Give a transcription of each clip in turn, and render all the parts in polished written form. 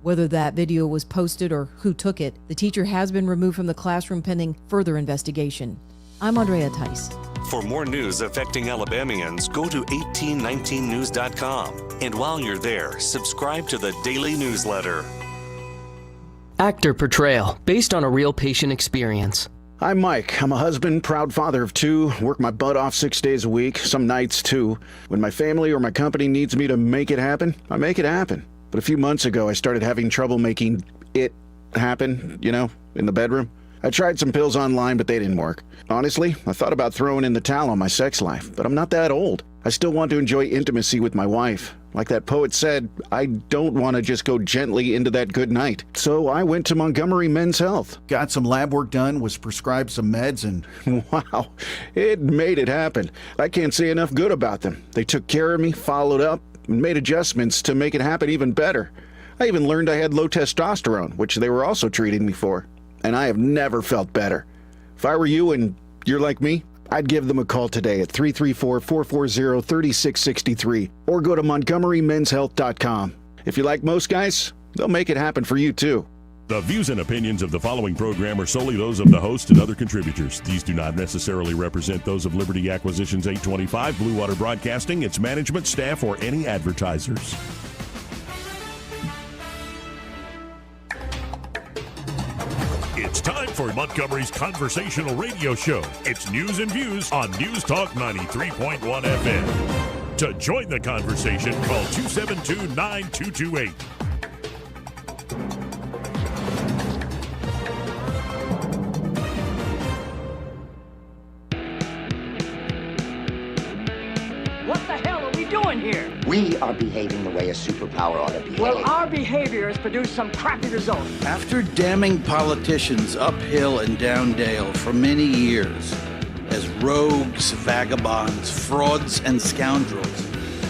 whether that video was posted or who took it. The teacher has been removed from the classroom pending further investigation. I'm Andrea Tice. For more news affecting Alabamians, go to 1819news.com. And while you're there, subscribe to the daily newsletter. Actor portrayal, based on a real patient experience. I'm Mike. I'm a husband, proud father of two, work my butt off 6 days a week, some nights too. When my family or my company needs me to make it happen, I make it happen. But a few months ago, I started having trouble making it happen, in the bedroom. I tried some pills online, but they didn't work. Honestly, I thought about throwing in the towel on my sex life, but I'm not that old. I still want to enjoy intimacy with my wife. Like that poet said, I don't want to just go gently into that good night. So I went to Montgomery Men's Health. Got some lab work done, was prescribed some meds, and wow, it made it happen. I can't say enough good about them. They took care of me, followed up, and made adjustments to make it happen even better. I even learned I had low testosterone, which they were also treating me for. And I have never felt better. If I were you and you're like me, I'd give them a call today at 334-440-3663 or go to montgomerymenshealth.com. If you're like most guys, they'll make it happen for you too. The views and opinions of the following program are solely those of the host and other contributors. These do not necessarily represent those of Liberty Acquisitions 825, Blue Water Broadcasting, its management, staff, or any advertisers. It's time for Montgomery's conversational radio show. It's News and Views on News Talk 93.1 FM. To join the conversation, call 272-9228. What the hell are we doing here? We are behaving the way a superpower ought to behave. Well, our behavior has produced some crappy results. After damning politicians uphill and down dale for many years as rogues, vagabonds, frauds, and scoundrels,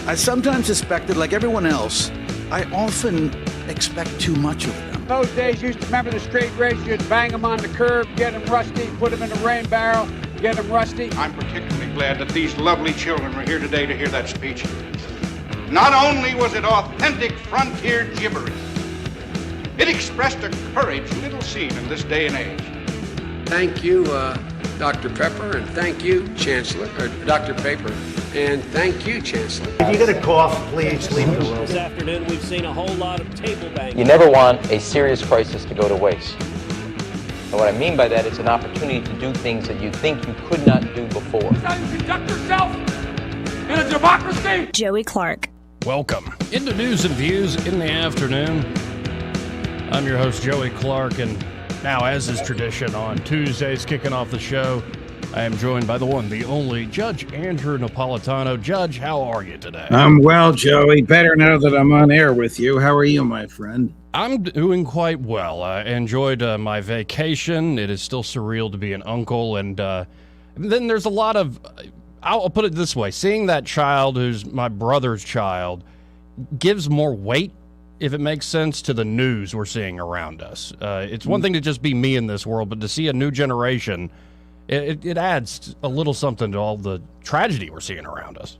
I sometimes suspected, like everyone else, I often expect too much of them. Those days, you used to remember the straight race. You'd bang them on the curb, get them rusty, put them in a rain barrel, get them rusty. I'm particularly glad that these lovely children were here today to hear that speech. Not only was it authentic frontier gibberish, it expressed a courage little seen in this day and age. Thank you, Dr. Pepper, and thank you, Chancellor, or Dr. Paper, and thank you, Chancellor. If you get a cough, please leave the room. This afternoon, we've seen a whole lot of table banging. You never want a serious crisis to go to waste. And what I mean by that, it's an opportunity to do things that you think you could not do before. That's how you conduct yourself in a democracy. Joey Clark. Welcome into News and Views in the afternoon. I'm your host, Joey Clark, and now, as is tradition on Tuesdays, kicking off the show, I am joined by the one, the only, Judge Andrew Napolitano. Judge, how are you today? I'm well, Joey. Better now that I'm on air with you. How are you, my friend? I'm doing quite well. I enjoyed my vacation. It is still surreal to be an uncle, and then there's a lot of... I'll put it this way. Seeing that child, who's my brother's child, gives more weight, if it makes sense, to the news we're seeing around us. It's one thing to just be me in this world, but to see a new generation, it adds a little something to all the tragedy we're seeing around us.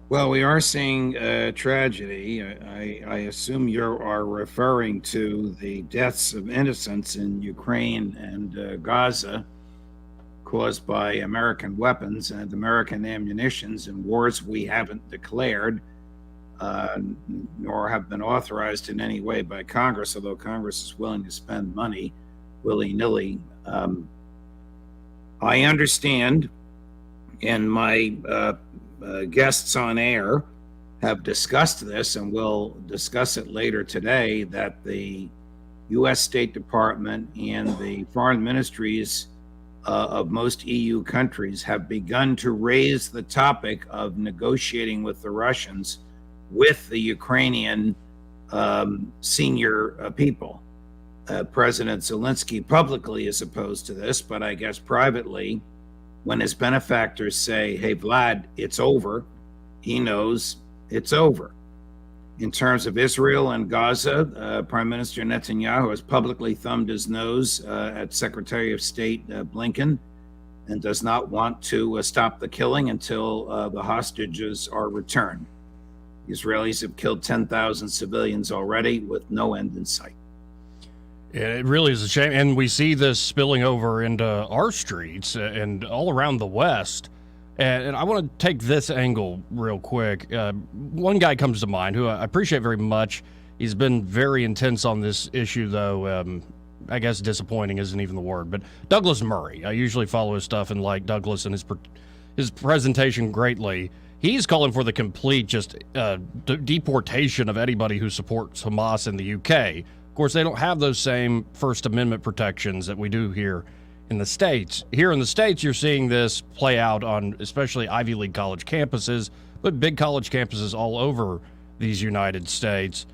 Well, we are seeing tragedy. I assume you are referring to the deaths of innocents in Ukraine and Gaza, caused by American weapons and American ammunitions in wars we haven't declared, nor have been authorized in any way by Congress, although Congress is willing to spend money willy-nilly. I understand, and my guests on air have discussed this, and we'll discuss it later today, that the U.S. State Department and the foreign ministries of most EU countries have begun to raise the topic of negotiating with the Russians with the Ukrainian senior people. President Zelensky publicly is opposed to this, but I guess privately, when his benefactors say, hey, Vlad, it's over, he knows it's over. In terms of Israel and Gaza, Prime Minister Netanyahu has publicly thumbed his nose at Secretary of State Blinken and does not want to stop the killing until the hostages are returned. The Israelis have killed 10,000 civilians already with no end in sight. It really is a shame. And we see this spilling over into our streets and all around the West. And I want to take this angle real quick. One guy comes to mind who I appreciate very much. He's been very intense on this issue, though. I guess disappointing isn't even the word. But Douglas Murray, I usually follow his stuff and like Douglas and his presentation greatly. He's calling for the complete just deportation of anybody who supports Hamas in the UK. Of course, they don't have those same First Amendment protections that we do here in the States. Here in the States, you're seeing this play out on especially Ivy League college campuses, but big college campuses all over these United States.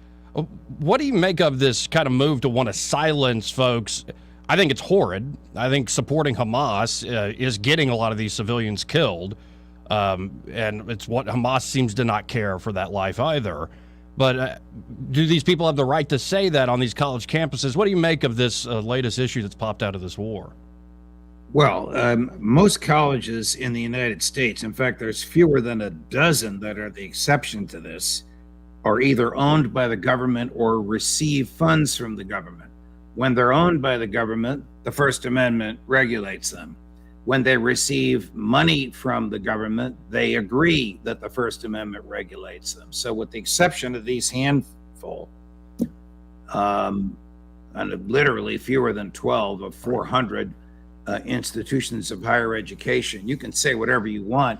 What do you make of this kind of move to want to silence folks? I think it's horrid. I think supporting Hamas is getting a lot of these civilians killed. And it's what Hamas seems to not care for that life either. But do these people have the right to say that on these college campuses? What do you make of this latest issue that's popped out of this war? Well, most colleges in the United States, in fact, there's fewer than a dozen that are the exception to this, are either owned by the government or receive funds from the government. When they're owned by the government, the First Amendment regulates them. When they receive money from the government, they agree that the First Amendment regulates them. So with the exception of these handful, and literally fewer than 12 of 400 institutions of higher education, you can say whatever you want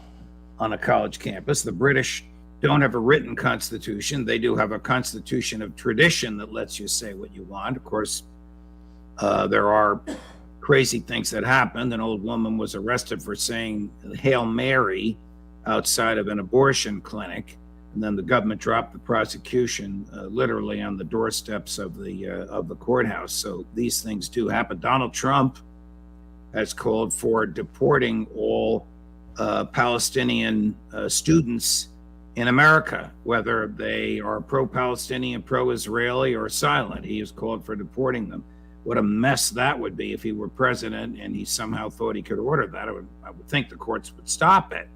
on a college campus. The British don't have a written constitution. They do have a constitution of tradition that lets you say what you want. Of course, there are crazy things that happened. An old woman was arrested for saying Hail Mary outside of an abortion clinic, and then the government dropped the prosecution literally on the doorsteps of the courthouse. So these things do happen. Donald Trump has called for deporting all Palestinian students in America, whether they are pro-Palestinian, pro-Israeli, or silent. He has called for deporting them. What a mess that would be if he were president and he somehow thought he could order that. I would think the courts would stop it.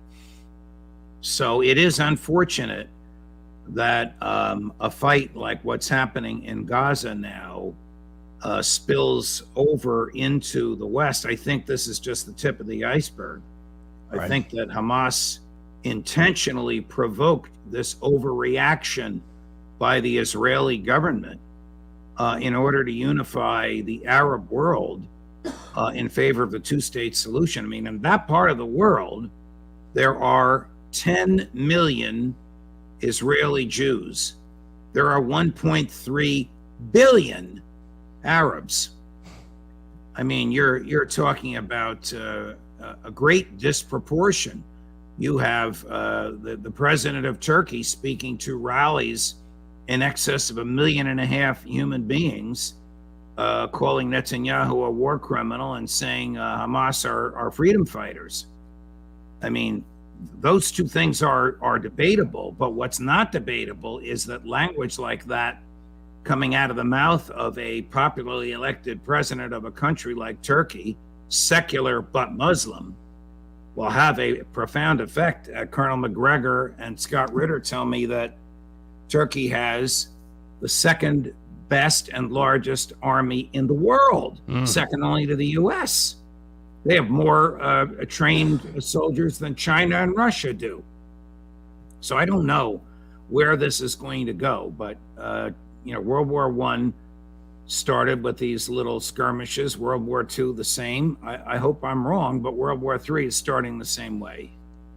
So it is unfortunate that a fight like what's happening in Gaza now spills over into the West. I think this is just the tip of the iceberg. I think that Hamas intentionally provoked this overreaction by the Israeli government in order to unify the Arab world in favor of the two-state solution. I mean, in that part of the world, there are 10 million Israeli Jews. There are 1.3 billion Arabs. I mean, you're talking about a great disproportion. You have the president of Turkey speaking to rallies in excess of 1.5 million human beings, calling Netanyahu a war criminal and saying Hamas are freedom fighters. I mean, those two things are debatable, but what's not debatable is that language like that coming out of the mouth of a popularly elected president of a country like Turkey, secular but Muslim, will have a profound effect. Colonel McGregor and Scott Ritter tell me that Turkey has the second best and largest army in the world, second only to the U.S. They have more trained soldiers than China and Russia do. So I don't know where this is going to go, but World War I started with these little skirmishes. World War II, the same. I hope I'm wrong, but World War III is starting the same way.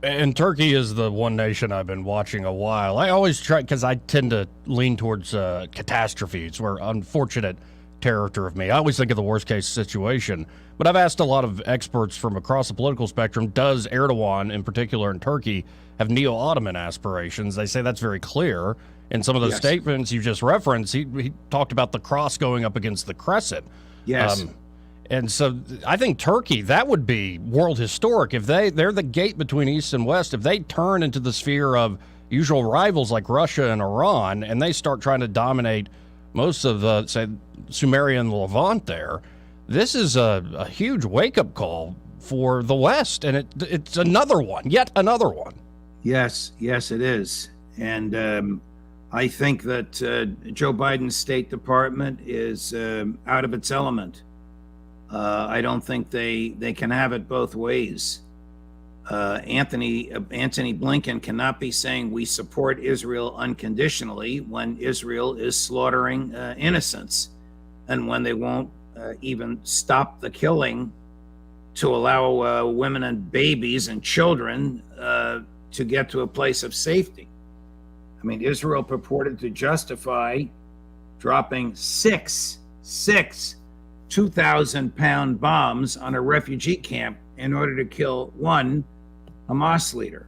And Turkey is the one nation I've been watching a while. I always try, because I tend to lean towards catastrophes, where unfortunate character of me. I always think of the worst case situation. But I've asked a lot of experts from across the political spectrum, does Erdogan, in particular in Turkey, have neo-Ottoman aspirations? They say that's very clear. In some of those statements you just referenced, he talked about the cross going up against the crescent. Yes. And so I think Turkey, that would be world historic. If they're the gate between East and West, if they turn into the sphere of usual rivals like Russia and Iran, and they start trying to dominate most of the, say, Sumerian Levant there, this is a huge wake-up call for the West, and it's another one, yet another one. Yes, it is. And I think that Joe Biden's State Department is out of its element. I don't think they can have it both ways. Anthony Blinken cannot be saying we support Israel unconditionally when Israel is slaughtering innocents, and when they won't even stop the killing to allow women and babies and children to get to a place of safety. I mean, Israel purported to justify dropping six 2,000-pound bombs on a refugee camp in order to kill one Hamas leader,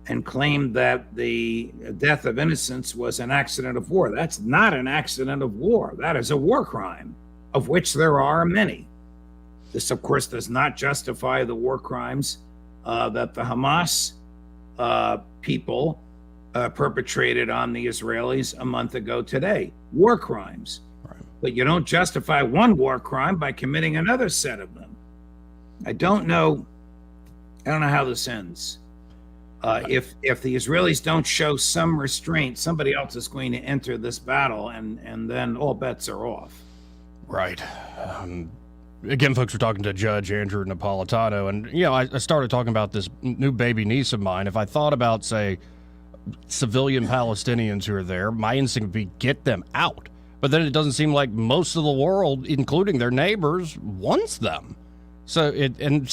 and claimed that the death of innocents was an accident of war. That's not an accident of war. That is a war crime, of which there are many. This, of course, does not justify the war crimes that the Hamas people perpetrated on the Israelis a month ago today. War crimes. Right. But you don't justify one war crime by committing another set of them. I don't know how this ends. If the Israelis don't show some restraint, somebody else is going to enter this battle, and then all bets are off. Right. Again, folks, we're talking to Judge Andrew Napolitano, and I started talking about this new baby niece of mine. If I thought about, say, civilian Palestinians who are there, my instinct would be get them out. But then it doesn't seem like most of the world, including their neighbors, wants them. So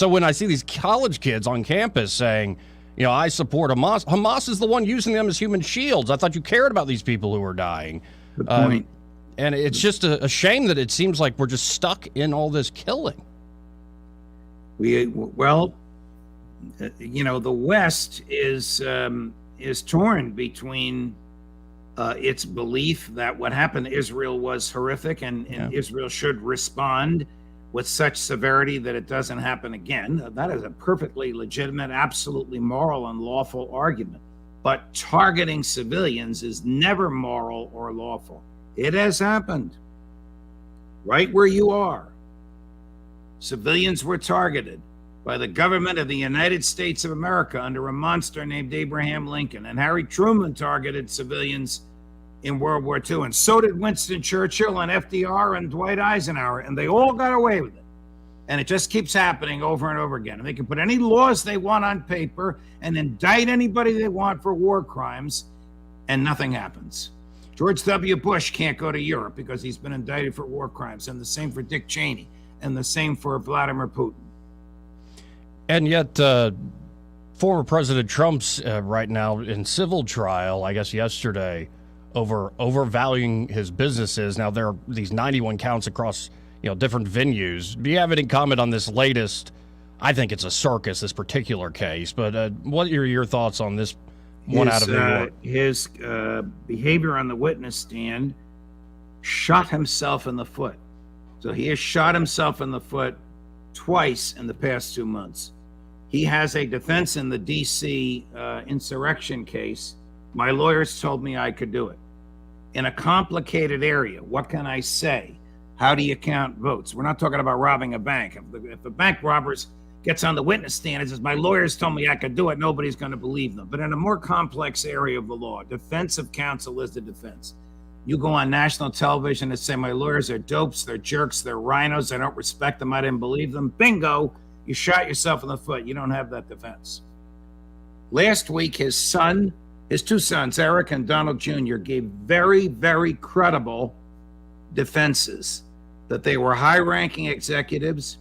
when I see these college kids on campus saying, I support Hamas. Hamas is the one using them as human shields. I thought you cared about these people who are dying. Good point. And it's just a shame that it seems like we're just stuck in all this killing. The West is torn between its belief that what happened to Israel was horrific and Israel should respond with such severity that it doesn't happen again. That is a perfectly legitimate, absolutely moral and lawful argument. But targeting civilians is never moral or lawful. It has happened right where you are. Civilians were targeted by the government of the United States of America under a monster named Abraham Lincoln. And Harry Truman targeted civilians in World War II, and so did Winston Churchill and FDR and Dwight Eisenhower, and they all got away with it. And it just keeps happening over and over again. And they can put any laws they want on paper and indict anybody they want for war crimes, and nothing happens. George W. Bush can't go to Europe because he's been indicted for war crimes, and the same for Dick Cheney, and the same for Vladimir Putin. And yet, former President Trump's right now in civil trial, I guess yesterday, over overvaluing his businesses. Now there are these 91 counts across different venues. Do you have any comment on this latest? I think it's a circus, this particular case. But what are your thoughts on this one out of New York? His behavior on the witness stand shot himself in the foot. So he has shot himself in the foot twice in the past 2 months. He has a defense in the D.C. Insurrection case. My lawyers told me I could do it. In a complicated area, what can I say? How do you count votes? We're not talking about robbing a bank. If the bank robbers gets on the witness stand and says, my lawyers told me I could do it, nobody's going to believe them. But in a more complex area of the law, defensive counsel is the defense. You go on national television and say, my lawyers are dopes, they're jerks, they're rhinos, I don't respect them, I didn't believe them. Bingo, you shot yourself in the foot. You don't have that defense. Last week, his two sons, Eric and Donald Jr., gave very, very credible defenses that they were high-ranking executives.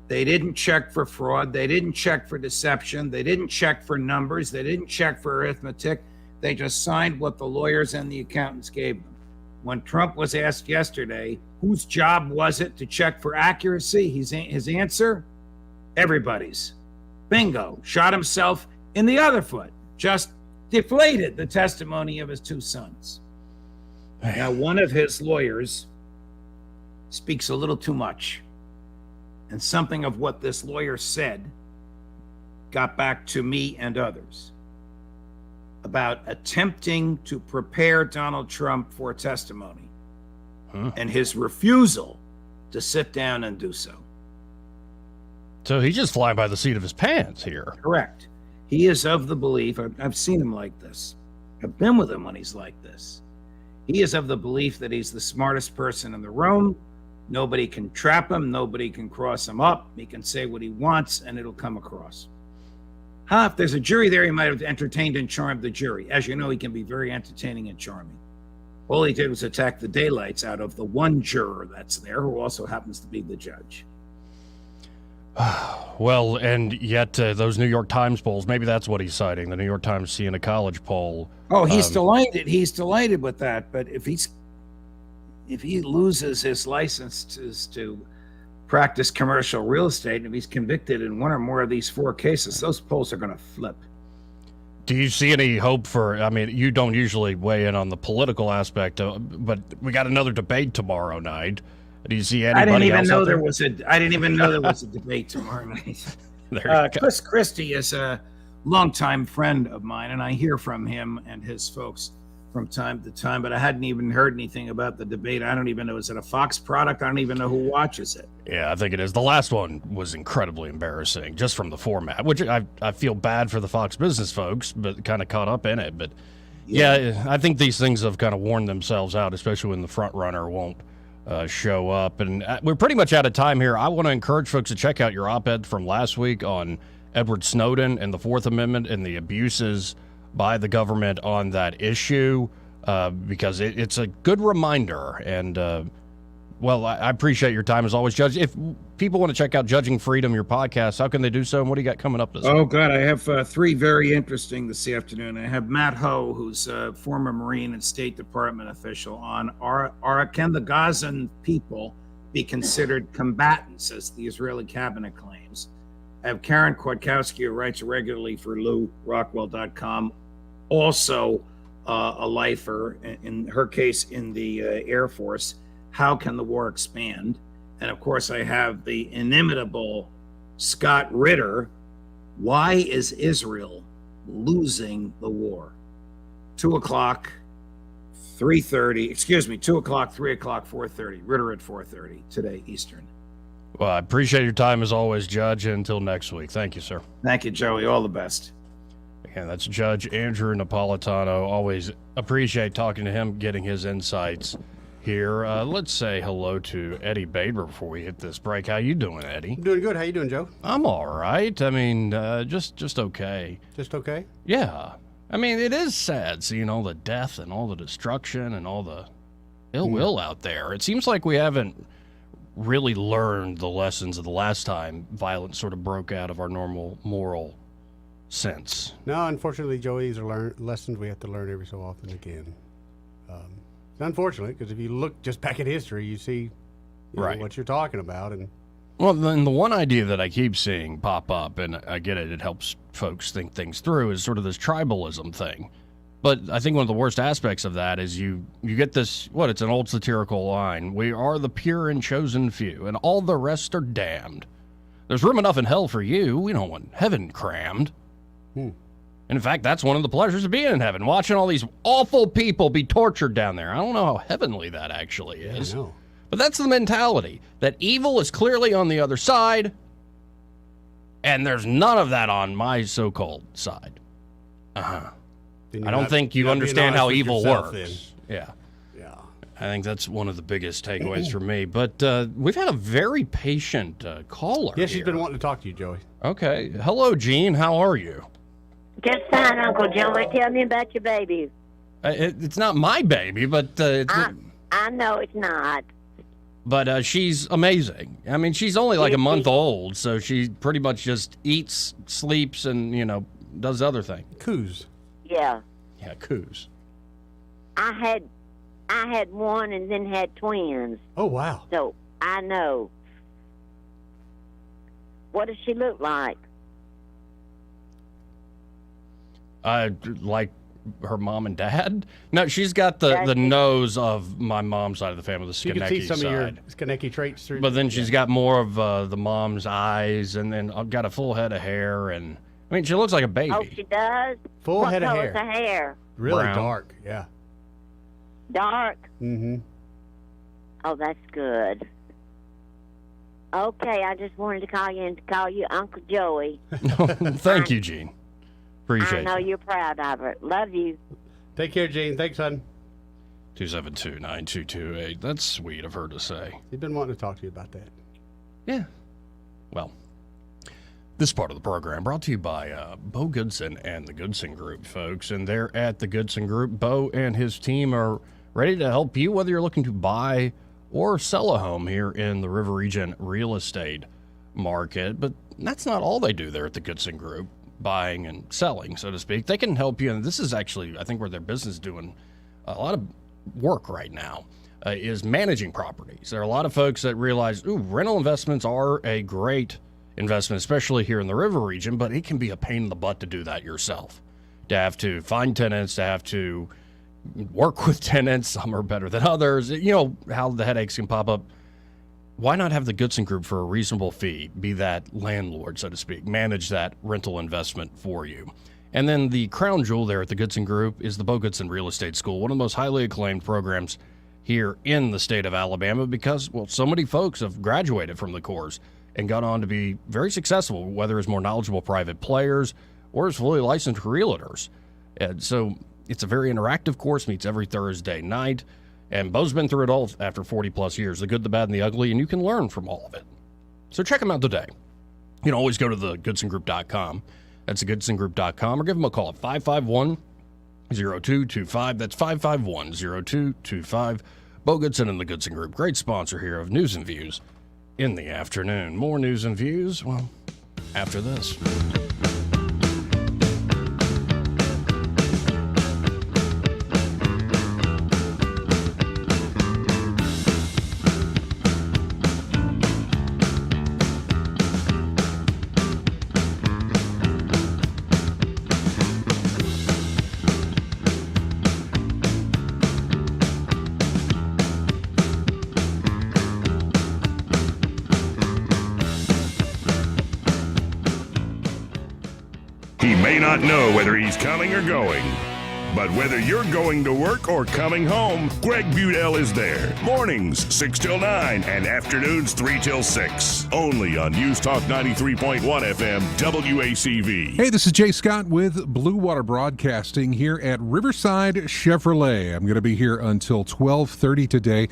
They didn't check for fraud. They didn't check for deception. They didn't check for numbers. They didn't check for arithmetic. They just signed what the lawyers and the accountants gave them. When Trump was asked yesterday, whose job was it to check for accuracy, his answer, everybody's. Bingo, shot himself in the other foot. Just deflated the testimony of his two sons. Now, one of his lawyers speaks a little too much. And something of what this lawyer said got back to me and others about attempting to prepare Donald Trump for testimony and his refusal to sit down and do so. So he's just flying by the seat of his pants here. Correct. He is of the belief, I've seen him like this, have been with him when he's like this. He is of the belief that he's the smartest person in the room. Nobody can trap him. Nobody can cross him up. He can say what he wants, and it'll come across. If there's a jury there, he might have entertained and charmed the jury. As you know, he can be very entertaining and charming. All he did was attack the daylights out of the one juror that's there, who also happens to be the judge. Well, and yet those New York Times polls, maybe that's what he's citing, the New York Times Siena College poll. Oh, he's delighted. He's delighted with that. But if he loses his license to practice commercial real estate, and if he's convicted in one or more of these 4 cases, those polls are going to flip. Do you see any hope for, I mean, you don't usually weigh in on the political aspect, but we got another debate tomorrow night. Do you see anybody I didn't even else know out there was a debate tomorrow night. Chris Christie is a longtime friend of mine, and I hear from him and his folks from time to time, but I hadn't even heard anything about the debate. I don't even know, is it a Fox product? I don't even know who watches it. Yeah, I think it is. The last one was incredibly embarrassing, just from the format, which I feel bad for the Fox Business folks, but kind of caught up in it. But yeah, I think these things have kind of worn themselves out, especially when the front runner won't show up. And we're pretty much out of time here. I want to encourage folks to check out your op-ed from last week on Edward Snowden and the Fourth Amendment and the abuses by the government on that issue, because it's a good reminder. And well, I appreciate your time as always, Judge. If people want to check out Judging Freedom, your podcast, how can they do so, and what do you got coming up this week? Oh, God, I have 3 very interesting this afternoon. I have Matt Ho, who's a former Marine and State Department official, on can the Gazan people be considered combatants, as the Israeli cabinet claims. I have Karen Kwiatkowski, who writes regularly for LouRockwell.com, also a lifer, in her case in the Air Force. How can the war expand? And of course, I have the inimitable Scott Ritter. Why is Israel losing the war? 2 o'clock, 3:30, excuse me, 2 o'clock, 3 o'clock, 4:30. Ritter at 4:30 today, Eastern. Well, I appreciate your time as always, Judge. Until next week. Thank you, sir. Thank you, Joey. All the best. Again, that's Judge Andrew Napolitano. Always appreciate talking to him, getting his insights here. Let's say hello to Eddie Bader before we hit this break. How you doing, Eddie? I'm doing good. How you doing, Joe? I'm all right. I mean, just okay. Just okay? Yeah. I mean, it is sad seeing all the death and all the destruction and all the ill will out there. It seems like we haven't really learned the lessons of the last time violence sort of broke out of our normal moral sense. No, unfortunately, Joey, these are lessons we have to learn every so often again. It's unfortunate, because if you look just back at history, you see what you're talking about. And well, then the one idea that I keep seeing pop up, and I get it, it helps folks think things through, is sort of this tribalism thing. But I think one of the worst aspects of that is you get this, it's an old satirical line, we are the pure and chosen few, and all the rest are damned. There's room enough in hell for you. We don't want heaven crammed. And in fact, that's one of the pleasures of being in heaven, watching all these awful people be tortured down there. I don't know how heavenly that actually is. I know. But that's the mentality, that evil is clearly on the other side, and there's none of that on my so-called side. I don't think you understand how evil works. Yeah. I think that's one of the biggest takeaways for me. But we've had a very patient caller. Yeah, she's been wanting to talk to you, Joey. Okay. Hello, Jean. How are you? Just fine, Uncle Joey. Tell me about your baby. It's not my baby, but I know it's not. But she's amazing. I mean, she's only like a month old, so she pretty much just eats, sleeps, and does other things. Coos. Yeah. Yeah, coos. I had one and then had twins. Oh wow. So I know. What does she look like? Like her mom and dad? No, she's got the nose of my mom's side of the family, the Skonecki side. You can see some of your Skonecki traits through. But then she's got more of the mom's eyes, and then I've got a full head of hair, and I mean, she looks like a baby. Oh, she does? Full head of hair. What color's the hair? Really brown. Dark, yeah. Dark? Mm-hmm. Oh, that's good. Okay, I just wanted to call you and call you Uncle Joey. Thank you, Gene. Appreciate it. I know you're proud of her. Love you. Take care, Gene. Thanks, son. 272-9228. That's sweet of her to say. He's been wanting to talk to you about that. Yeah. Well, this part of the program brought to you by Bo Goodson and the Goodson Group, folks. And they're at the Goodson Group. Bo and his team are ready to help you, whether you're looking to buy or sell a home here in the River Region real estate market. But that's not all they do there at the Goodson Group, buying and selling, so to speak. They can help you. And this is actually, I think, where their business is doing a lot of work right now, is managing properties. There are a lot of folks that realize, rental investments are a great investment, especially here in the River Region, but it can be a pain in the butt to do that yourself. To have to find tenants, to have to work with tenants. Some are better than others. You know how the headaches can pop up. Why not have the Goodson Group for a reasonable fee, be that landlord, so to speak, manage that rental investment for you? And then the crown jewel there at the Goodson Group is the Bo Goodson Real Estate School, one of the most highly acclaimed programs here in the state of Alabama because, well, so many folks have graduated from the course and gone on to be very successful, whether as more knowledgeable private players or as fully licensed realtors. And so it's a very interactive course, meets every Thursday night. And Bo's been through it all after 40-plus years, the good, the bad, and the ugly, and you can learn from all of it. So check them out today. You can always go to thegoodsongroup.com. That's thegoodsongroup.com, or give them a call at 551-0225. That's 551-0225. Bo Goodson and the Goodson Group, great sponsor here of News and Views in the afternoon. More news and views, well, after this. Not know whether he's coming or going, but whether you're going to work or coming home, Greg Budell is there. Mornings 6 till 9 and afternoons 3 till 6. Only on News Talk 93.1 FM WACV. Hey, this is Jay Scott with Blue Water Broadcasting here at Riverside Chevrolet. I'm going to be here until 12:30 today.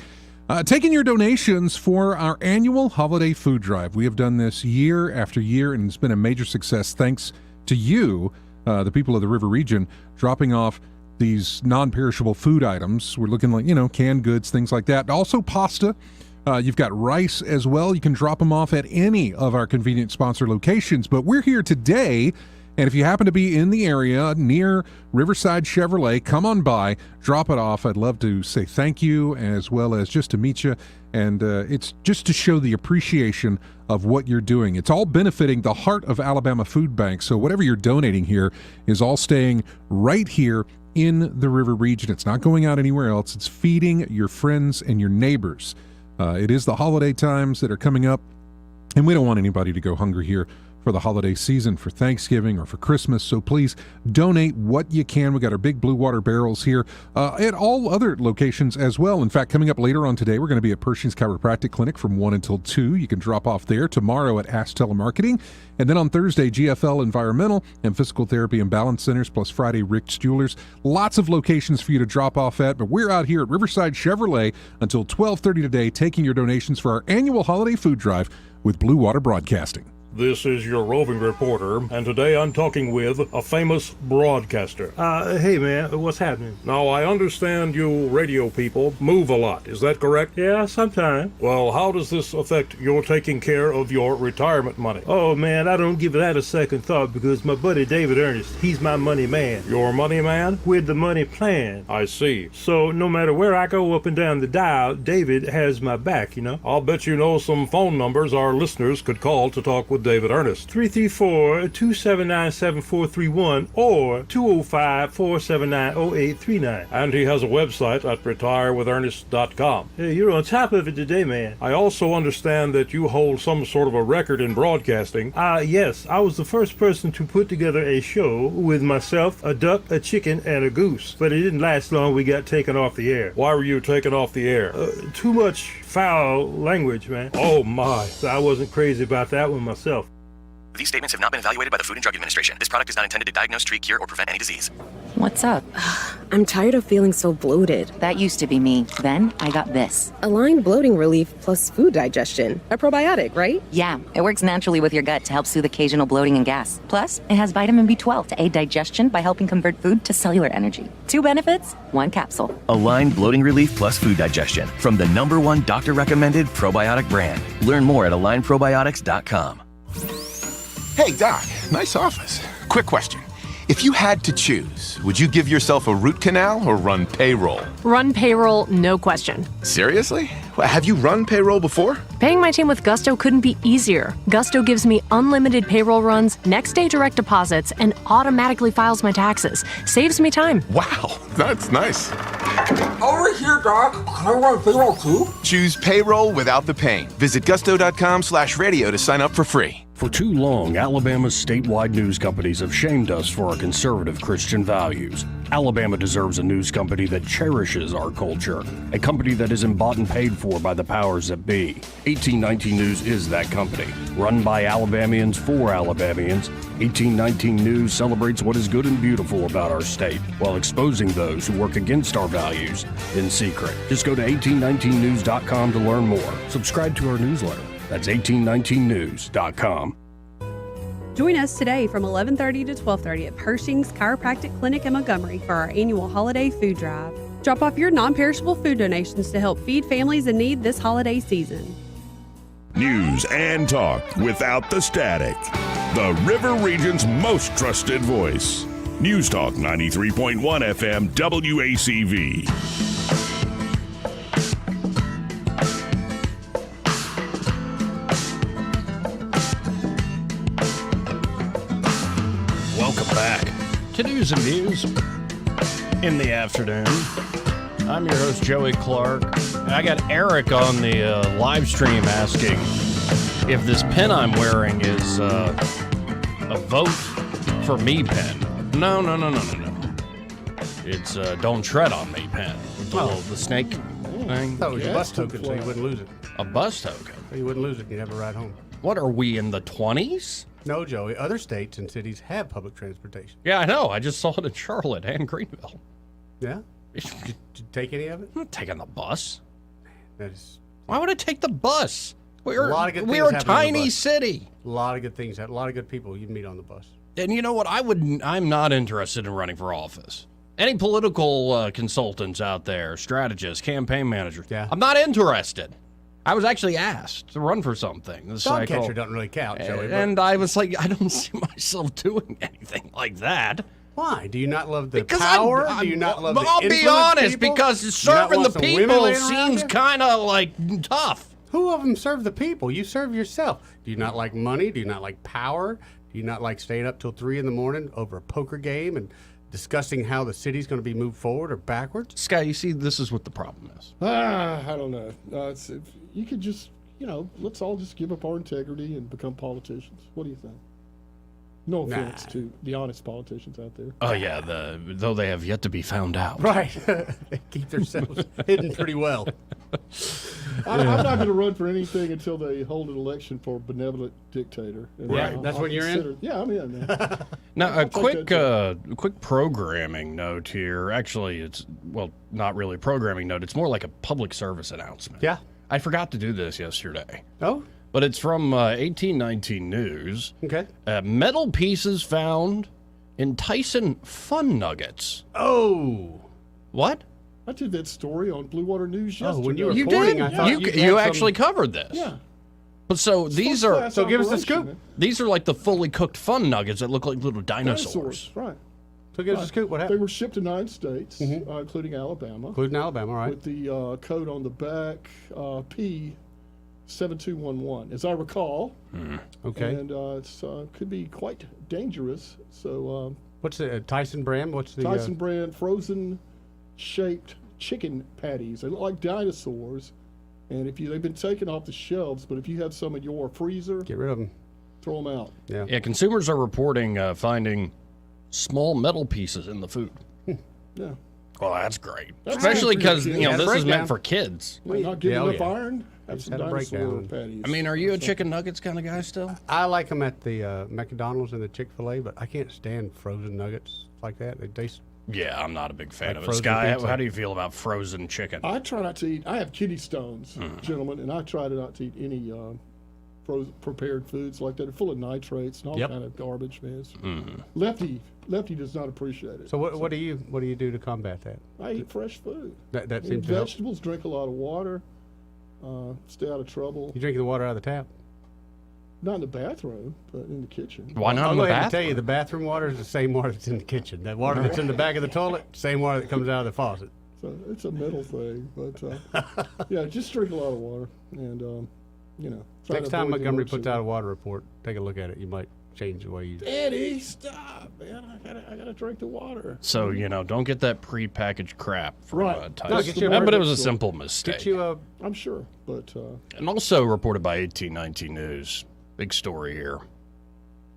Taking your donations for our annual holiday food drive. We have done this year after year, and it's been a major success thanks to you, the people of the River Region, dropping off these non-perishable food items. We're looking like, canned goods, things like that. Also pasta. You've got rice as well. You can drop them off at any of our convenient sponsor locations. But we're here today, and if you happen to be in the area near Riverside Chevrolet, come on by, drop it off. I'd love to say thank you, as well as just to meet you. And it's just to show the appreciation of what you're doing. It's all benefiting the Heart of Alabama Food Bank. So whatever you're donating here is all staying right here in the River Region. It's not going out anywhere else. It's feeding your friends and your neighbors. It is the holiday times that are coming up, and we don't want anybody to go hungry here for the holiday season, for Thanksgiving or for Christmas. So please donate what you can. We got our big Blue Water barrels here at all other locations as well. In fact, coming up later on today, we're going to be at Pershing's Chiropractic Clinic from 1 until 2. You can drop off there. Tomorrow at Ask Telemarketing. And then on Thursday, GFL Environmental and Physical Therapy and Balance Centers, plus Friday, Rick's Jewelers. Lots of locations for you to drop off at, but we're out here at Riverside Chevrolet until 12:30 today, taking your donations for our annual holiday food drive with Blue Water Broadcasting. This is your roving reporter, and today I'm talking with a famous broadcaster. Hey man, what's happening? Now, I understand you radio people move a lot, is that correct? Yeah, sometimes. Well, how does this affect your taking care of your retirement money? Oh man, I don't give that a second thought because my buddy David Ernest, he's my money man. Your money man? With the money plan. I see. So no matter where I go up and down the dial, David has my back, I'll bet you know some phone numbers our listeners could call to talk with David Ernest. 334-279-7431 or 205-479-0839. And he has a website at retirewithernest.com. Hey, you're on top of it today, man. I also understand that you hold some sort of a record in broadcasting. Yes. I was the first person to put together a show with myself, a duck, a chicken, and a goose. But it didn't last long. We got taken off the air. Why were you taken off the air? Too much foul language, man. Oh, my. So I wasn't crazy about that one myself. These statements have not been evaluated by the Food and Drug Administration. This product is not intended to diagnose, treat, cure, or prevent any disease. What's up? I'm tired of feeling so bloated. That used to be me. Then I got this. Align Bloating Relief plus food digestion. A probiotic, right? Yeah, it works naturally with your gut to help soothe occasional bloating and gas. Plus, it has vitamin B12 to aid digestion by helping convert food to cellular energy. 2 benefits, 1 capsule. Align Bloating Relief plus food digestion from the #1 doctor-recommended probiotic brand. Learn more at alignprobiotics.com. Hey, Doc, nice office. Quick question. If you had to choose, would you give yourself a root canal or run payroll? Run payroll, no question. Seriously? Well, have you run payroll before? Paying my team with Gusto couldn't be easier. Gusto gives me unlimited payroll runs, next-day direct deposits, and automatically files my taxes. Saves me time. Wow, that's nice. Over here, Doc. Can I run payroll too? Choose payroll without the pain. Visit gusto.com/radio to sign up for free. For too long, Alabama's statewide news companies have shamed us for our conservative Christian values. Alabama deserves a news company that cherishes our culture, a company that isn't bought and paid for by the powers that be. 1819 News is that company. Run by Alabamians for Alabamians, 1819 News celebrates what is good and beautiful about our state, while exposing those who work against our values in secret. Just go to 1819news.com to learn more. Subscribe to our newsletter. That's 1819news.com. Join us today from 11:30 to 12:30 at Pershing's Chiropractic Clinic in Montgomery for our annual holiday food drive. Drop off your non-perishable food donations to help feed families in need this holiday season. News and talk without the static. The River Region's most trusted voice. News Talk 93.1 FM WACV. To News and Views in the afternoon. I'm your host, Joey Clark. And I got Eric on the live stream asking if this pin I'm wearing is a vote for me pin. No. It's Don't Tread on Me pin. The snake thing. That was a bus token, so you wouldn't lose it. A bus token? So you wouldn't lose it. You'd have a ride home. What are we, in the 20s? No, Joey. Other states and cities have public transportation. Yeah, I know. I just saw it in Charlotte and Greenville. Yeah? Did you take any of it? I'm not taking the bus. That is. Why would I take the bus? We're a tiny city. A lot of good things. A lot of good people you meet on the bus. And you know what? I'm not interested in running for office. Any political consultants out there, strategists, campaign managers? Yeah. I'm not interested. I was actually asked to run for something. The dog catcher doesn't really count, Joey. And I was like, I don't see myself doing anything like that. Why? Do you not love the power? Do you not love the I'll be honest, people? because serving the people seems kind of like tough. Who of them serve the people? You serve yourself. Do you not like money? Do you not like power? Do you not like staying up till 3 a.m. over a poker game and discussing how the city's going to be moved forward or backwards? Sky, you see, this is what the problem is. I don't know. You could just, let's all just give up our integrity and become politicians. What do you think? No offense to the honest politicians out there. Oh, yeah, though they have yet to be found out. Right. They keep themselves hidden pretty well. I'm not going to run for anything until they hold an election for a benevolent dictator. And right. That's when you're in? Yeah, I'm in. Man. Now, a quick programming note here. Actually, it's, not really a programming note. It's more like a public service announcement. Yeah. I forgot to do this yesterday. Oh? But it's from 1819 News. Okay. Metal pieces found in Tyson Fun Nuggets. Oh. What? I did that story on Blue Water News yesterday. Oh, when you were did? I thought you actually covered this. Yeah. But so these are... So give us the scoop. Man. These are like the fully cooked Fun Nuggets that look like little dinosaurs. Right. So give us a scoop. What happened? They were shipped to 9 states, including Alabama. Including Alabama, right. With the code on the back, P7211, as I recall. Okay. And it could be quite dangerous. So what's the Tyson brand? What's the Tyson brand frozen-shaped chicken patties? They look like dinosaurs. And they've been taken off the shelves, but if you have some in your freezer, get rid of them. Throw them out. Yeah, consumers are reporting finding small metal pieces in the food. Yeah. Well, that's great. Especially because, this is meant for kids. Not getting enough iron? Have some had a dinosaur breakdown. patties. I mean, are you a chicken nuggets kind of guy still? I like them at the McDonald's and the Chick-fil-A, but I can't stand frozen nuggets like that. They taste Yeah, I'm not a big fan Like of it. frozen Sky, pizza? how do you feel about frozen chicken? I try not to eat. I have kidney stones, gentlemen, and I try to not to eat any frozen prepared foods like that. They're full of nitrates and all Yep. kind of garbage, man. Mm-hmm. Lefty does not appreciate it. So what do you do to combat that? I eat fresh food. That Eat seems to help. vegetables, drink a lot of water, stay out of trouble. You drinking the water out of the tap? Not in the bathroom, but in the kitchen. Why not I'll in go the ahead and bathroom? tell you, the bathroom water is the same water that's in the kitchen. That water that's in the back of the toilet, same water that comes out of the faucet. So it's a mental thing, but yeah, just drink a lot of water, and try Next to time avoid the Montgomery emergency puts out a water report, take a look at it. You might change the way you. Daddy, stop, man! I gotta drink the water. So, don't get that prepackaged crap from Right. Tyson. No, get you a But it was a market store. simple mistake. Get you a. I'm sure, but And also reported by 1819 News. Big story here.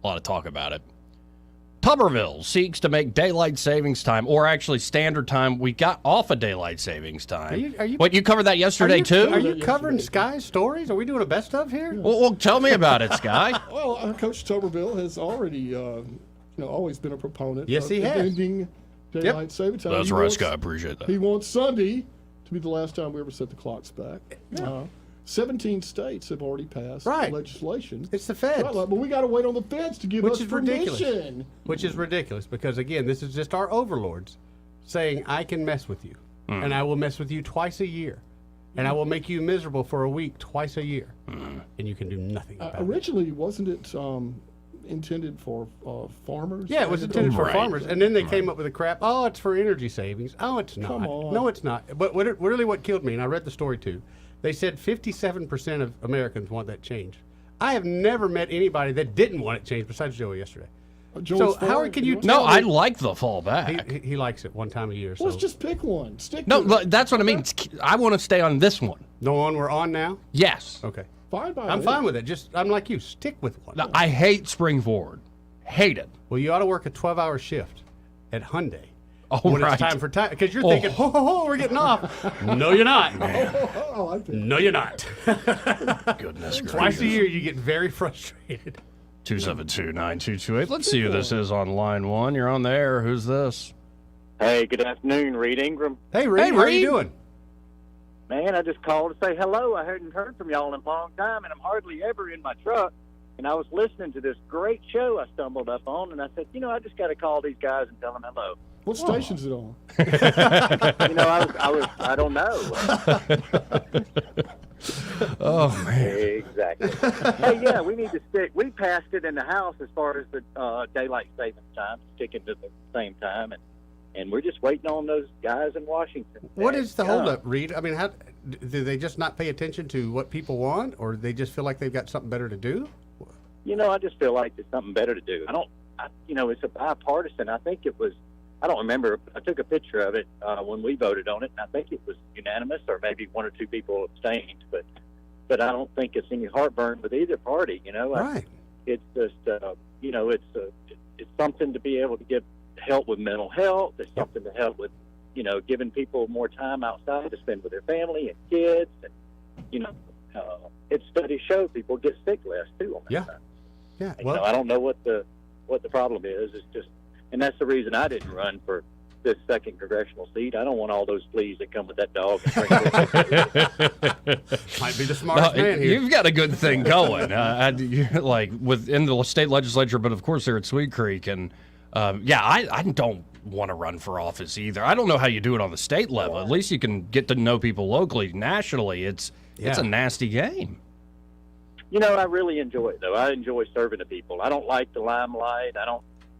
A lot of talk about it. Tuberville seeks to make daylight savings time, or actually standard time. We got off of daylight savings time. Are you- What, you covered that yesterday too? Are you covering Sky's stories? Are we doing a best of here? Well, tell me about it, Sky. well, Coach Tuberville has already, always been a proponent. Yes, of he has. ending daylight saving time. That's He right, wants- Sky. I appreciate that. He wants Sunday to be the last time we ever set the clocks back. 17 states have already passed legislation. It's the feds. Right, but we got to wait on the feds to give Which us is permission. ridiculous. Which is ridiculous because, again, this is just our overlords saying, I can mess with you, and I will mess with you twice a year, and I will make you miserable for a week twice a year, and you can do nothing about it. Originally, wasn't it intended for farmers? Yeah, it was intended for farmers, and then they came up with the crap. Oh, it's for energy savings. Oh, it's not. Come on. No, it's not. But really what killed me, and I read the story too, they said 57% of Americans want that change. I have never met anybody that didn't want it changed besides Joey yesterday. Joey's so how can you for it? tell No, I me- like the fallback. He likes it one time a year. So. Let's just pick one. Stick No, to it. that's what I mean. I want to stay on this one. The one we're on now? Yes. Okay. Fine by I'm me. fine with it. Just I'm like you. Stick with one. Now, I hate spring forward. Hate it. Well, you ought to work a 12-hour shift at Hyundai. Oh, when right. it's time for time, because you're thinking, we're getting off. No, you're not. No, you're not. Goodness gracious. Twice a year, you get very frustrated. 272-9228. Let's see who this is on line one. You're on the air. Who's this? Hey, good afternoon, Reed Ingram. Hey, Reed. How are you doing? Man, I just called to say hello. I hadn't heard from y'all in a long time, and I'm hardly ever in my truck. And I was listening to this great show I stumbled up on, and I said, I just got to call these guys and tell them hello. What station's it on? I don't know. Oh, man. Exactly. Hey, yeah, we need to stick. We passed it in the House as far as the daylight savings time, sticking to the same time, and we're just waiting on those guys in Washington. What is the holdup, Reed? I mean, how do they just not pay attention to what people want, or they just feel like they've got something better to do? I just feel like there's something better to do. It's a bipartisan. I think it was. I don't remember. I took a picture of it when we voted on it, and I think it was unanimous, or maybe one or two people abstained. But I don't think it's any heartburn with either party. Right. It's just it's something to be able to get help with mental health. It's something to help with giving people more time outside to spend with their family and kids. And its studies show people get sick less too on that time. Yeah. And, Well, I don't know what the problem is. It's just. And that's the reason I didn't run for this second congressional seat. I don't want all those fleas that come with that dog. might be the smartest man here. You've got a good thing going. You're like within the state legislature, but of course they're at Sweet Creek. And I don't want to run for office either. I don't know how you do it on the state level. At least you can get to know people locally. Nationally, it's a nasty game. I really enjoy it, though. I enjoy serving the people. I don't like the limelight. I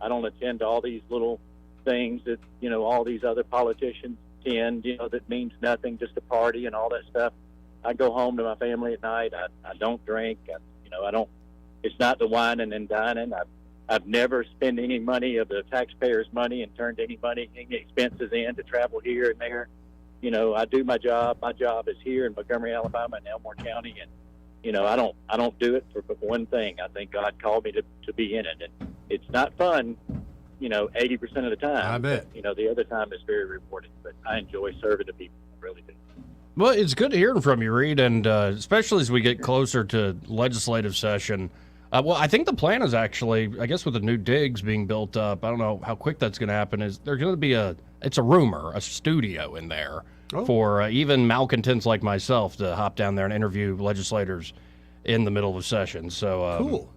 don't attend all these little things that, all these other politicians attend, that means nothing, just a party and all that stuff. I go home to my family at night. I don't drink. It's not the whining and dining. I've never spent any money of the taxpayers' money and turned any expenses in to travel here and there. I do my job. My job is here in Montgomery, Alabama, in Elmore County, and I don't do it for one thing. I think God called me to be in it, and it's not fun, 80% of the time. I bet. But, the other time is very rewarding. But I enjoy serving the people. I really do. Well, it's good hearing from you, Reed, and especially as we get closer to legislative session. Well, I think the plan is actually, I guess with the new digs being built up, I don't know how quick that's going to happen, is there's going to be it's a rumor, a studio in there for even malcontents like myself to hop down there and interview legislators in the middle of a session. So cool.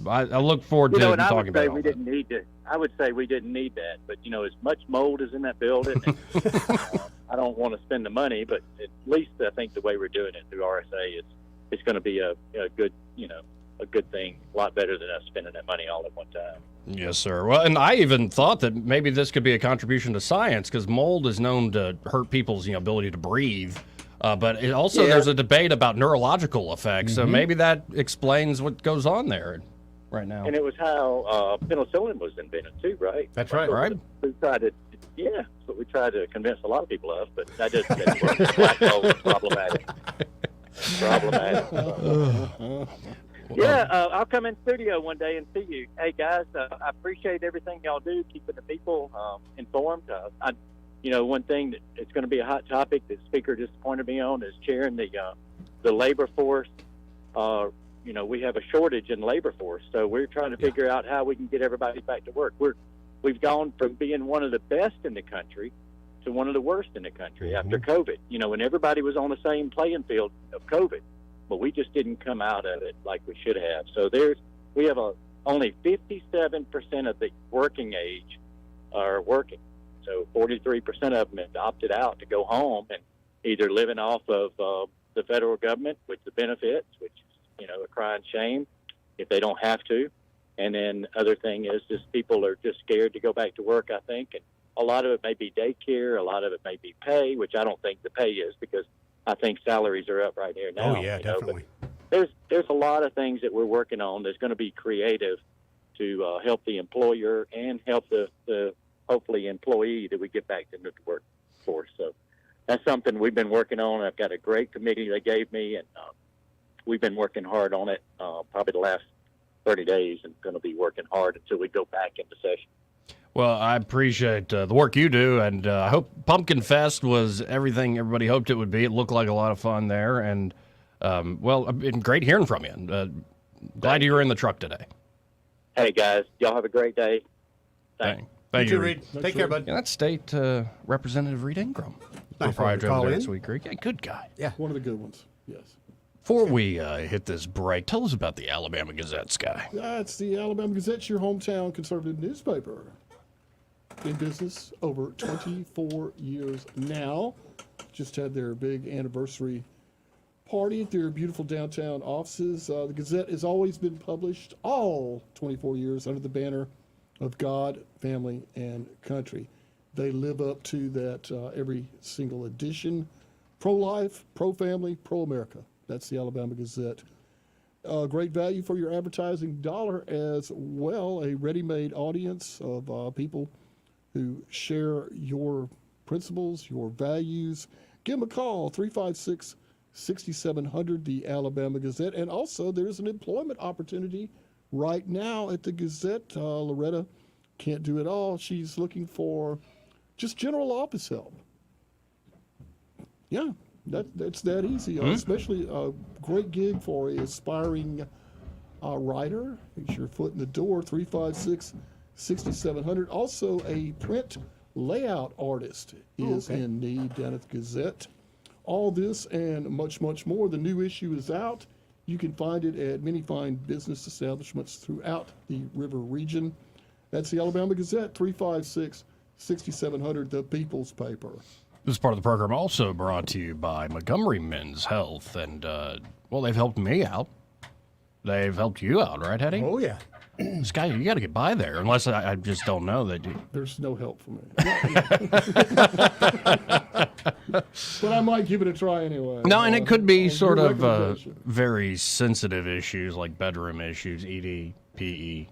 I look forward to talking about it. I would say we didn't need that, but as much mold is in that building, and, I don't want to spend the money, but at least I think the way we're doing it through RSA it's going to be a good a good thing, a lot better than us spending that money all at one time. Yes, sir. Well, and I even thought that maybe this could be a contribution to science, because mold is known to hurt people's ability to breathe. But it also there's a debate about neurological effects, so maybe that explains what goes on there right now. And it was how penicillin was invented too, right? That's right. Right. We tried to, but we tried to convince a lot of people of, but that just didn't work. Black mold was problematic. I'll come in studio one day and see you. Hey guys, I appreciate everything y'all do, keeping the people informed. One thing that it's going to be a hot topic that Speaker just pointed me on is chairing the labor force. We have a shortage in labor force, so we're trying to figure out how we can get everybody back to work. We've gone from being one of the best in the country to one of the worst in the country after COVID. When everybody was on the same playing field of COVID, but we just didn't come out of it like we should have. So we have only 57% of the working age are working. So 43% of them have opted out to go home and either living off of the federal government with the benefits, which is, a crying shame if they don't have to. And then other thing is just people are just scared to go back to work, I think. And a lot of it may be daycare. A lot of it may be pay, which I don't think the pay is, because I think salaries are up right here now. Oh, yeah, definitely. But there's a lot of things that we're working on that's going to be creative to help the employer and help the hopefully employee that we get back to the workforce. So that's something we've been working on. I've got a great committee they gave me, and we've been working hard on it probably the last 30 days, and going to be working hard until we go back into session. Well, I appreciate the work you do, and I hope Pumpkin Fest was everything everybody hoped it would be. It looked like a lot of fun there, and, been great hearing from you. Glad you were in the truck today. Hey, guys. Y'all have a great day. Thanks. Thank you you, too, Reed. Take care, bud. Yeah, that's State Representative Reed Ingram. Nice proprietor call over there in. at Sweet Creek. Yeah, good guy. Yeah. One of the good ones, yes. Before we hit this break, tell us about the Alabama Gazette, Sky. That's the Alabama Gazette, your hometown conservative newspaper. In business over 24 years now. Just had their big anniversary party at their beautiful downtown offices. The Gazette has always been published all 24 years under the banner of God, family, and country. They live up to that every single edition. Pro-life, pro-family, pro-America. That's the Alabama Gazette. Great value for your advertising dollar as well. A ready-made audience of people who share your principles, your values. Give them a call, 356-6700, the Alabama Gazette. And also, there's an employment opportunity right now at the Gazette. Loretta can't do it all. She's looking for just general office help. Yeah, that's that easy. Especially a great gig for an aspiring writer. It's your foot in the door, 356-6700. Also, a print layout artist is in need down at the Gazette. All this and much, much more. The new issue is out. You can find it at many fine business establishments throughout the river region. That's the Alabama Gazette, 356-6700, the People's Paper. This part of the program also brought to you by Montgomery Men's Health. And, they've helped me out. They've helped you out, right, Hetty? Oh, yeah. Sky, you got to get by there, unless I just don't know that you... There's no help for me. But I might give it a try anyway. No, and it could be sort of very sensitive issues like bedroom issues, ED, PE.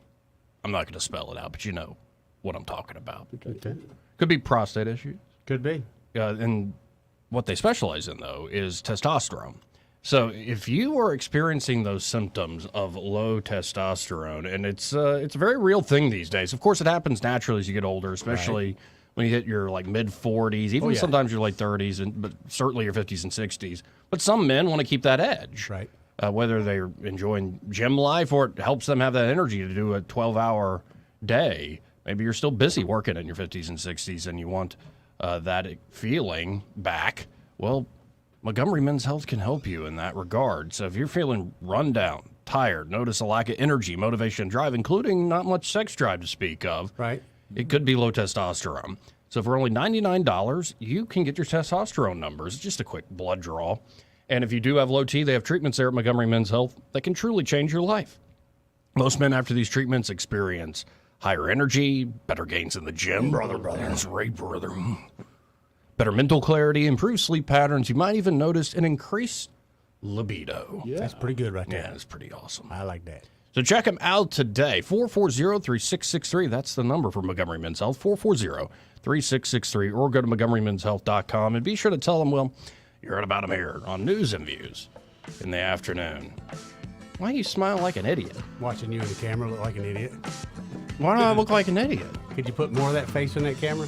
I'm not going to spell it out, but you know what I'm talking about. Okay. Could be prostate issues. Could be. And what they specialize in, though, is testosterone. So if you are experiencing those symptoms of low testosterone, and it's a very real thing these days. Of course, it happens naturally as you get older, especially when you hit your mid-40s, even sometimes your late 30s, but certainly your 50s and 60s. But some men want to keep that edge. Right. whether they're enjoying gym life or it helps them have that energy to do a 12-hour day. Maybe you're still busy working in your 50s and 60s and you want that feeling back. Well, Montgomery Men's Health can help you in that regard. So if you're feeling run down, tired, notice a lack of energy, motivation, drive, including not much sex drive to speak of, right? It could be low testosterone. So for only $99, you can get your testosterone numbers. It's just a quick blood draw. And if you do have low T, they have treatments there at Montgomery Men's Health that can truly change your life. Most men after these treatments experience higher energy, better gains in the gym. Brother. That's right, brother. Better mental clarity, improved sleep patterns. You might even notice an increased libido. Yeah. That's pretty good right there. Yeah, that's pretty awesome. I like that. So check them out today. 440-3663. That's the number for Montgomery Men's Health. 440-3663. Or go to montgomerymenshealth.com and be sure to tell them, well, you heard about them here on News and Views in the afternoon. Why do you smile like an idiot? Watching you in the camera look like an idiot. Why do I look like an idiot? Could you put more of that face in that camera?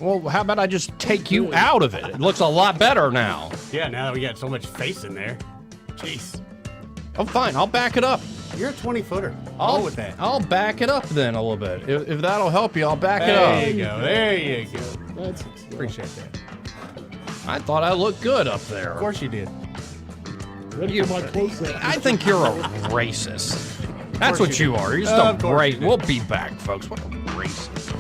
Well, how about I just take you out of it? It looks a lot better now. Yeah, now that we got so much face in there. Jeez. Oh, fine. I'll back it up. You're a 20-footer. I'll with that. I'll back it up then a little bit. If that'll help you, I'll back it up. There you go. There you go. Appreciate that. I thought I looked good up there. Of course you did. Ready for my close-up. I think you're a racist. That's what you are. You're just a racist. We'll be back, folks. What a racist.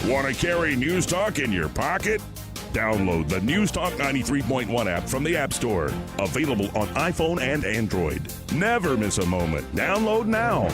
Want to carry News Talk in your pocket? Download the News Talk 93.1 app from the App Store. Available on iPhone and Android. Never miss a moment. Download now.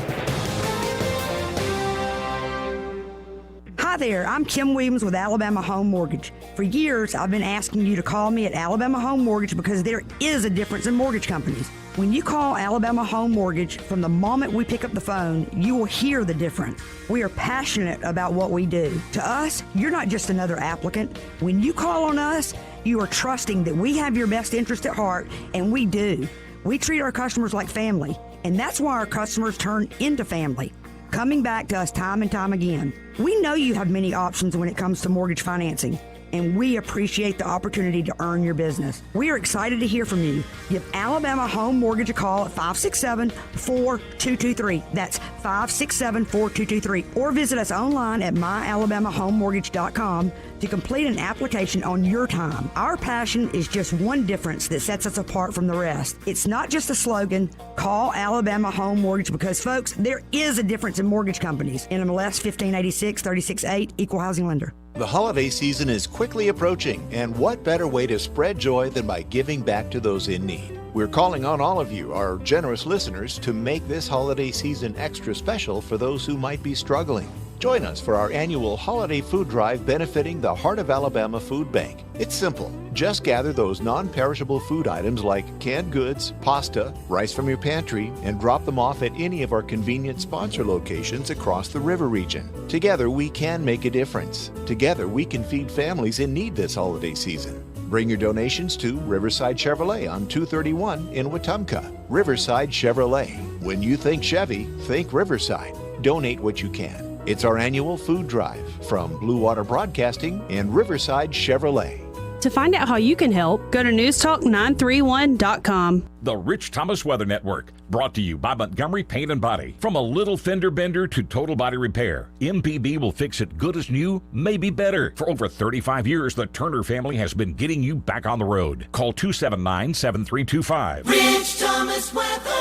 Hi there, I'm Kim Williams with Alabama Home Mortgage. For years, I've been asking you to call me at Alabama Home Mortgage because there is a difference in mortgage companies. When you call Alabama Home Mortgage, from the moment we pick up the phone, you will hear the difference. We are passionate about what we do. To us, you're not just another applicant. When you call on us, you are trusting that we have your best interest at heart, and we do. We treat our customers like family, and that's why our customers turn into family, coming back to us time and time again. We know you have many options when it comes to mortgage financing, and we appreciate the opportunity to earn your business. We are excited to hear from you. Give Alabama Home Mortgage a call at 567-4223. That's 567-4223. Or visit us online at myalabamahomemortgage.com to complete an application on your time. Our passion is just one difference that sets us apart from the rest. It's not just a slogan. Call Alabama Home Mortgage because, folks, there is a difference in mortgage companies. NMLS 1586 368, Equal Housing Lender. The holiday season is quickly approaching, and what better way to spread joy than by giving back to those in need? We're calling on all of you, our generous listeners, to make this holiday season extra special for those who might be struggling. Join us for our annual holiday food drive benefiting the Heart of Alabama Food Bank. It's simple. Just gather those non-perishable food items like canned goods, pasta, rice from your pantry, and drop them off at any of our convenient sponsor locations across the river region. Together, we can make a difference. Together, we can feed families in need this holiday season. Bring your donations to Riverside Chevrolet on 231 in Wetumpka. Riverside Chevrolet. When you think Chevy, think Riverside. Donate what you can. It's our annual food drive from Blue Water Broadcasting and Riverside Chevrolet. To find out how you can help, go to newstalk931.com. The Rich Thomas Weather Network, brought to you by Montgomery Paint and Body. From a little fender bender to total body repair, MPB will fix it good as new, maybe better. For over 35 years, the Turner family has been getting you back on the road. Call 279-7325. Rich Thomas Weather.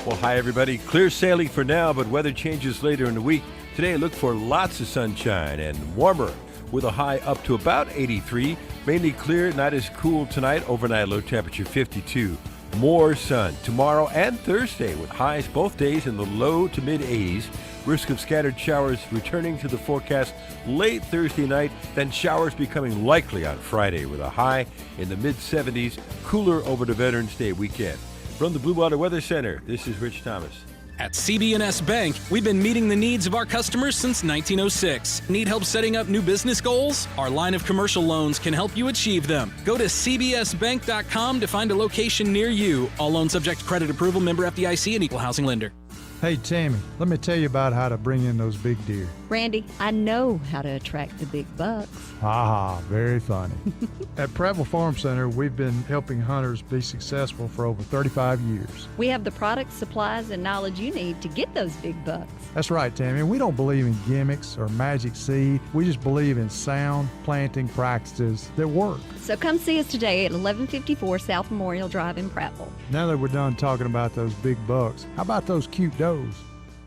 Well, hi, everybody. Clear sailing for now, but weather changes later in the week. Today, look for lots of sunshine and warmer with a high up to about 83. Mainly clear, not as cool tonight. Overnight low temperature 52. More sun tomorrow and Thursday with highs both days in the low to mid 80s. Risk of scattered showers returning to the forecast late Thursday night, then showers becoming likely on Friday with a high in the mid 70s. Cooler over the Veterans Day weekend. From the Blue Water Weather Center, this is Rich Thomas. At CB&S Bank, we've been meeting the needs of our customers since 1906. Need help setting up new business goals? Our line of commercial loans can help you achieve them. Go to cbsbank.com to find a location near you. All loans subject to credit approval, member FDIC, and equal housing lender. Hey, Tammy, let me tell you about how to bring in those big deer. Randy, I know how to attract the big bucks. Ah, very funny. At Prattville Farm Center, we've been helping hunters be successful for over 35 years. We have the products, supplies, and knowledge you need to get those big bucks. That's right, Tammy. We don't believe in gimmicks or magic seed. We just believe in sound planting practices that work. So come see us today at 1154 South Memorial Drive in Prattville. Now that we're done talking about those big bucks, how about those cute does?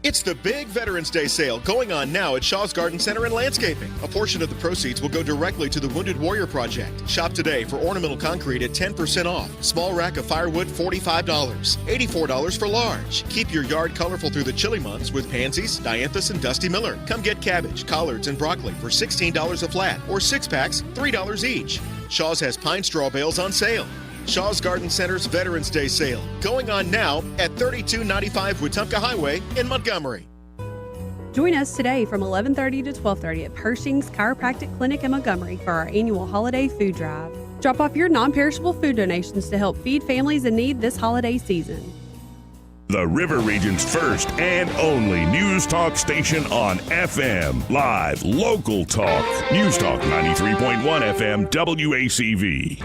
It's the big Veterans Day sale going on now at Shaw's Garden Center and Landscaping. A portion of the proceeds will go directly to the Wounded Warrior Project. Shop today for ornamental concrete at 10% off. Small rack of firewood, $45. $84 for large. Keep your yard colorful through the chilly months with pansies, dianthus, and dusty miller. Come get cabbage, collards, and broccoli for $16 a flat, or 6 packs, $3 each. Shaw's has pine straw bales on sale. Shaw's Garden Center's Veterans Day sale, going on now at 3295 Wetumpka Highway in Montgomery. Join us today from 11:30 to 12:30 at Pershing's Chiropractic Clinic in Montgomery for our annual holiday food drive. Drop off your non-perishable food donations to help feed families in need this holiday season. The River Region's first and only news talk station on FM. Live, local talk. News Talk 93.1 FM WACV.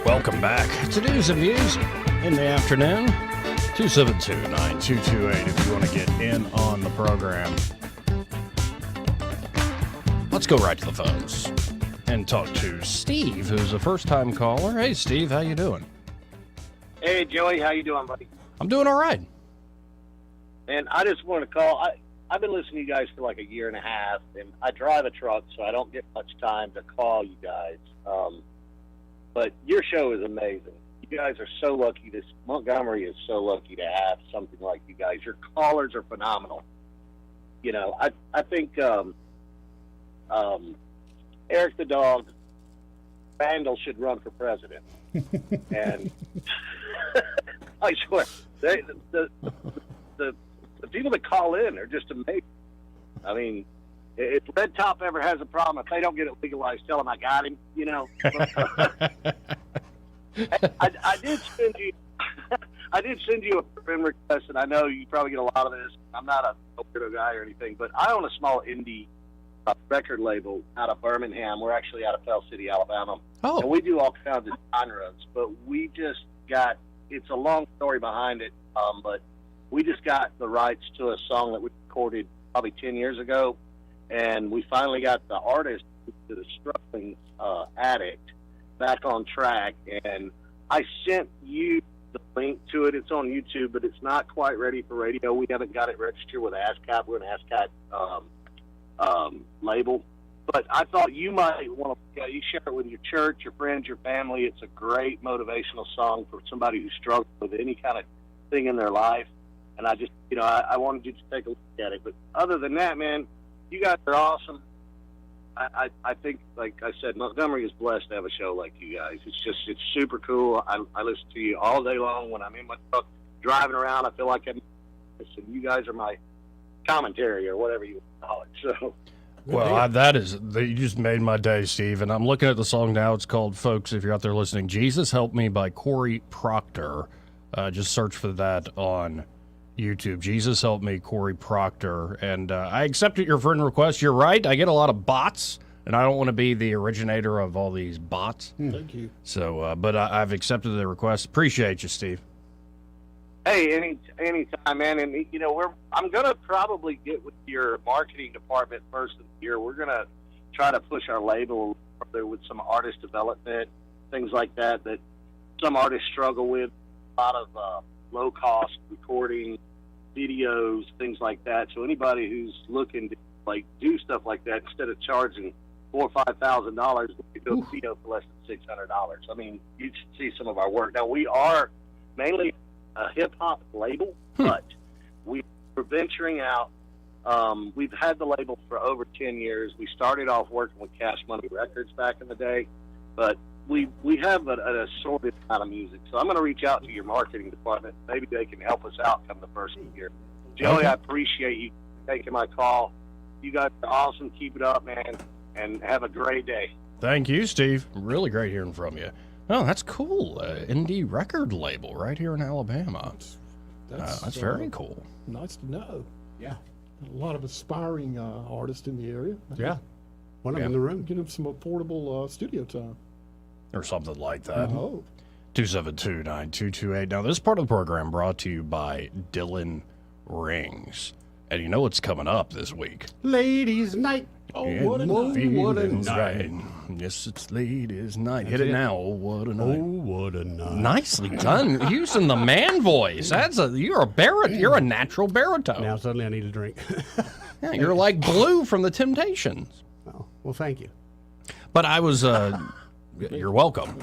Welcome back to News and Views in the afternoon. 272-9228 if you want to get in on the program. Let's go right to the phones and talk to Steve, who's a first-time caller. Hey, Steve, how you doing? Hey, Joey, how you doing, buddy? I'm doing all right. And I just want to call. I've been listening to you guys for like a year and a half, and I drive a truck, so I don't get much time to call you guys. But your show is amazing. You guys are so lucky. Montgomery is so lucky to have something like you guys. Your callers are phenomenal. You know, I think Eric the dog, Randall should run for president. And I swear, the people that call in are just amazing. I mean, if Red Top ever has a problem, if they don't get it legalized, tell them I got him, you know. I did send you a friend request, and I know you probably get a lot of this. I'm not a weirdo guy or anything, but I own a small indie record label out of Birmingham. We're actually out of Pell City, Alabama. Oh. And we do all kinds of genres, but we just got, it's a long story behind it, but we just got the rights to a song that we recorded probably 10 years ago. And we finally got the artist, the struggling addict, back on track. And I sent you the link to it. It's on YouTube, but it's not quite ready for radio. We haven't got it registered with ASCAP. We're an ASCAP label. But I thought you might want to you share it with your church, your friends, your family. It's a great motivational song for somebody who struggles with any kind of thing in their life. And I just, you know, I wanted you to take a look at it. But other than that, man, you guys are awesome. I think, like I said, Montgomery is blessed to have a show like you guys. It's super cool. I listen to you all day long when I'm in my truck driving around. I feel like and you guys are my commentary or whatever you call it. So, well, you just made my day, Steve. And I'm looking at the song now. It's called, folks, if you're out there listening, Jesus Help Me by Corey Proctor. Just search for that on YouTube. Jesus Help Me, Corey Proctor. And I accepted your friend request. You're right. I get a lot of bots, and I don't want to be the originator of all these bots. Thank you. So, but I've accepted the request. Appreciate you, Steve. Hey, anytime, man. And, you know, I'm going to probably get with your marketing department first of the year. We're going to try to push our label further with some artist development, things like that some artists struggle with. A lot of low-cost recording, videos, things like that. So anybody who's looking to like do stuff like that, instead of charging $4,000 or $5,000, we could do a video for less than $600. I mean, you should see some of our work. Now, we are mainly a hip-hop label, but we're venturing out We've had the label for over 10 years. We started off working with Cash Money Records back in the day, but we have an assorted amount of music. So I'm going to reach out to your marketing department. Maybe they can help us out come the first of the year. Joey, Okay. I appreciate you taking my call. You guys are awesome. Keep it up, man, and have a great day. Thank you, Steve. Really great hearing from you. Oh, that's cool. Indie record label right here in Alabama. That's very cool. Nice to know. Yeah. A lot of aspiring artists in the area. Yeah. One of them in the room. Get them some affordable studio time. Or something like that. Oh. 272-9228. Now, this part of the program brought to you by Dylan Rings. And you know what's coming up this week? Ladies' night. Oh, what a night. What a night. Yes, it's ladies' night. Hit That's it it. now. Oh, what a night. Oh, what a night. Nicely done. Using the man voice. You're a natural baritone. Now suddenly I need a drink. Yeah, you're like Blue from the Temptations. Oh, well, thank you. But I was, you're welcome.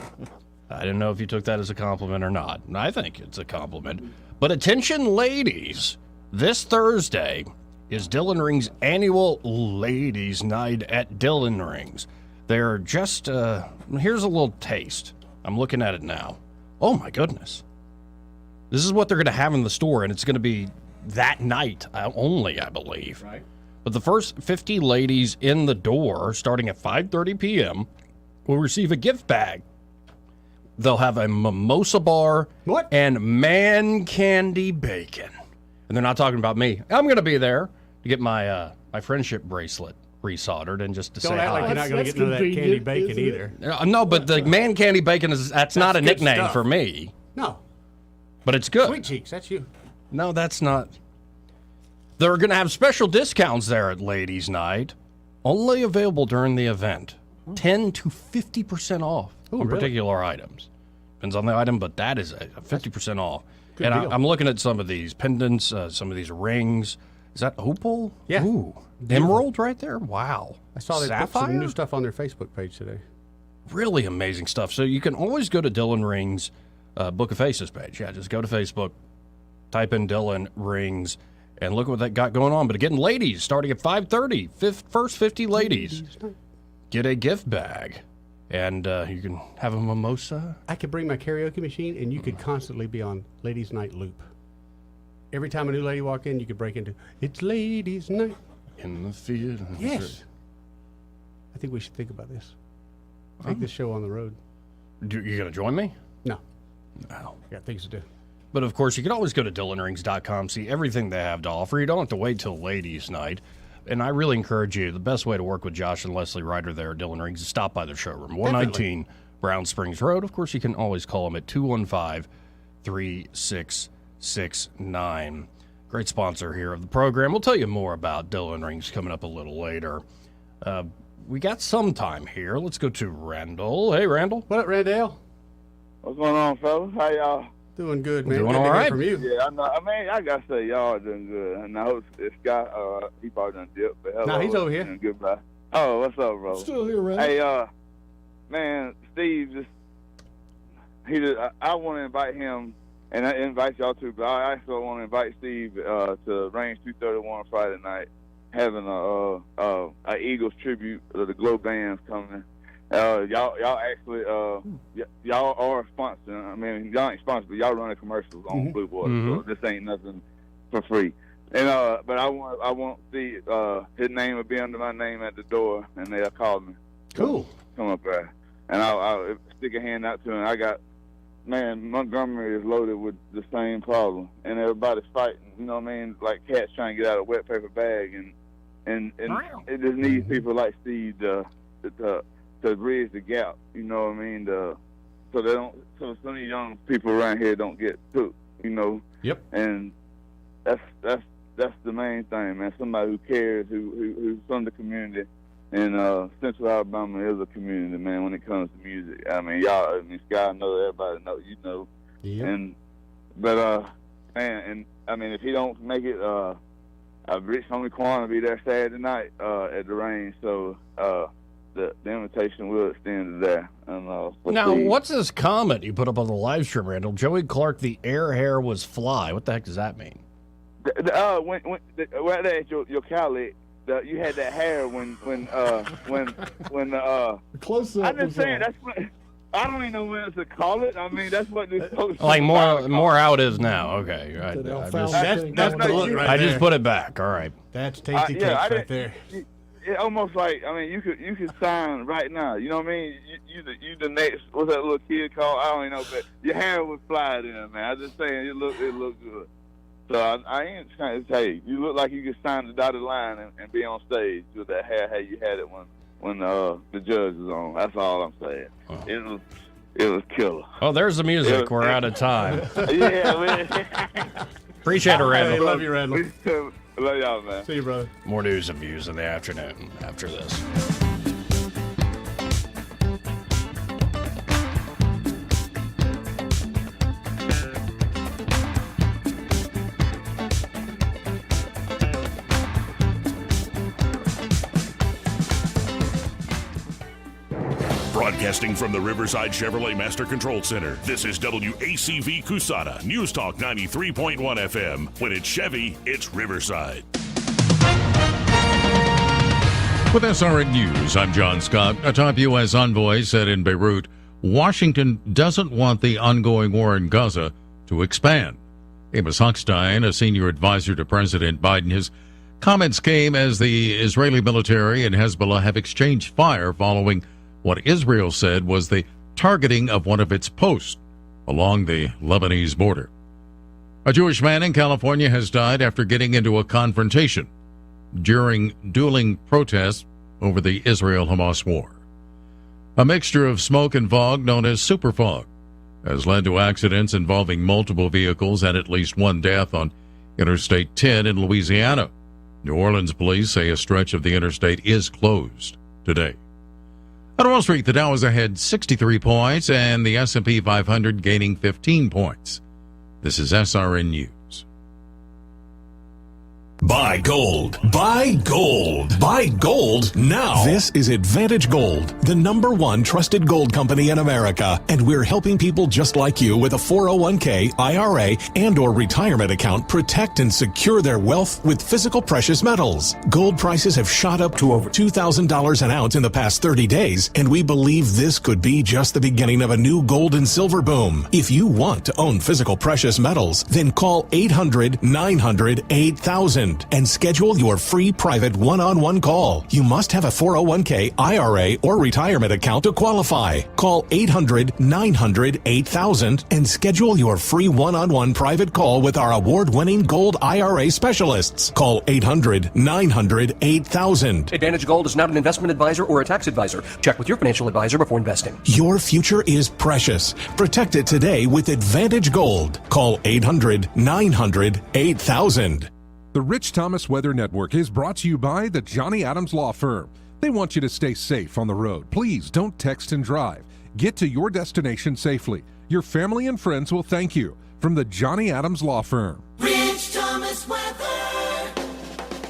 I didn't know if you took that as a compliment or not. And I think it's a compliment. But attention, ladies. This Thursday is Dylan Rings' annual Ladies' Night at Dylan Rings. They're just, here's a little taste. I'm looking at it now. Oh, my goodness. This is what they're going to have in the store, and it's going to be that night only, I believe. Right. But the first 50 ladies in the door, starting at 5:30 p.m., will receive a gift bag. They'll have a mimosa bar and man candy bacon. And they're not talking about me. I'm going to be there to get my my friendship bracelet resoldered and just to say hi. Don't act like you're not going to get none of that candy bacon either. No, but the man candy bacon that's not a good nickname stuff. for me. No. But it's good. Sweet Cheeks, that's you. No, that's not. They're going to have special discounts there at Ladies' Night, only available during the event. 10 to 50% off on really? particular items. Depends on the item, but that is a 50% off. Good And deal. I'm looking at some of these pendants, some of these rings. Is that opal? Yeah. Ooh, emerald right there? Wow. I saw they put Sapphire? some new stuff on their Facebook page today. Really amazing stuff. So you can always go to Dylan Rings' Book of Faces page. Yeah, just go to Facebook, type in Dylan Rings, and look at what they got going on. But again, ladies, starting at 5:30, first 50 ladies get a gift bag. And you can have a mimosa. I could bring my karaoke machine, and you could constantly be on Ladies' Night loop. Every time a new lady walk in, you could break into, it's Ladies' Night. In the theater. Yes. I think we should think about this. Take this show on the road. You going to join me? No. No. I got things to do. But of course, you can always go to DylanRings.com, see everything they have to offer. You don't have to wait till Ladies' Night. And I really encourage you, the best way to work with Josh and Leslie Ryder there at Dylan Rings is stop by their showroom, 119 Brown Springs Road. Of course, you can always call them at 215-3669. Great sponsor here of the program. We'll tell you more about Dylan Rings coming up a little later. We got some time here. Let's go to Randall. Hey, Randall. What up, Randall? What's going on, fellas? How y'all? Doing good, man. Doing Good all to hear right. from you. Yeah, I know. I mean, I gotta say, y'all are doing good. And I hope this guy, he probably done dipped. But hello, No, he's over here. and goodbye. Oh, what's up, bro? Still here, Randy. Hey, man, Steve, I want to invite him, and I invite y'all too. But I also want to invite Steve to Range 231 Friday night, having a Eagles tribute. The Glow Band's coming. Y'all actually, y'all are sponsored. I mean, y'all ain't sponsored, but y'all running commercials on Blue Water, so this ain't nothing for free. And but I want to see his name will be under my name at the door, and they'll call me. Cool. Come up there, and I'll stick a hand out to him. Montgomery is loaded with the same problem, and everybody's fighting. You know what I mean? Like cats trying to get out of a wet paper bag, and it just needs people like Steve to bridge the gap, you know what I mean? So some of the young people around here don't get took, you know. Yep. And that's the main thing, man. Somebody who cares, who's from the community, and Central Alabama is a community, man. When it comes to music, I mean, Sky know, everybody know, you know. Yep. Man, and I mean, if he don't make it, Rich Homie Quan will be there Saturday night at the Range, so. The invitation will extend to there. Now, what's this comment you put up on the live stream, Randall? Joey Clark, the air hair was fly. What the heck does that mean? Right there at your colleague, you had that hair when Close up. I'm just saying that's what. I don't even know what else to call it. I mean, that's what this post. Like more how it is now. Okay, right. That's the look right I there. just put it back. All right. That's tasty cakes right there. It almost like, I mean, you could sign right now. You know what I mean? You the next, what's that little kid called? I don't even know, but your hair would fly then, man. I'm just saying it look good. So I ain't trying to say you look like you could sign the dotted line and be on stage with that hair how you had it when the judge was on. That's all I'm saying. Oh. It was killer. Oh, there's the music. We're out of time. Yeah, man. Appreciate it, Randall. Hey, love you, Randall. Love y'all, man. See you, brother. More news and views in the afternoon after this. Broadcasting from the Riverside Chevrolet Master Control Center, this is WACV Cusada, News Talk 93.1 FM. When it's Chevy, it's Riverside. With SRN News, I'm John Scott. A top U.S. envoy said in Beirut, Washington doesn't want the ongoing war in Gaza to expand. Amos Hochstein, a senior advisor to President Biden, his comments came as the Israeli military and Hezbollah have exchanged fire following what Israel said was the targeting of one of its posts along the Lebanese border. A Jewish man in California has died after getting into a confrontation during dueling protests over the Israel-Hamas war. A mixture of smoke and fog known as superfog has led to accidents involving multiple vehicles and at least one death on Interstate 10 in Louisiana. New Orleans police say a stretch of the interstate is closed today. On Wall Street, the Dow is ahead 63 points and the S&P 500 gaining 15 points. This is SRN News. Buy gold. Buy gold. Buy gold now. This is Advantage Gold, the #1 trusted gold company in America. And we're helping people just like you with a 401k, IRA, and or retirement account protect and secure their wealth with physical precious metals. Gold prices have shot up to over $2,000 an ounce in the past 30 days, and we believe this could be just the beginning of a new gold and silver boom. If you want to own physical precious metals, then call 800-900-8000. And schedule your free private one-on-one call. You must have a 401k, IRA, or retirement account to qualify. Call 800-900-8000 and schedule your free one-on-one private call with our award-winning gold IRA specialists. Call 800-900-8000. Advantage Gold is not an investment advisor or a tax advisor. Check with your financial advisor before investing. Your future is precious. Protect it today with Advantage Gold. Call 800-900-8000. The Rich Thomas Weather Network is brought to you by the Johnny Adams Law Firm. They want you to stay safe on the road. Please don't text and drive. Get to your destination safely. Your family and friends will thank you. From the Johnny Adams Law Firm. Rich Thomas Weather.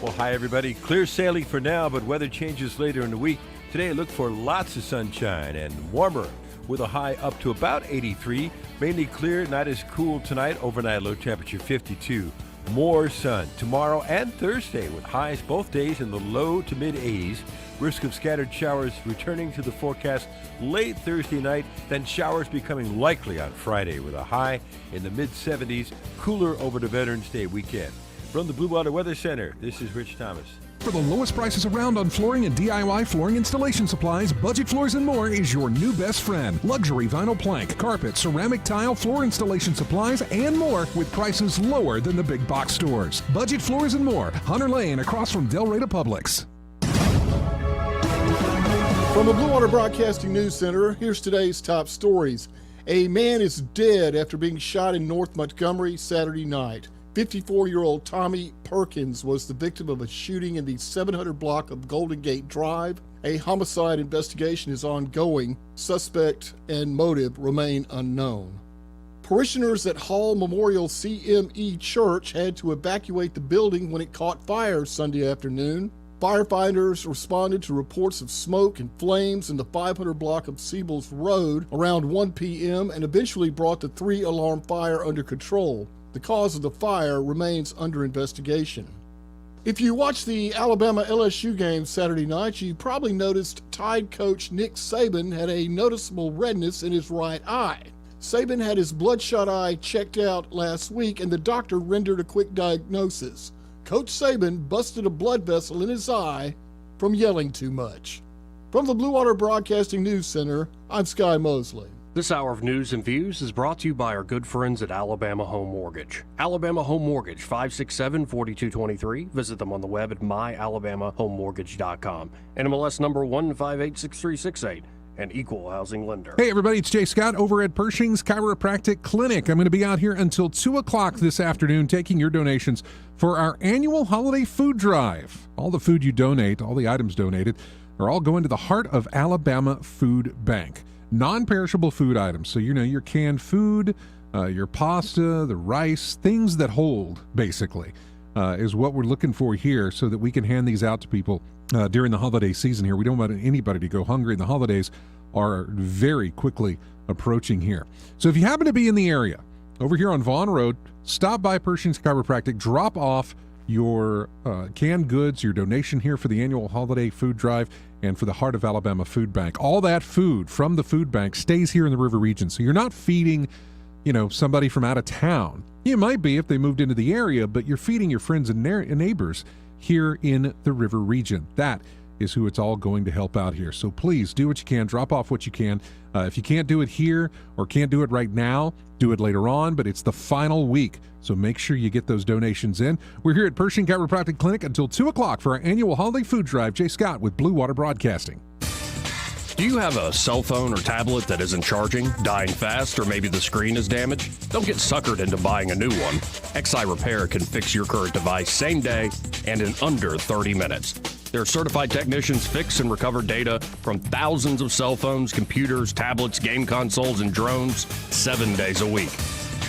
Well, hi, everybody. Clear sailing for now, but weather changes later in the week. Today, look for lots of sunshine and warmer with a high up to about 83. Mainly clear, not as cool tonight. Overnight low temperature 52. More sun tomorrow and Thursday with highs both days in the low to mid 80s. Risk of scattered showers returning to the forecast late Thursday night, then showers becoming likely on Friday with a high in the mid 70s, cooler over the Veterans Day weekend. From the Blue Water Weather Center, this is Rich Thomas. For the lowest prices around on flooring and DIY flooring installation supplies, Budget Floors & More is your new best friend. Luxury vinyl plank, carpet, ceramic tile, floor installation supplies, and more with prices lower than the big box stores. Budget Floors & More, Hunter Lane, across from Del Rey to Publix. From the Blue Water Broadcasting News Center, here's today's top stories. A man is dead after being shot in North Montgomery Saturday night. 54-year-old Tommy Perkins was the victim of a shooting in the 700 block of Golden Gate Drive. A homicide investigation is ongoing. Suspect and motive remain unknown. Parishioners at Hall Memorial CME Church had to evacuate the building when it caught fire Sunday afternoon. Firefighters responded to reports of smoke and flames in the 500 block of Siebel's Road around 1 p.m. and eventually brought the 3-alarm fire under control. The cause of the fire remains under investigation. If you watched the Alabama-LSU game Saturday night, you probably noticed Tide coach Nick Saban had a noticeable redness in his right eye. Saban had his bloodshot eye checked out last week, and the doctor rendered a quick diagnosis. Coach Saban busted a blood vessel in his eye from yelling too much. From the Blue Water Broadcasting News Center, I'm Sky Mosley. This hour of News and Views is brought to you by our good friends at Alabama Home Mortgage. Alabama Home Mortgage, 567-4223. Visit them on the web at myalabamahomemortgage.com. NMLS number 1586368. An equal housing lender. Hey everybody, it's Jay Scott over at Pershing's Chiropractic Clinic. I'm going to be out here until 2 o'clock this afternoon taking your donations for our annual holiday food drive. All the food you donate, all the items donated, are all going to the Heart of Alabama Food Bank. Non-perishable food items. So, your canned food, your pasta, the rice, things that hold, basically, is what we're looking for here so that we can hand these out to people during the holiday season here. We don't want anybody to go hungry, and the holidays are very quickly approaching here. So if you happen to be in the area, over here on Vaughn Road, stop by Pershing's Chiropractic, drop off your canned goods, your donation here for the annual holiday food drive and for the Heart of Alabama Food Bank. All that food from the food bank stays here in the river region, so you're not feeding, somebody from out of town. You might be if they moved into the area, but you're feeding your friends and neighbors here in the river region. That is who it's all going to help out here. So please do what you can, drop off what you can. If you can't do it here or can't do it right now, do it later on, but it's the final week. So make sure you get those donations in. We're here at Pershing Chiropractic Clinic until 2 o'clock for our annual holiday food drive. Jay Scott with Blue Water Broadcasting. Do you have a cell phone or tablet that isn't charging, dying fast, or maybe the screen is damaged? Don't get suckered into buying a new one. XI Repair can fix your current device same day and in under 30 minutes. Their certified technicians fix and recover data from thousands of cell phones, computers, tablets, game consoles, and drones 7 days a week.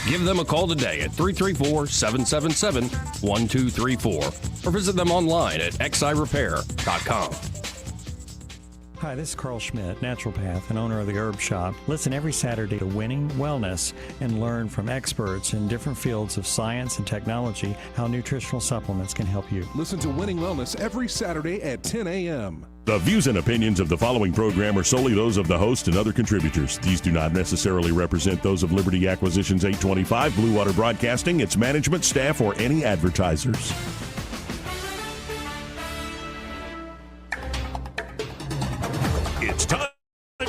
Give them a call today at 334-777-1234 or visit them online at xirepair.com. Hi, this is Carl Schmidt, naturopath and owner of the Herb Shop. Listen every Saturday to Winning Wellness and learn from experts in different fields of science and technology how nutritional supplements can help you. Listen to Winning Wellness every Saturday at 10 a.m. The views and opinions of the following program are solely those of the host and other contributors. These do not necessarily represent those of Liberty Acquisitions 825, Blue Water Broadcasting, its management, staff, or any advertisers. It's time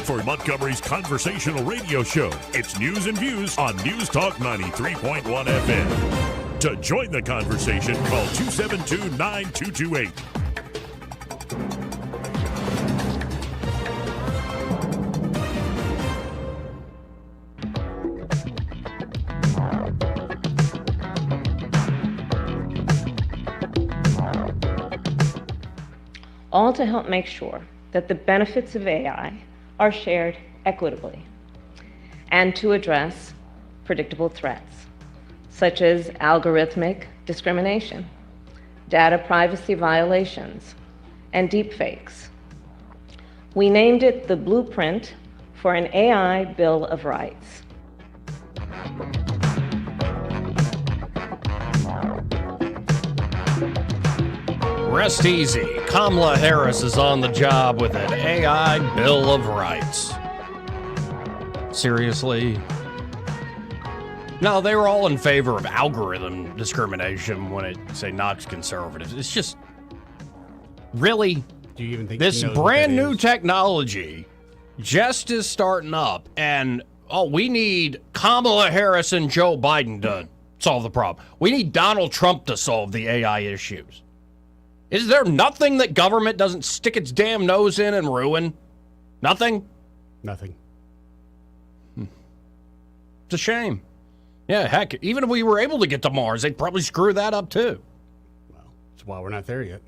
for Montgomery's conversational radio show. It's News and Views on News Talk 93.1 FM. To join the conversation, call 272-9228. All to help make sure that the benefits of AI are shared equitably and to address predictable threats, such as algorithmic discrimination, data privacy violations, and deepfakes. We named it the Blueprint for an AI Bill of Rights. Rest easy. Kamala Harris is on the job with an AI Bill of Rights. Seriously? No, they were all in favor of algorithm discrimination when it, say, knocks conservatives. It's just, really? Do you even think this brand new technology just is starting up, and, we need Kamala Harris and Joe Biden to solve the problem. We need Donald Trump to solve the AI issues. Is there nothing that government doesn't stick its damn nose in and ruin? Nothing? Nothing. It's a shame. Yeah, heck, even if we were able to get to Mars, they'd probably screw that up too. Well, that's why we're not there yet.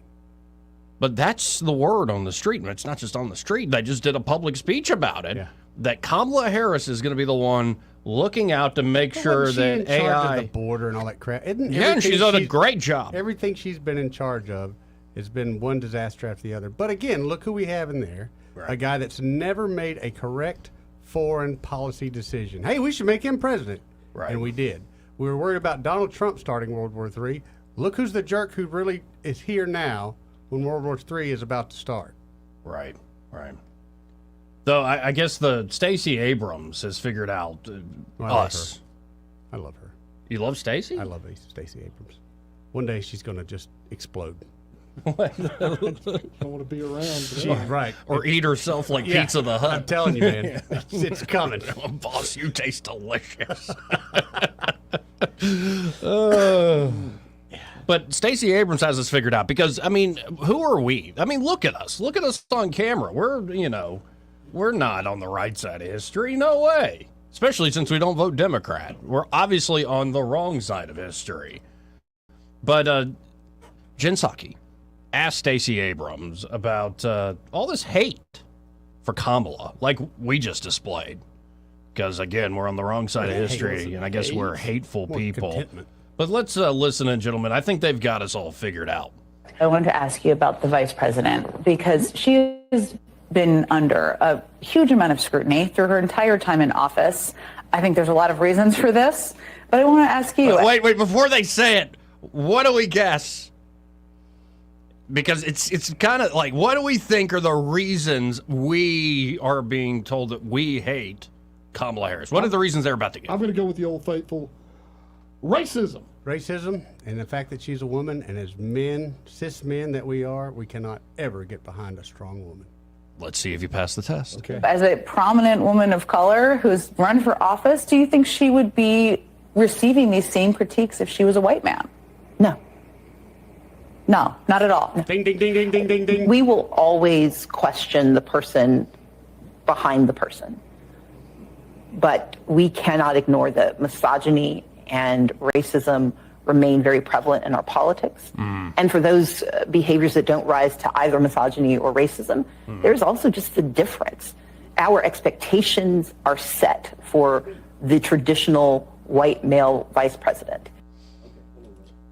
But that's the word on the street. And it's not just on the street. They just did a public speech about it. Yeah. That Kamala Harris is going to be the one looking out to make sure that in charge AI... of the border and all that crap. And she's done a great job. Everything she's been in charge of has been one disaster after the other. But again, look who we have in there. Right. A guy that's never made a correct foreign policy decision. Hey, we should make him president. Right. And we did. We were worried about Donald Trump starting World War III. Look who's the jerk who really is here now when World War III is about to start. Right. Though I guess the Stacey Abrams has figured out us. I love her. You love Stacey? I love Stacey Abrams. One day she's going to just explode. I don't want to be around. Right. Or eat herself like Pizza the Hut. I'm telling you, man. It's coming. Boss, you taste delicious. But Stacey Abrams has us figured out because, I mean, who are we? I mean, look at us. Look at us on camera. We're not on the right side of history. No way. Especially since we don't vote Democrat. We're obviously on the wrong side of history. But Jen Psaki asked Stacey Abrams about all this hate for Kamala, like we just displayed. Because, again, we're on the wrong side of history, and I guess we're hateful people. Contentment. But let's listen in, gentlemen. I think they've got us all figured out. I wanted to ask you about the vice president because she has been under a huge amount of scrutiny through her entire time in office. I think there's a lot of reasons for this, but I want to ask you. Wait, before they say it, what do we guess? Because it's kind of like, what do we think are the reasons we are being told that we hate Kamala Harris? What are the reasons they're about to give? I'm going to go with the old faithful racism. Racism and the fact that she's a woman, and as men, cis men that we are, we cannot ever get behind a strong woman. Let's see if you pass the test. Okay. As a prominent woman of color who's run for office, do you think she would be receiving these same critiques if she was a white man? No. No, not at all. Ding, ding, ding, ding, ding, ding, ding. We will always question the person behind the person. But we cannot ignore the misogyny and racism remain very prevalent in our politics. And for those behaviors that don't rise to either misogyny or racism, there's also just the difference. Our expectations are set for the traditional white male vice president.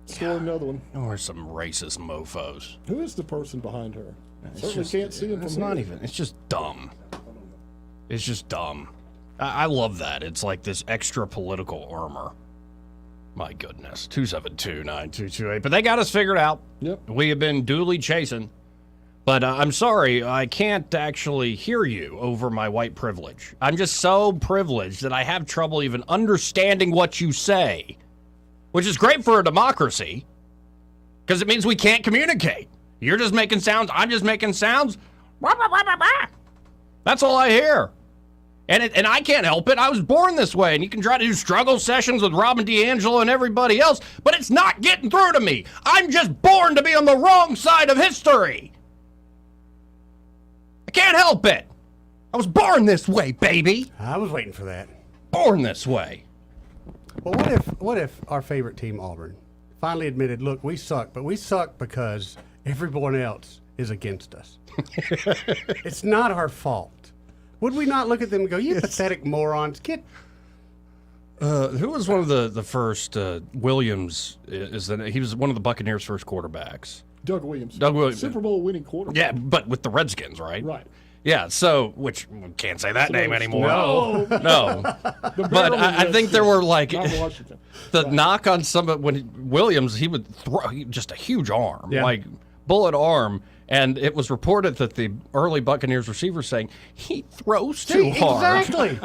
Score another one. Or some racist mofos. Who is the person behind her? It's Certainly just, can't see him. It's from not here. even. It's just dumb. It's just dumb. I love that. It's like this extra political armor. My goodness. 272-9228. But they got us figured out. Yep. We have been duly chasing. But I'm sorry, I can't actually hear you over my white privilege. I'm just so privileged that I have trouble even understanding what you say. Which is great for a democracy, because it means we can't communicate. You're just making sounds, I'm just making sounds. That's all I hear. And I can't help it. I was born this way, and you can try to do struggle sessions with Robin DiAngelo and everybody else, but it's not getting through to me. I'm just born to be on the wrong side of history. I can't help it. I was born this way, baby. I was waiting for that. Born this way. Well, what if our favorite team, Auburn, finally admitted, look, we suck, but we suck because everyone else is against us. It's not our fault. Would we not look at them and go, you pathetic morons, get... Who was one of the first, Williams, he was one of the Buccaneers' first quarterbacks. Doug Williams. Doug Williams. Super Bowl winning quarterback. Yeah, but with the Redskins, right? Right. Yeah, so, which, can't say that So name anymore. No. No. But I think there were like, Not Washington. the knock on when Williams, he would throw just a huge arm, Yeah. like bullet arm. And it was reported that the early Buccaneers receiver saying, he throws too hard. Exactly.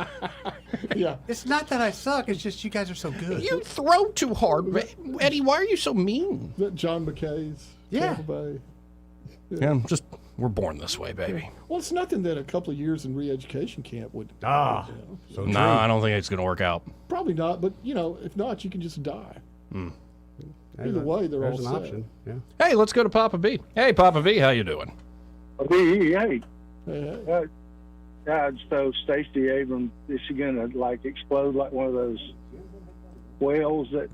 Yeah. It's not that I suck, it's just you guys are so good. You throw too hard. Eddie, why are you so mean? That John McKay's Tampa Bay. Yeah, we're born this way, baby. Well, it's nothing that a couple of years in re-education camp would. No, I don't think it's going to work out. Probably not, but if not, you can just die. Either way, they're all an set. option. Yeah. Hey, let's go to Papa B. Hey, Papa B, how you doing? Hey. So Stacey Abrams, is she gonna explode like one of those whales that?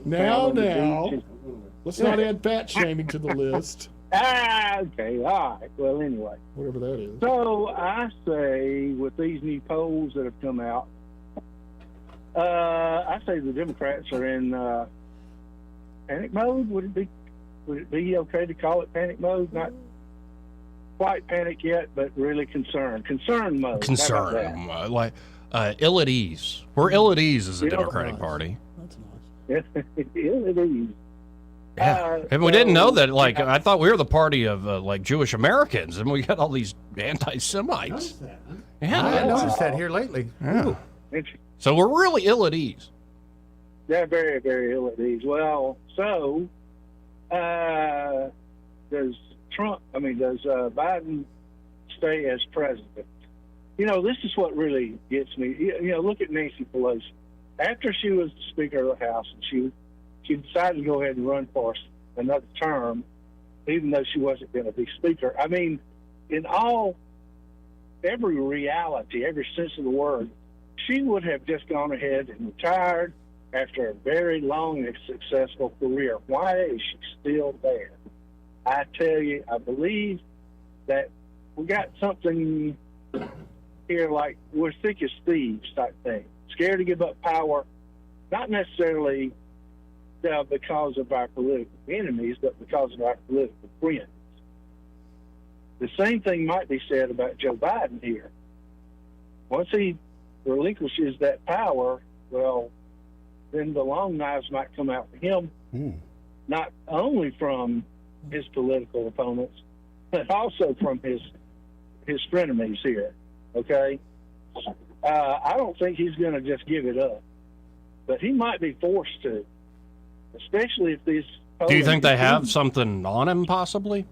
Now, let's not add fat shaming to the list. Okay, all right. Well, anyway, whatever that is. So I say, with these new polls that have come out, I say the Democrats are in panic mode. Would it be okay to call it panic mode? Not quite panic yet, but really concern mode. Concern. Ill at ease. We're ill at ease as a You know, Democratic Party. Ill at ease. Yeah, and we didn't know that. Like, I thought we were the party of like Jewish Americans, and we got all these anti-Semites. Yeah, I noticed that here lately. Yeah. Ooh. So we're really ill at ease. They're very, very ill at ease. Well, so does Biden stay as president? You know, this is what really gets me. You know, look at Nancy Pelosi. After she was the Speaker of the House, and she decided to go ahead and run for another term, even though she wasn't going to be Speaker. I mean, in every reality, every sense of the word, she would have just gone ahead and retired after a very long and successful career. Why is she still there? I tell you, I believe that we got something here like we're thick as thieves type thing. Scared to give up power, not necessarily because of our political enemies, but because of our political friends. The same thing might be said about Joe Biden here. Once he relinquishes that power, well, then the long knives might come out for him, not only from his political opponents, but also from his frenemies here. Okay, I don't think he's going to just give it up, but he might be forced to, especially if these. Do you think they have something on him, possibly?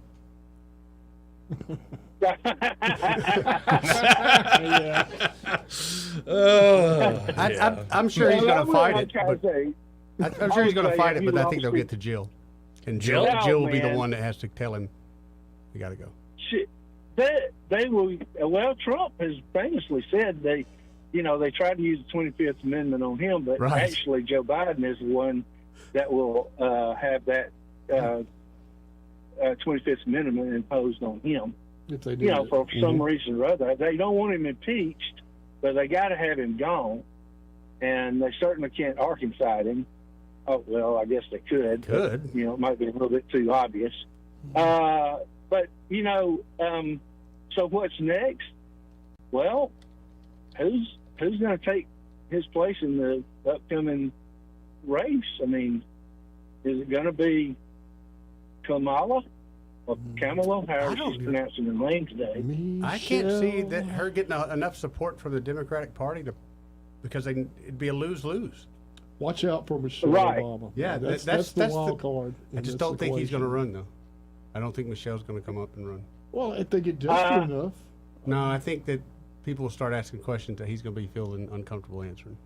I'm sure he's going to fight it. I'm sure he's going to fight it, but I think they'll get to Jill, and Jill will be the one that has to tell him, "You got to go." They will. Well, Trump has famously said they tried to use the 25th Amendment on him, but actually Joe Biden is the one that will have that 25th Amendment imposed on him. If they do for some reason or other. They don't want him impeached, but they got to have him gone, and they certainly can't Arkansas him. Oh, well, I guess they could. But, it might be a little bit too obvious. But, so what's next? Well, who's going to take his place in the upcoming race? I mean, is it going to be Kamala or Kamala, however she's pronouncing her name today? I can't see that her getting enough support from the Democratic Party because it'd be a lose-lose. Watch out for Michelle Obama. Yeah, that's the wild card. I just don't think he's going to run, though. I don't think Michelle's going to come up and run. Well, if they get desperate enough. No, I think that people will start asking questions that he's going to be feeling uncomfortable answering.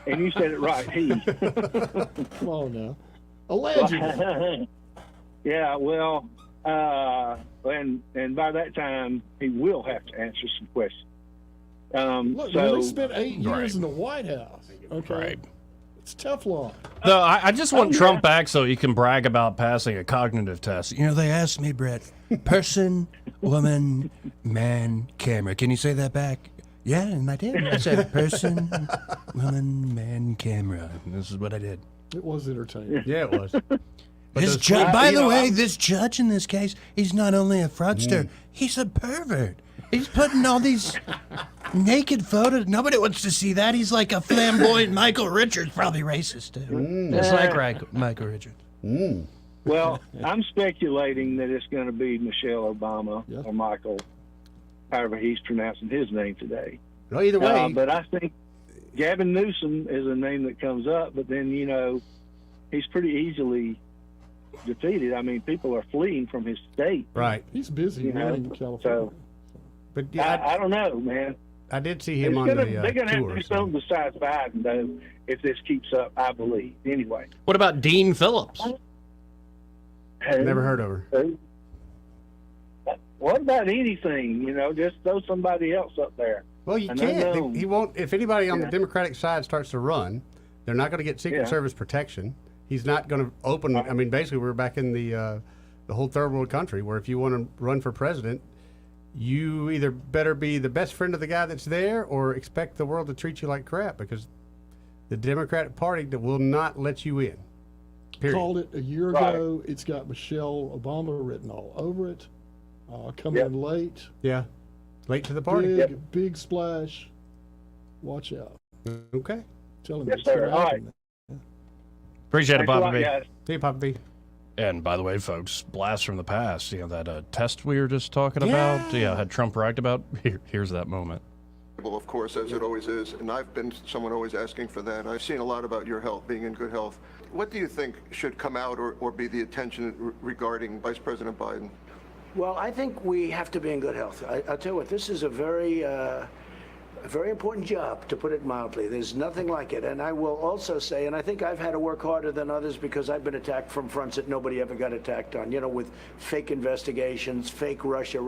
And you said it right, he. Come on now. Allegedly. Yeah, well, and by that time, he will have to answer some questions. Look, man, they spent 8 years in the White House. Okay. Right. It's Teflon. No, I just want Trump back so he can brag about passing a cognitive test. You know, they asked me, Brett, person, woman, man, camera. Can you say that back? Yeah, and I did. I said person, woman, man, camera. And this is what I did. It was entertaining. Yeah, it was. This judge, by the way, this judge in this case, he's not only a fraudster, he's a pervert. He's putting all these naked photos. Nobody wants to see that. He's like a flamboyant Michael Richards, probably racist too. Just like Michael Richards. Well, I'm speculating that it's going to be Michelle Obama or Michael, however he's pronouncing his name today. Well, either way. But I think Gavin Newsom is a name that comes up, but then, he's pretty easily defeated. I mean, people are fleeing from his state. Right. He's busy in California. But I don't know, man. I did see him on they're the going to have to tour. do something besides Biden, though, if this keeps up, I believe. Anyway. What about Dean Phillips? Never heard of her. What about anything? Just throw somebody else up there. Well, you can't. He won't. If anybody on the Democratic side starts to run, they're not going to get Secret Service protection. He's not going to open. I mean, basically, we're back in the whole third world country where if you want to run for president, you either better be the best friend of the guy that's there or expect the world to treat you like crap because the Democratic Party will not let you in. Period. Called it a year ago. It's got Michelle Obama written all over it. Coming in late. Yeah. Late to the party. Big splash. Watch out. Okay. Tell him Yes, it's gonna sir. All right. happen. Appreciate it, Thanks a Papa lot, B. guys. See you, Papa B. And by the way, folks, blast from the past. That test we were just talking about. Yeah, had Trump bragged about. Here's that moment. Well, of course, as it always is, and I've been someone always asking for that. I've seen a lot about your health, being in good health. What do you think should come out or be the attention regarding Vice President Biden? Well, I think we have to be in good health. I'll tell you what, this is a very important job, to put it mildly. There's nothing like it. And I will also say, and I think I've had to work harder than others because I've been attacked from fronts that nobody ever got attacked on, with fake investigations, fake Russia,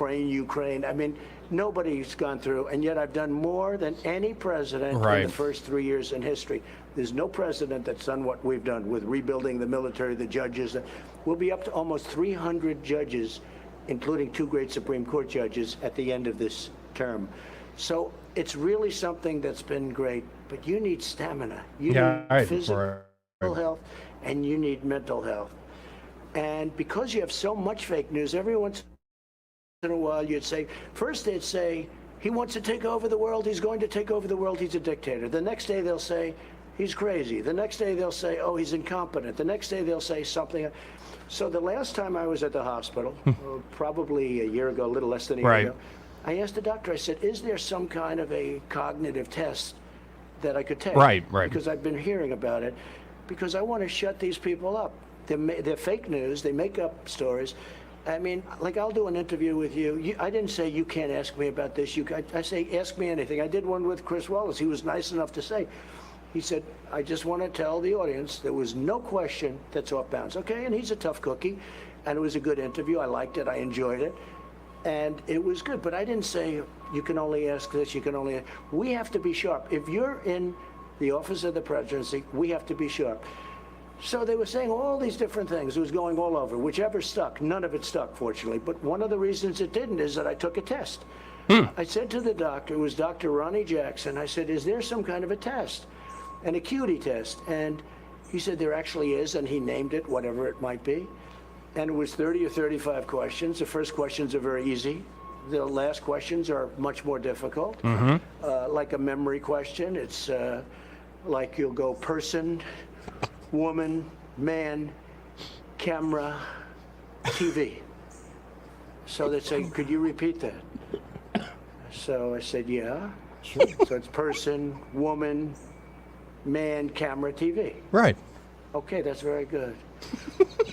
Ukraine. I mean, nobody's gone through, and yet I've done more than any president in the first 3 years in history. There's no president that's done what we've done with rebuilding the military, the judges. We'll be up to almost 300 judges, including 2 great Supreme Court judges at the end of this term. So it's really something that's been great, but you need stamina. You need physical health, and you need mental health. And because you have so much fake news, every once in a while you'd say, first they'd say, he wants to take over the world, he's going to take over the world, he's a dictator. The next day they'll say, he's crazy. The next day they'll say, oh, he's incompetent. The next day they'll say something. So the last time I was at the hospital, probably a year ago, a little less than a year ago, I asked the doctor, I said, is there some kind of a cognitive test that I could take? Right. Because I've been hearing about it, because I want to shut these people up. They're fake news. They make up stories. I mean, like, I'll do an interview with you. I didn't say you can't ask me about this. I say, ask me anything. I did one with Chris Wallace. He was nice enough to say, he said, I just want to tell the audience there was no question that's off bounds. Okay, and he's a tough cookie, and it was a good interview. I liked it. I enjoyed it. And it was good. But I didn't say you can only ask this, you can only... We have to be sharp. If you're in the office of the presidency, we have to be sharp. So they were saying all these different things. It was going all over. Whichever stuck. None of it stuck, fortunately. But one of the reasons it didn't is that I took a test. I said to the doctor, it was Dr. Ronnie Jackson, I said, is there some kind of a test? An acuity test. And he said there actually is, and he named it, whatever it might be. And it was 30 or 35 questions. The first questions are very easy. The last questions are much more difficult. Like a memory question, it's like you'll go person, woman, man, camera, TV. So they say, could you repeat that? So I said, yeah. Sure. So it's person, woman, man, camera, TV. Right. Okay, that's very good.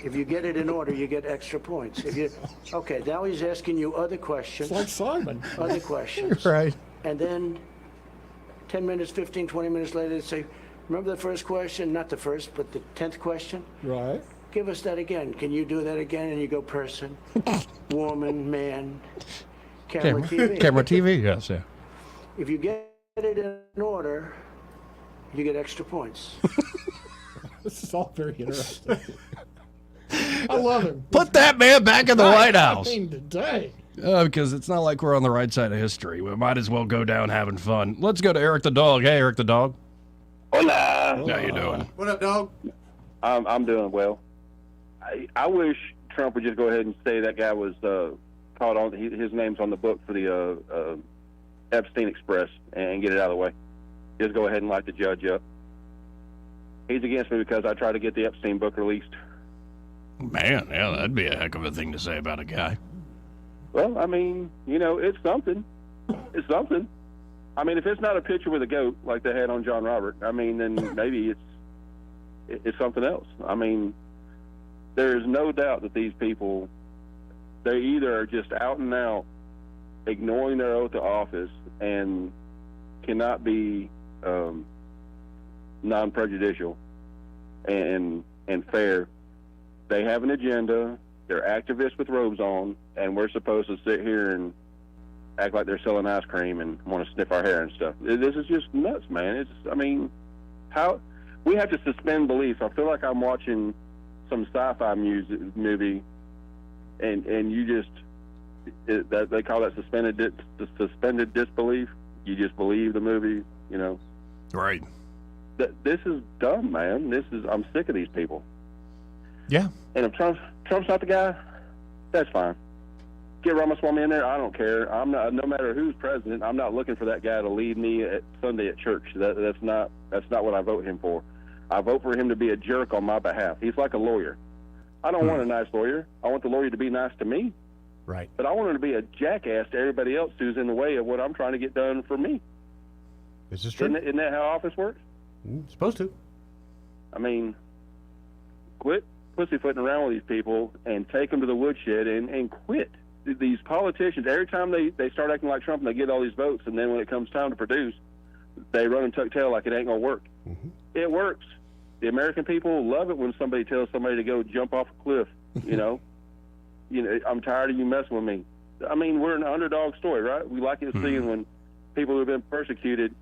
If you get it in order, you get extra points. Okay, now he's asking you other questions. It's like Simon. Other questions. Right. And then 10 minutes, 15, 20 minutes later, they say, remember the first question? Not the first, but the 10th question? Right. Give us that again. Can you do that again? And you go person, woman, man, camera, TV. Camera, TV, yes, yeah. If you get it in order, you get extra points. This is all very interesting. I love him. Put that man back in the White House. I mean, today. Because it's not like we're on the right side of history. We might as well go down having fun. Let's go to Eric the dog. Hey, Eric the dog. Hola. How you doing? What up, dog? I'm doing well. I wish Trump would just go ahead and say that guy was caught on. His name's on the book for the Epstein Express and get it out of the way. Just go ahead and lock the judge up. He's against me because I tried to get the Epstein book released. Man, yeah, that'd be a heck of a thing to say about a guy. Well, I mean, it's something. It's something. I mean, if it's not a picture with a goat like they had on John Robert, I mean, then maybe it's something else. I mean, there is no doubt that these people, they either are just out and out ignoring their oath of office and cannot be non-prejudicial and fair. They have an agenda. They're activists with robes on, and we're supposed to sit here and act like they're selling ice cream and want to sniff our hair and stuff. This is just nuts, man. How we have to suspend belief. I feel like I'm watching some sci-fi movie, and you just they call that suspended disbelief. You just believe the movie, Right. This is dumb, man. I'm sick of these people. Yeah. And if Trump's not the guy, that's fine. get Ramaswamy in there. I don't care. I'm not. No matter who's president, I'm not looking for that guy to lead me at Sunday at church. That's not what I vote him for. I vote for him to be a jerk on my behalf. He's like a lawyer. I don't want a nice lawyer. I want the lawyer to be nice to me. Right. But I want him to be a jackass to everybody else who's in the way of what I'm trying to get done for me. This is true. Isn't that how office works? Supposed to. I mean, quit pussyfooting around with these people and take them to the woodshed and quit. These politicians, every time they start acting like Trump and they get all these votes, and then when it comes time to produce, they run and tuck tail like it ain't going to work. Mm-hmm. It works. The American people love it when somebody tells somebody to go jump off a cliff, you know. I'm tired of you messing with me. I mean, we're an underdog story, right? We like it seeing when people who have been persecuted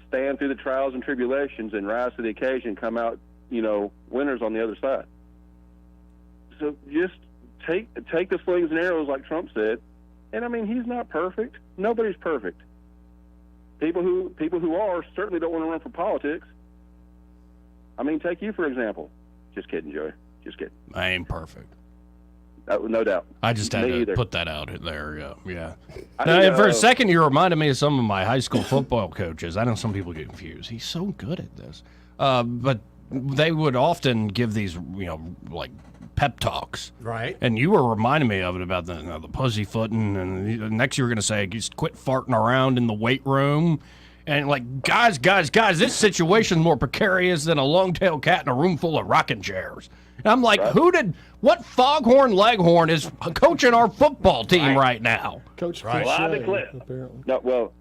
stand through the trials and tribulations and rise to the occasion, come out, winners on the other side. So just take the slings and arrows like Trump said. And I mean, he's not perfect. Nobody's perfect. People who are certainly don't want to run for politics. I mean, take you for example. Just kidding, Joey. Just kidding. I ain't perfect. No doubt. I just had Me to either. put that out there. Yeah. I For a second, you reminded me of some of my high school football coaches. I know some people get confused. He's so good at this. But they would often give these, like pep talks. Right. And you were reminding me of it about the pussyfooting. And next you were going to say, just quit farting around in the weight room. And like, guys, this situation's more precarious than a long-tailed cat in a room full of rocking chairs. And I'm like, what foghorn leghorn is coaching our football team right now? Coach apparently. No, well,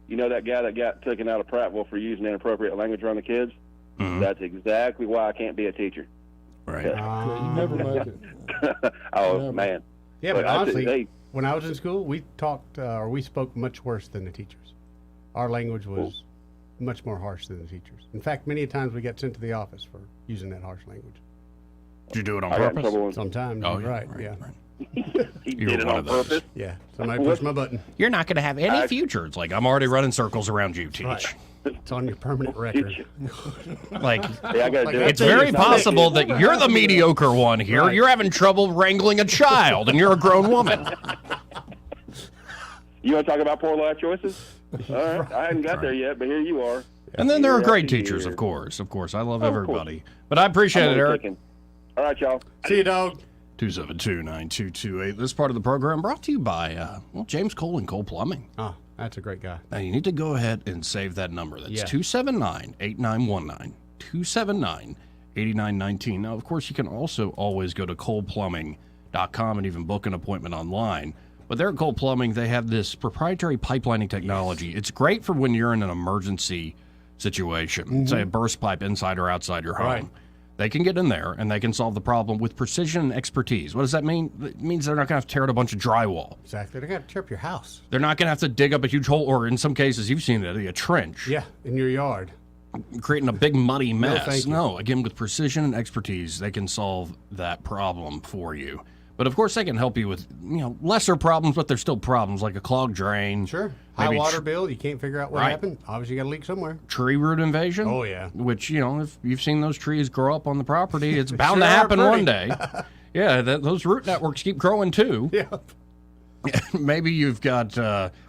that guy that got taken out of Prattville for using inappropriate language around the kids? Mm-hmm. That's exactly why I can't be a teacher. Right. You never make it. Oh, man. Yeah, but I honestly, think, when I was in school, we spoke much worse than the teachers. Our language was much more harsh than the teachers. In fact, many times we got sent to the office for using that harsh language. Did you do it on I got in purpose? trouble Sometimes, Oh, right. He You did were it one on of those. purpose. Yeah, somebody pushed my button. You're not going to have any future. It's like, I'm already running circles around you, Teach. Right. It's on your permanent record. Like, Yeah, I gotta do it. it's very possible that you're the mediocre one here. Right. You're having trouble wrangling a child, and you're a grown woman. You want to talk about poor life choices? All right. I haven't got there yet, but here you are. And then there are Year great after teachers, year. of course. Of course. I love Of everybody. But I appreciate it, Eric. All right, y'all. See you, dog. 272-9228. This part of the program brought to you by, James Cole and Cole Plumbing. Oh, that's a great guy. Now, you need to go ahead and save that number. That's Yeah. 279-8919. 279-8919. Now, of course, you can also always go to coleplumbing.com and even book an appointment online. But there at Cole Plumbing, they have this proprietary pipelining technology. It's great for when you're in an emergency situation, say a burst pipe inside or outside your home. Right. They can get in there and they can solve the problem with precision and expertise. What does that mean? It means they're not going to have to tear out a bunch of drywall. Exactly. They're going to tear up your house. They're not going to have to dig up a huge hole, or in some cases, you've seen it, a trench. Yeah, in your yard. Creating a big muddy mess. thank you. No, again, with precision and expertise, they can solve that problem for you. But of course, they can help you with lesser problems, but they're still problems, like a clogged drain. Sure. High maybe water bill. You can't figure out what Right. happened. Obviously, you got a leak somewhere. tree root invasion. Oh, yeah. Which, if you've seen those trees grow up on the property, it's bound to Sure are happen one pretty. day. Yeah, those root networks keep growing too. Yeah. Maybe you've got,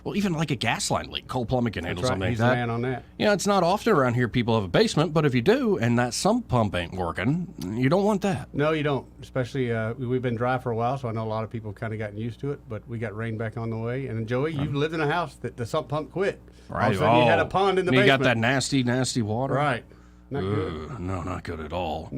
even like a gas line leak. Cole Plumbing can handle That's right. something He's like the that. man on that. It's not often around here people have a basement, but if you do and that sump pump ain't working, you don't want that. No, you don't. Especially, we've been dry for a while, so I know a lot of people kind of gotten used to it, but we got rain back on the way. And Joey, you've lived in a house that the sump pump quit. All of a sudden, you had a pond in the and basement. You got that nasty, nasty water. Right. Not good. No, not good at all.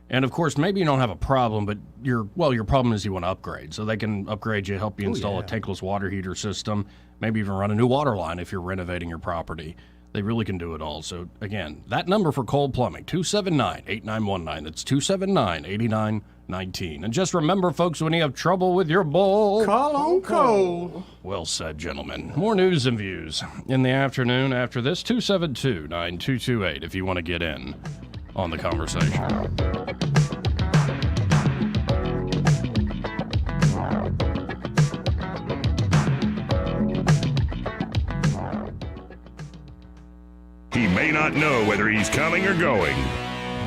And of course, maybe you don't have a problem, but your problem is you want to upgrade. So they can upgrade you, help you install a tankless water heater system, maybe even run a new water line if you're renovating your property. They really can do it all. So again, that number for Cole Plumbing, 279-8919. That's 279-8919. And just remember, folks, when you have trouble with your bowl, call on Cole. Well said, gentlemen. More news and views in the afternoon after this. 272-9228 if you want to get in on the conversation. He may not know whether he's coming or going,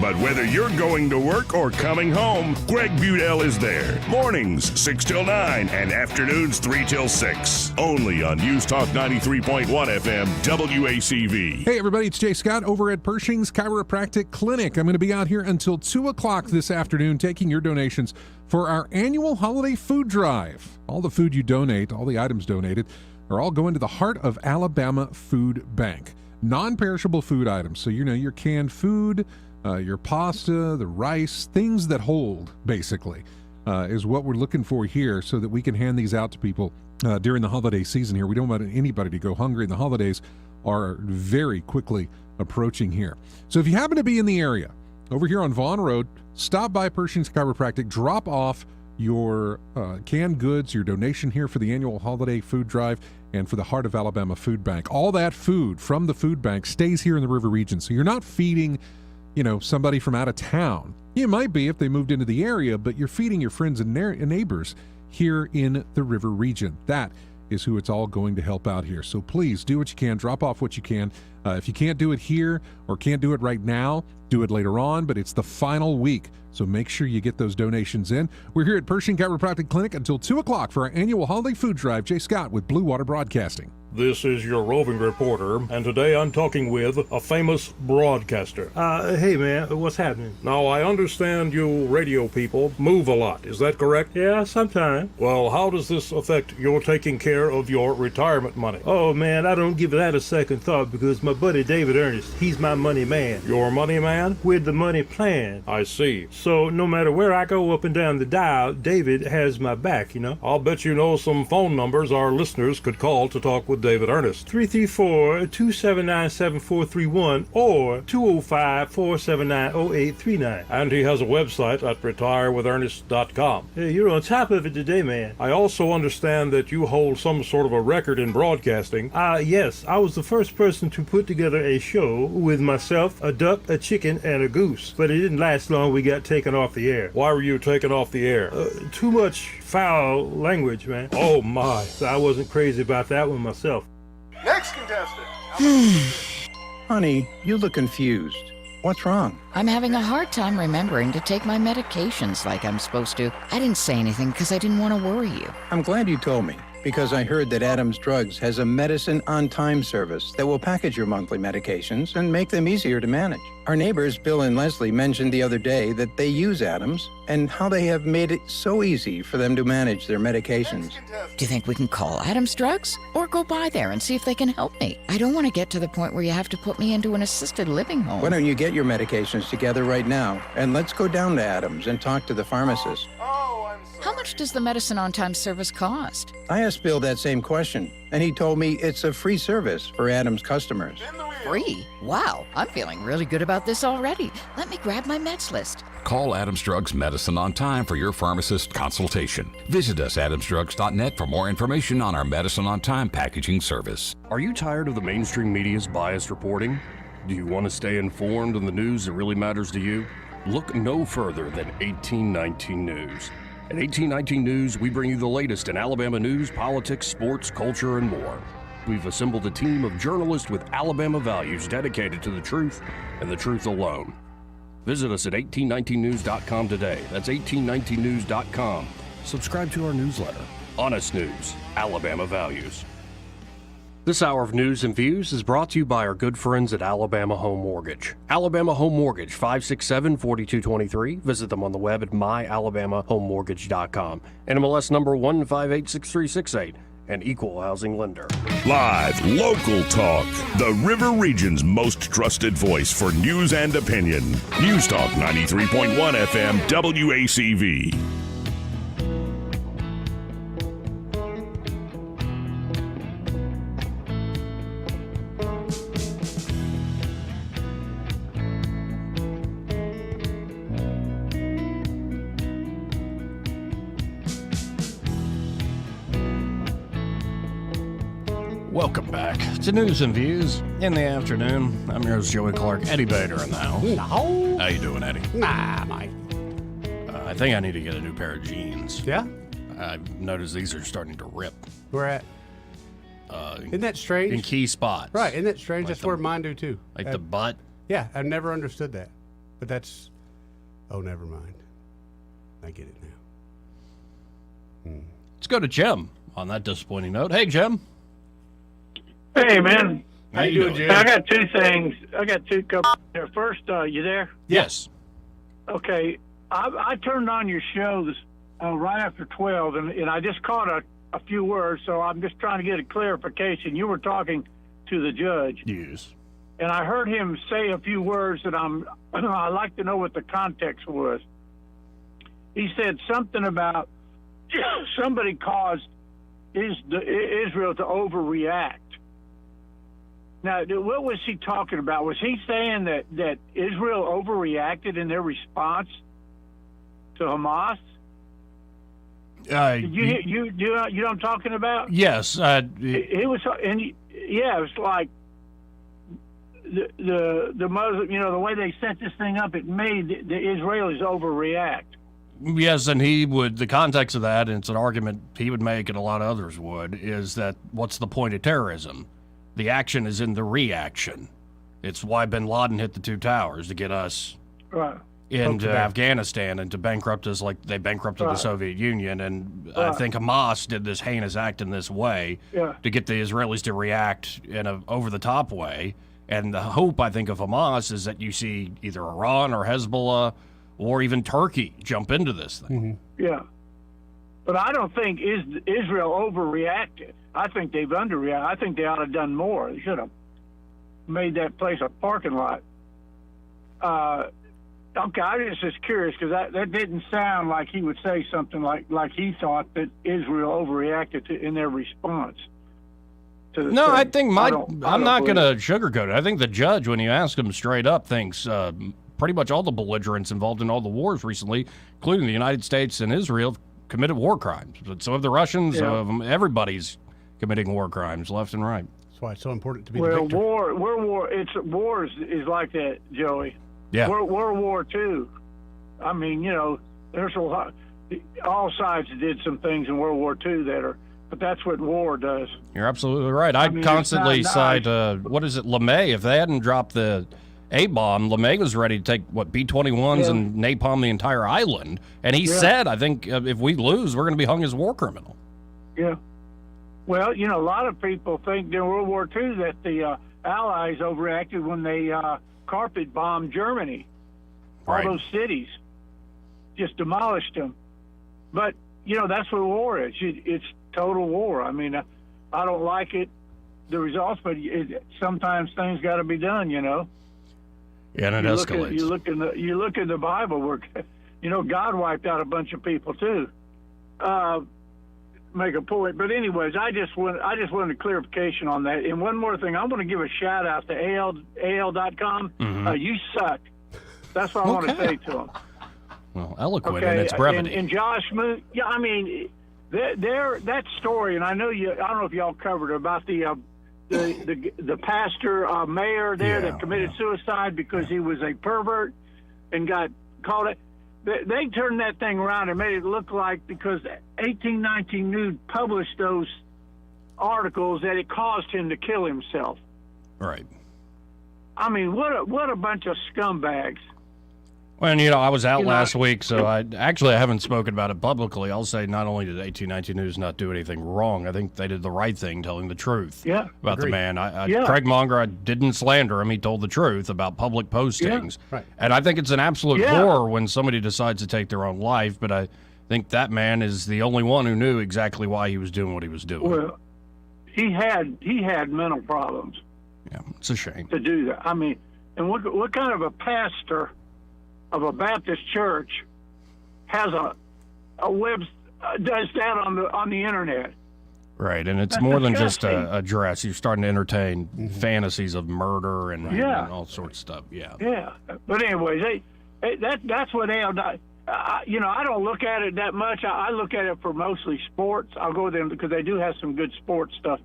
But whether you're going to work or coming home, Greg Budell is there. Mornings 6 till 9 and afternoons 3 till 6. Only on News Talk 93.1 FM WACV. Hey everybody, it's Jay Scott over at Pershing's Chiropractic Clinic. I'm going to be out here until 2 o'clock this afternoon taking your donations for our annual holiday food drive. All the food you donate, all the items donated, are all going to the Heart of Alabama Food Bank. Non-perishable food items. So, your canned food, your pasta, the rice, things that hold, basically, is what we're looking for here so that we can hand these out to people during the holiday season here. We don't want anybody to go hungry, and the holidays are very quickly approaching here. So if you happen to be in the area, over here on Vaughn Road, stop by Pershing's Chiropractic, drop off your canned goods, your donation here for the annual holiday food drive and for the Heart of Alabama Food Bank. All that food from the food bank stays here in the River Region, so you're not feeding somebody from out of town. You might be if they moved into the area, but you're feeding your friends and neighbors here in the River Region. That is who it's all going to help out here. So please do what you can, drop off what you can. If you can't do it here or can't do it right now, do it later on, but it's the final week. So make sure you get those donations in. We're here at Pershing Chiropractic Clinic until 2 o'clock for our annual holiday food drive. Jay Scott with Blue Water Broadcasting. This is your roving reporter, and today I'm talking with a famous broadcaster. Hey man, what's happening? Now, I understand you radio people move a lot, is that correct? Yeah, sometimes. Well, how does this affect your taking care of your retirement money? Oh man, I don't give that a second thought because my buddy David Ernest, he's my money man. Your money man? With the money plan. I see. So no matter where I go up and down the dial, David has my back, I'll bet you know some phone numbers our listeners could call to talk with David Ernest. 334-279-7431 or 205-479-0839. And he has a website at retirewithernest.com. Hey, you're on top of it today, man. I also understand that you hold some sort of a record in broadcasting. Yes, I was the first person to put together a show with myself, a duck, a chicken, and a goose. But it didn't last long. We got taken off the air. Why were you taken off the air? Too much foul language, man. Oh my. So I wasn't crazy about that one myself. Next contestant. Honey, you look confused. What's wrong? I'm having a hard time remembering to take my medications like I'm supposed to. I didn't say anything because I didn't want to worry you. I'm glad you told me, because I heard that Adams Drugs has a medicine on time service that will package your monthly medications and make them easier to manage. Our neighbors, Bill and Leslie, mentioned the other day that they use Adams and how they have made it so easy for them to manage their medications. Do you think we can call Adams Drugs or go by there and see if they can help me? I don't want to get to the point where you have to put me into an assisted living home. Why don't you get your medications together right now, and let's go down to Adams and talk to the pharmacist. How much does the medicine on time service cost? I asked Bill that same question, and he told me it's a free service for Adams customers. Free? Wow, I'm feeling really good about this already. Let me grab my meds list. Call Adams Drugs Medicine on time for your pharmacist consultation. Visit us at adamsdrugs.net for more information on our Medicine on Time packaging service. Are you tired of the mainstream media's biased reporting? Do you want to stay informed on the news that really matters to you? Look no further than 1819 News. At 1819 News, we bring you the latest in Alabama news, politics, sports, culture, and more. We've assembled a team of journalists with Alabama values dedicated to the truth and the truth alone. Visit us at 1819news.com today. That's 1819news.com. Subscribe to our newsletter. Honest News, Alabama Values. This hour of news and views is brought to you by our good friends at Alabama Home Mortgage. Alabama Home Mortgage, 567-4223. Visit them on the web at myalabamahomemortgage.com. NMLS number 1586368. An equal housing lender. Live, local talk. The River Region's most trusted voice for news and opinion. News Talk 93.1 FM WACV. Welcome back to News and Views in the afternoon. I'm your host, Joey Clark. Eddie Bader in the house. No. How you doing, Eddie? Nah, Mike. I think I need to get a new pair of jeans. Yeah? I've noticed these are starting to rip. Where at? Isn't that strange? In key spots. Right, isn't that strange? Like That's the- where mine do too. Like the butt. Yeah, I've never understood that. But that's, oh, never mind. I get it now. Let's go to Jim on that disappointing note. Hey, Jim. Hey, man. How you doing, Jim? I got two things. I got two couple there. First, you there? Yes. Okay. I turned on your show this right after 12, and I just caught a few words, so I'm just trying to get a clarification. You were talking to the judge. Yes. And I heard him say a few words that I'd like to know what the context was. He said something about somebody caused Israel to overreact. Now, what was he talking about? Was he saying that Israel overreacted in their response to Hamas? You know what I'm talking about? Yes. It was, and yeah, it was like the Muslim. You know, the way they set this thing up, it made the Israelis overreact. Yes, and the context of that, and it's an argument he would make and a lot of others would, is that what's the point of terrorism? The action is in the reaction. It's why bin Laden hit the two towers, to get us into Afghanistan and to bankrupt us like they bankrupted the Soviet Union. And I think Hamas did this heinous act in this way to get the Israelis to react in an over-the-top way. And the hope, I think, of Hamas is that you see either Iran or Hezbollah or even Turkey jump into this thing. Yeah. But I don't think Israel overreacted. I think they've underreacted. I think they ought to have done more. They should have made that place a parking lot. Okay, I was just curious because that didn't sound like he would say something like he thought that Israel overreacted in their response. No, I think I'm not going to sugarcoat it. I think the judge, when you ask him straight up, thinks pretty much all the belligerents involved in all the wars recently, including the United States and Israel, have committed war crimes. But some of the Russians, everybody's committing war crimes left and right. That's why it's so important to be the victor. War is like that, Joey. Yeah. World War II. I mean, you know, there's a lot. All sides did some things in World War II but that's what war does. You're absolutely right. I constantly cite, what is it, LeMay? If they hadn't dropped the A-bomb, LeMay was ready to take, B-21s and napalm the entire island. And he said, I think, if we lose, we're going to be hung as war criminal. Yeah. Well, you know, a lot of people think during World War II that the Allies overreacted when they carpet bombed Germany. All those cities. Just demolished them. But, you know, that's what war is. It's total war. I mean, I don't like it, the results, but sometimes things got to be done, you know. Yeah, and it escalates. You look in the Bible where, you know, God wiped out a bunch of people too. Make a point, but anyways, I just wanted a clarification on that. And one more thing, I'm going to give a shout out to AL.com. You suck. That's what I want to say to them. Well, eloquent in its brevity. And Josh Moon, yeah, I mean, that story, and I don't know if y'all covered it, about the pastor, mayor there that committed suicide because he was a pervert and got caught it. They turned that thing around and made it look like, because 1819 News published those articles, that it caused him to kill himself. Right. I mean, what a bunch of scumbags. Well, and, you know, I was out last week, so I haven't spoken about it publicly. I'll say not only did 1819 News not do anything wrong, I think they did the right thing telling the truth about the man. Craig Monger, I didn't slander him. He told the truth about public postings. Yeah. Right. And I think it's an absolute horror when somebody decides to take their own life, but I think that man is the only one who knew exactly why he was doing what he was doing. Well, he had mental problems. Yeah, it's a shame. To do that. I mean, and what kind of a pastor of a Baptist church has a web does that on the internet? Right, and it's more than just a dress. You're starting to entertain fantasies of murder and all sorts of stuff. Yeah. But anyways, that's what you know, I don't look at it that much. I look at it for mostly sports. I'll go there because they do have some good sports stuff.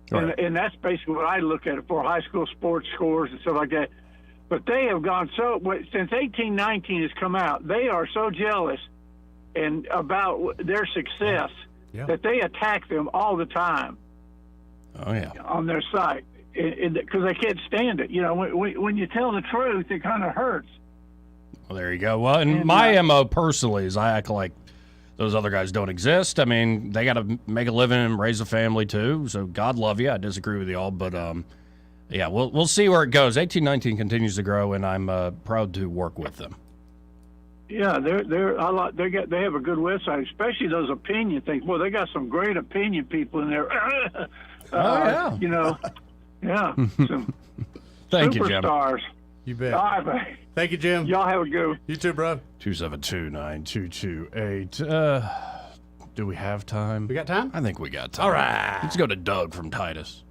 Right. And that's basically what I look at it for, high school sports scores and stuff like that. But they have gone since 1819 has come out, they are so jealous and about their success that they attack them all the time. Oh, yeah. On their site, because they can't stand it. You know, when you tell the truth, it kind of hurts. Well, there you go. Well, and my MO personally is I act like those other guys don't exist. I mean, they got to make a living and raise a family too. So God love you. I disagree with you all, but yeah, we'll see where it goes. 1819 continues to grow, and I'm proud to work with them. Yeah, they have a good website, especially those opinion things. Boy, they got some great opinion people in there. Yeah. You know, yeah. Some Thank you, Jim. Superstars. You bet. All right, man. Thank you, Jim. Y'all have a good one. You too, bro. 272-9228. Do we have time? We got time? I think we got time. All right. Let's go to Doug from Titus.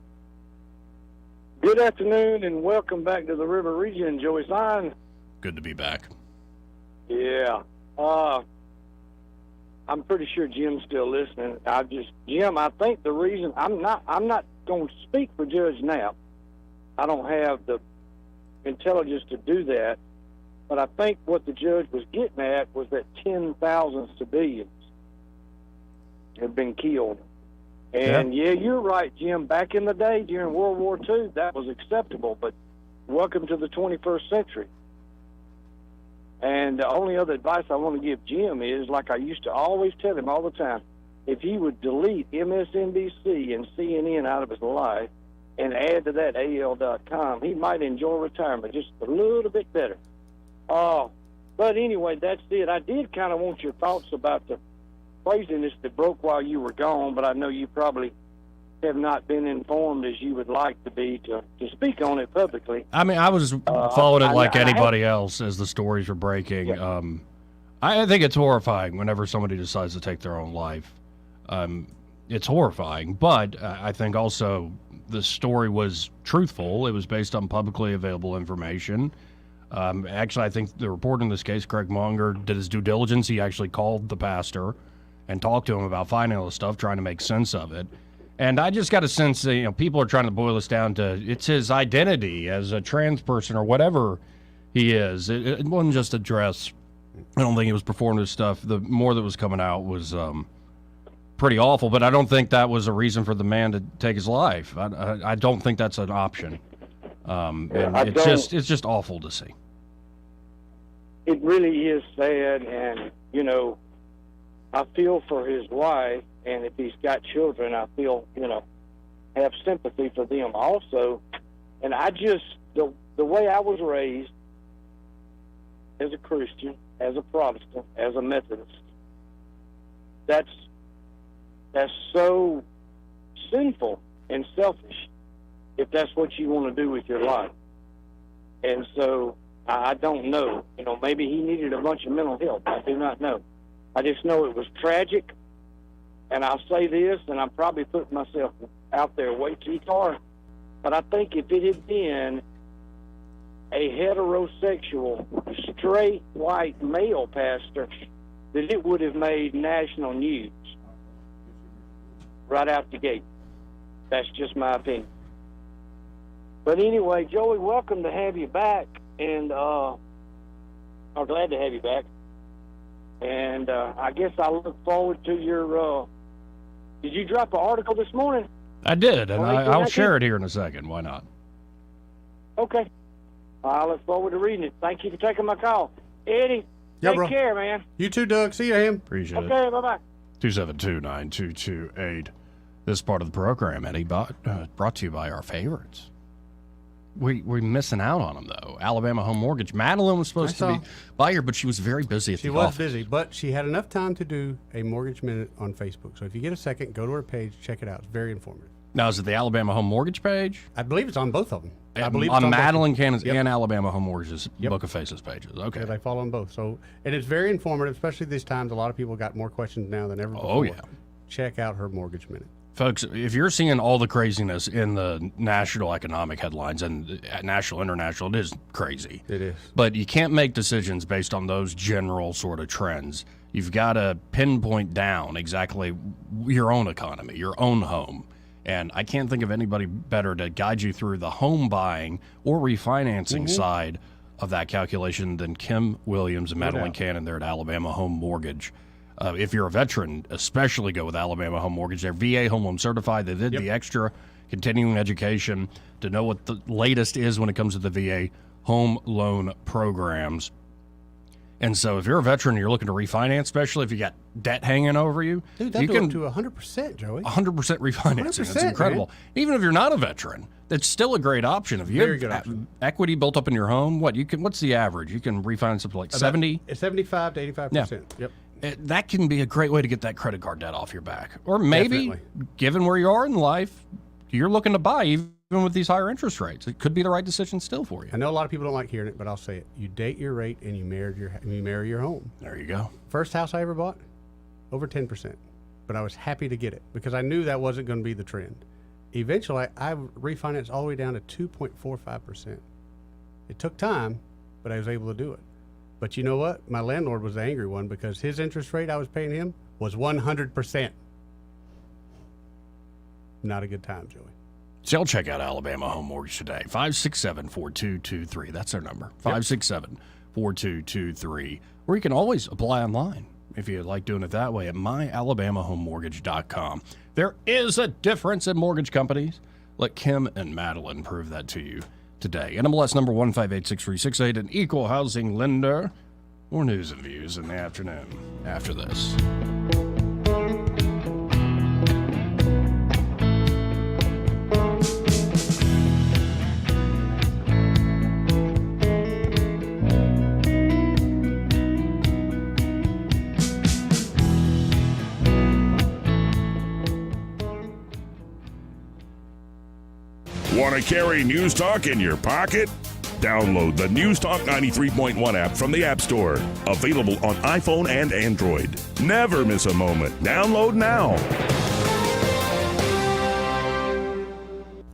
Good afternoon and welcome back to the River Region, Joey Sign. Good to be back. Yeah. I'm pretty sure Jim's still listening. Jim, I think the reason I'm not going to speak for Judge Knapp. I don't have the intelligence to do that, but I think what the judge was getting at was that 10,000 civilians have been killed. And yeah, you're right, Jim. Back in the day during World War II, that was acceptable, but welcome to the 21st century. And the only other advice I want to give Jim is, like I used to always tell him all the time, if he would delete MSNBC and CNN out of his life and add to that AL.com, he might enjoy retirement just a little bit better. But anyway, that's it. I did kind of want your thoughts about the craziness that broke while you were gone, but I know you probably have not been informed as you would like to be to speak on it publicly. I mean, I was following it like anybody else as the stories were breaking. Yeah. I think it's horrifying whenever somebody decides to take their own life. It's horrifying, but I think also the story was truthful. It was based on publicly available information. Actually, I think the reporter in this case, Craig Monger, did his due diligence. He actually called the pastor and talked to him about finding all this stuff, trying to make sense of it. And I just got a sense that, people are trying to boil this down to it's his identity as a trans person or whatever he is. It wasn't just a dress. I don't think he was performative stuff. The more that was coming out was pretty awful, but I don't think that was a reason for the man to take his life. I don't think that's an option. And it's just awful to see. It really is sad, and, I feel for his wife, and if he's got children, I feel, have sympathy for them also. And I just, the way I was raised as a Christian, as a Protestant, as a Methodist, that's so sinful and selfish if that's what you want to do with your life. And so I don't know. Maybe he needed a bunch of mental help. I do not know. I just know it was tragic. And I'll say this, and I'm probably putting myself out there way too far, but I think if it had been a heterosexual, straight, white male pastor, that it would have made national news right out the gate. That's just my opinion. But anyway, Joey, welcome to have you back, and I'm glad to have you back. And I guess I look forward to your. Did you drop an article this morning? I did, and I'll share it here in a second. Why not? Okay. I look forward to reading it. Thank you for taking my call. Eddie, take care, man. You too, Doug. See you, him. Appreciate it. Okay, bye-bye. 272-9228. This part of the program, Eddie, brought to you by our favorites. We're missing out on them, though. Alabama Home Mortgage. Madeline was supposed to be by here, but she was very busy at the office. She was busy, but she had enough time to do a Mortgage Minute on Facebook. So if you get a second, go to her page, check it out. It's very informative. Now, is it the Alabama Home Mortgage page? I believe it's on both of them. I believe on Madeline Cannon's and Alabama Home Mortgage's Book of Faces pages. Okay. Yeah, they follow them both. So, and it's very informative, especially these times. A lot of people got more questions now than ever before. Oh, yeah. Check out her Mortgage Minute. Folks, if you're seeing all the craziness in the national economic headlines and national, international, it is crazy. It is. But you can't make decisions based on those general sort of trends. You've got to pinpoint down exactly your own economy, your own home. And I can't think of anybody better to guide you through the home buying or refinancing side of that calculation than Kim Williams and Madeline Cannon there at Alabama Home Mortgage. If you're a veteran, especially go with Alabama Home Mortgage. They're VA Home Loan Certified. They did the extra continuing education to know what the latest is when it comes to the VA home loan programs. And so if you're a veteran and you're looking to refinance, especially if you got debt hanging over you, Dude, that'll do up to 100%, Joey. 100% refinancing. 100%, It's incredible. man. Even if you're not a veteran, that's still a great option. If you Very have good option. equity built up in your home, what's the average? You can refinance up to like 70? 75 to 85%. Yep. That can be a great way to get that credit card debt off your back. Or maybe, Definitely. given where you are in life, you're looking to buy even with these higher interest rates. It could be the right decision still for you. I know a lot of people don't like hearing it, but I'll say it. You date your rate and you marry your home. There you go. First house I ever bought, over 10%. But I was happy to get it because I knew that wasn't going to be the trend. Eventually, I refinanced all the way down to 2.45%. It took time, but I was able to do it. But you know what? My landlord was the angry one because his interest rate I was paying him was 100%. Not a good time, Joey. So check out Alabama Home Mortgage today. 567-4223. That's their number. 567-4223. Or you can always apply online if you like doing it that way at myalabamahomemortgage.com. There is a difference in mortgage companies. Let Kim and Madeline prove that to you today. NMLS number 1586368, an equal housing lender. More news and views in the afternoon after this. Want to carry News Talk in your pocket? Download the News Talk 93.1 app from the App Store. Available on iPhone and Android. Never miss a moment. Download now.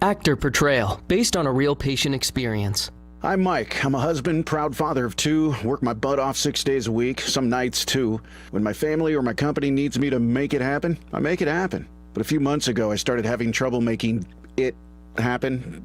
Actor Portrayal, based on a real patient experience. I'm Mike. I'm a husband, proud father of two, work my butt off 6 days a week, some nights too. When my family or my company needs me to make it happen, I make it happen. But a few months ago, I started having trouble making it happen,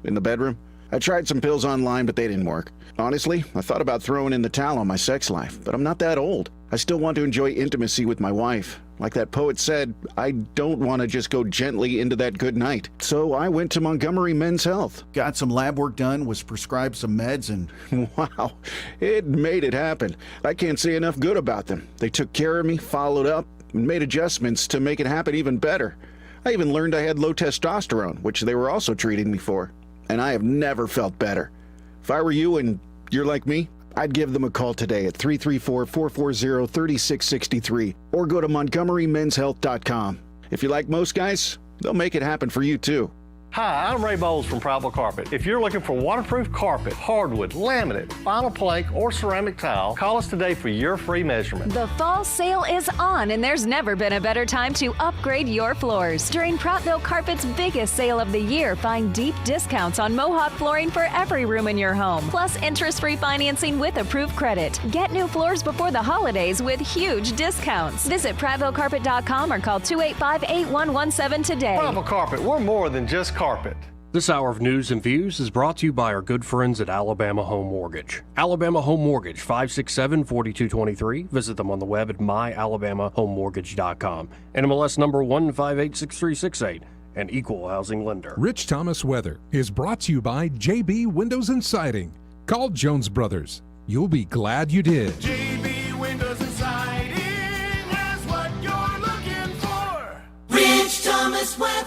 in the bedroom. I tried some pills online, but they didn't work. Honestly, I thought about throwing in the towel on my sex life, but I'm not that old. I still want to enjoy intimacy with my wife. Like that poet said, I don't want to just go gently into that good night. So I went to Montgomery Men's Health. Got some lab work done, was prescribed some meds, and wow, it made it happen. I can't say enough good about them. They took care of me, followed up, and made adjustments to make it happen even better. I even learned I had low testosterone, which they were also treating me for. And I have never felt better. If I were you and you're like me, I'd give them a call today at 334-440-3663 or go to montgomerymenshealth.com. If you're like most guys, they'll make it happen for you too. Hi, I'm Ray Bowles from Primal Carpet. If you're looking for waterproof carpet, hardwood, laminate, vinyl plank, or ceramic tile, call us today for your free measurement. The fall sale is on, and there's never been a better time to upgrade your floors. During Prattville Carpet's biggest sale of the year, find deep discounts on Mohawk flooring for every room in your home, plus interest-free financing with approved credit. Get new floors before the holidays with huge discounts. Visit PrattvilleCarpet.com or call 285-8117 today. Primal Carpet, we're more than just carpet. This hour of news and views is brought to you by our good friends at Alabama Home Mortgage. Alabama Home Mortgage, 567-4223. Visit them on the web at myalabamahomemortgage.com. NMLS number 1586368, an equal housing lender. Rich Thomas Weather is brought to you by JB Windows and Siding. Call Jones Brothers. You'll be glad you did. JB Windows and Siding has what you're looking for. Rich Thomas Weather.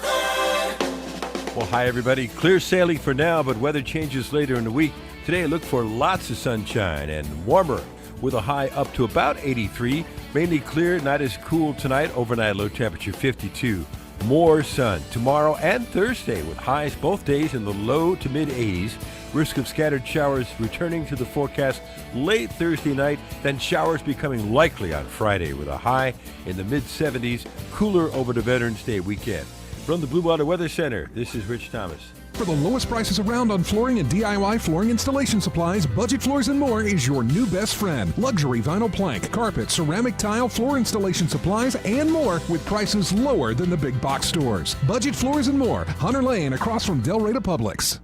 Well, hi, everybody. Clear sailing for now, but weather changes later in the week. Today, look for lots of sunshine and warmer with a high up to about 83. Mainly clear, not as cool tonight. Overnight low temperature 52. More sun tomorrow and Thursday with highs both days in the low to mid 80s. Risk of scattered showers returning to the forecast late Thursday night, then showers becoming likely on Friday with a high in the mid 70s. Cooler over the Veterans Day weekend. From the Blue Water Weather Center, this is Rich Thomas. For the lowest prices around on flooring and DIY flooring installation supplies, Budget Floors and More is your new best friend. Luxury vinyl plank, carpet, ceramic tile, floor installation supplies, and more with prices lower than the big box stores. Budget Floors and More, Hunter Lane across from Del Rey to Publix.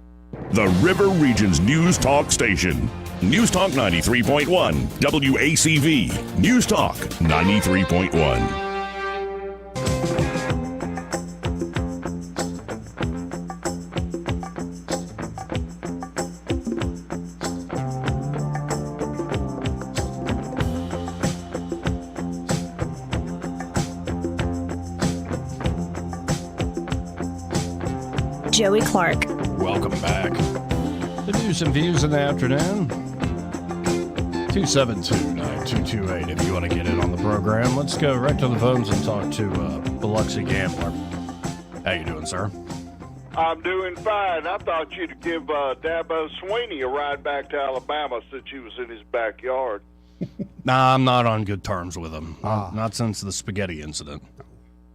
The River Region's News Talk Station. News Talk 93.1, WACV. News Talk 93.1. Joey Clark. Welcome back. The news and views in the afternoon. 272-9228 if you want to get in on the program. Let's go right to the phones and talk to Biloxi Gambler. How you doing, sir? I'm doing fine. I thought you'd give Dabo Sweeney a ride back to Alabama since you was in his backyard. Nah, I'm not on good terms with him. Not since the spaghetti incident.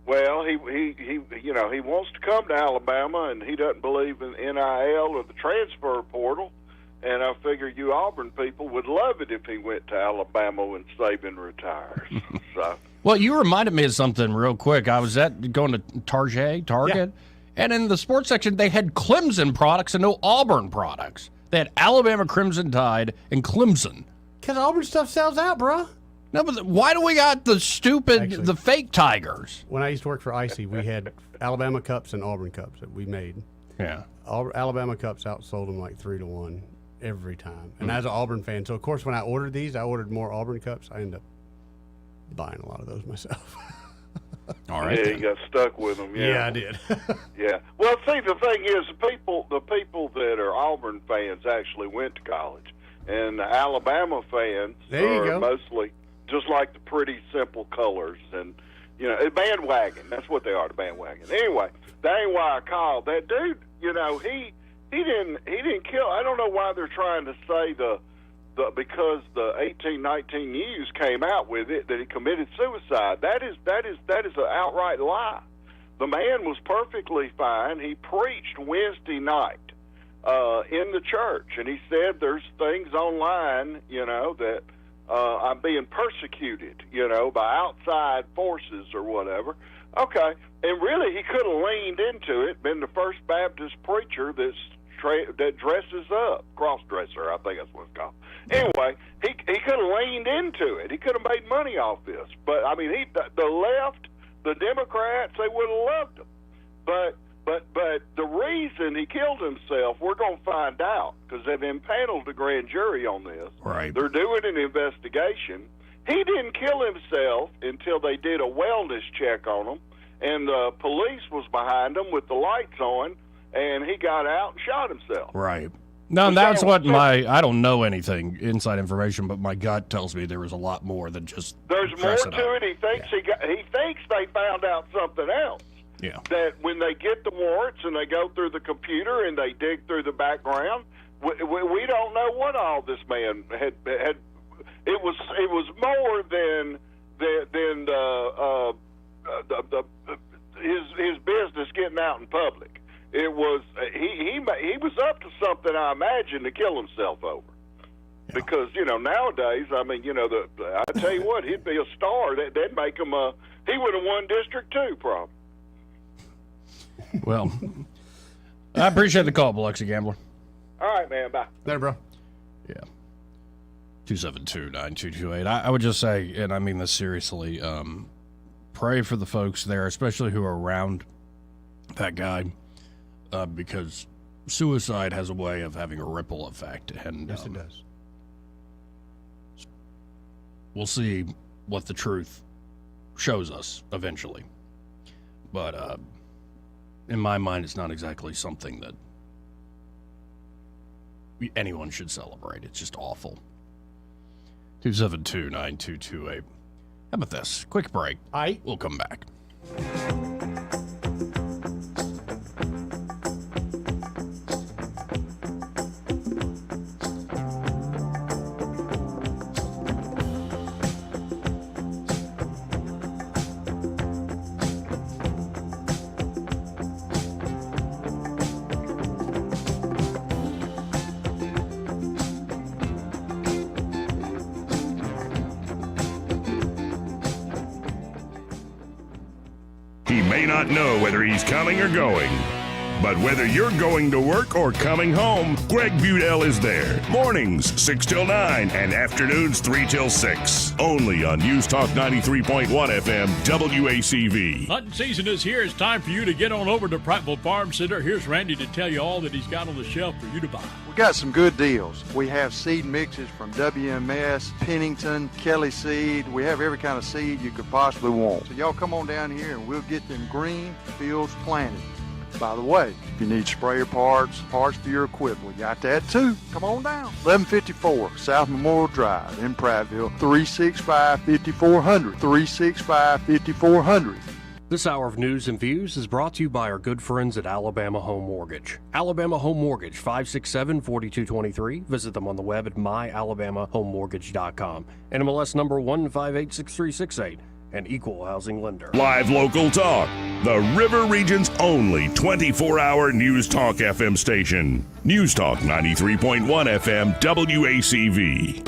Well, he wants to come to Alabama, and he doesn't believe in NIL or the transfer portal. And I figure you Auburn people would love it if he went to Alabama when Saban retires. So. Well, you reminded me of something real quick. I was going to Target, and in the sports section, they had Clemson products and no Auburn products. They had Alabama Crimson Tide and Clemson. Because Auburn stuff sells out, bro. No, but why do we got the the fake Tigers? When I used to work for Icy, we had Alabama cups and Auburn cups that we made. Yeah. Alabama cups outsold them like 3-1 every time. And as an Auburn fan, so of course when I ordered these, I ordered more Auburn cups. I ended up buying a lot of those myself. All right. Yeah, you got stuck with them. Yeah, I did. Yeah. Well, see, the thing is, the people that are Auburn fans actually went to college, and the Alabama fans are mostly just like the pretty simple colors and a bandwagon. That's what they are, the bandwagon. Anyway, that ain't why I called. That dude, he didn't kill. I don't know why they're trying to say because the 1819 News came out with it that he committed suicide. That is an outright lie. The man was perfectly fine. He preached Wednesday night in the church, and he said there's things online, that I'm being persecuted, by outside forces or whatever. Okay, and really he could have leaned into it, been the first Baptist preacher that dresses up, cross-dresser, I think that's what it's called. Anyway, he could have leaned into it. He could have made money off this. But, I mean, the left, the Democrats, they would have loved him. But the reason he killed himself, we're going to find out, because they've impaneled the grand jury on this. Right. They're doing an investigation. He didn't kill himself until they did a wellness check on him, and the police was behind him with the lights on, and he got out and shot himself. Right. No, that's what I don't know anything, inside information, but my gut tells me there was a lot more than just There's more to it. He thinks he thinks they found out something else. Yeah. That when they get the warrants and they go through the computer and they dig through the background, we don't know what all this man had. It was more than his business getting out in public. It was he was up to something, I imagine, to kill himself over. Yeah. Because nowadays, I mean, I tell you what, he'd be a star. That'd make him he would have won District 2, probably. Well, I appreciate the call, Biloxi Gambler. All right, man. Bye. There, bro. Yeah. 272-9228. I would just say, and I mean this seriously, pray for the folks there, especially who are around that guy, because suicide has a way of having a ripple effect. And yes, it does. We'll see what the truth shows us eventually. But in my mind, it's not exactly something that anyone should celebrate. It's just awful. 272-9228. How about this? Quick break. We'll come back. He may not know whether he's coming or going, but whether you're going to work or coming home, Greg Budell is there. Mornings 6 till 9 and afternoons 3 till 6. Only on News Talk 93.1 FM WACV. Hunting season is here. It's time for you to get on over to Prattville Farm Center. Here's Randy to tell you all that he's got on the shelf for you to buy. We got some good deals. We have seed mixes from WMS, Pennington, Kelly Seed. We have every kind of seed you could possibly want. So y'all come on down here and we'll get them green fields planted. By the way, if you need sprayer parts for your equipment, we got that too. Come on down. 1154 South Memorial Drive in Prattville, 365-5400, 365-5400. This hour of news and views is brought to you by our good friends at Alabama Home Mortgage. Alabama Home Mortgage, 567-4223. Visit them on the web at myalabamahomemortgage.com. NMLS number 1586368. An equal housing lender. Live local talk. The River Region's only 24-hour News Talk FM station. News Talk 93.1 FM WACV.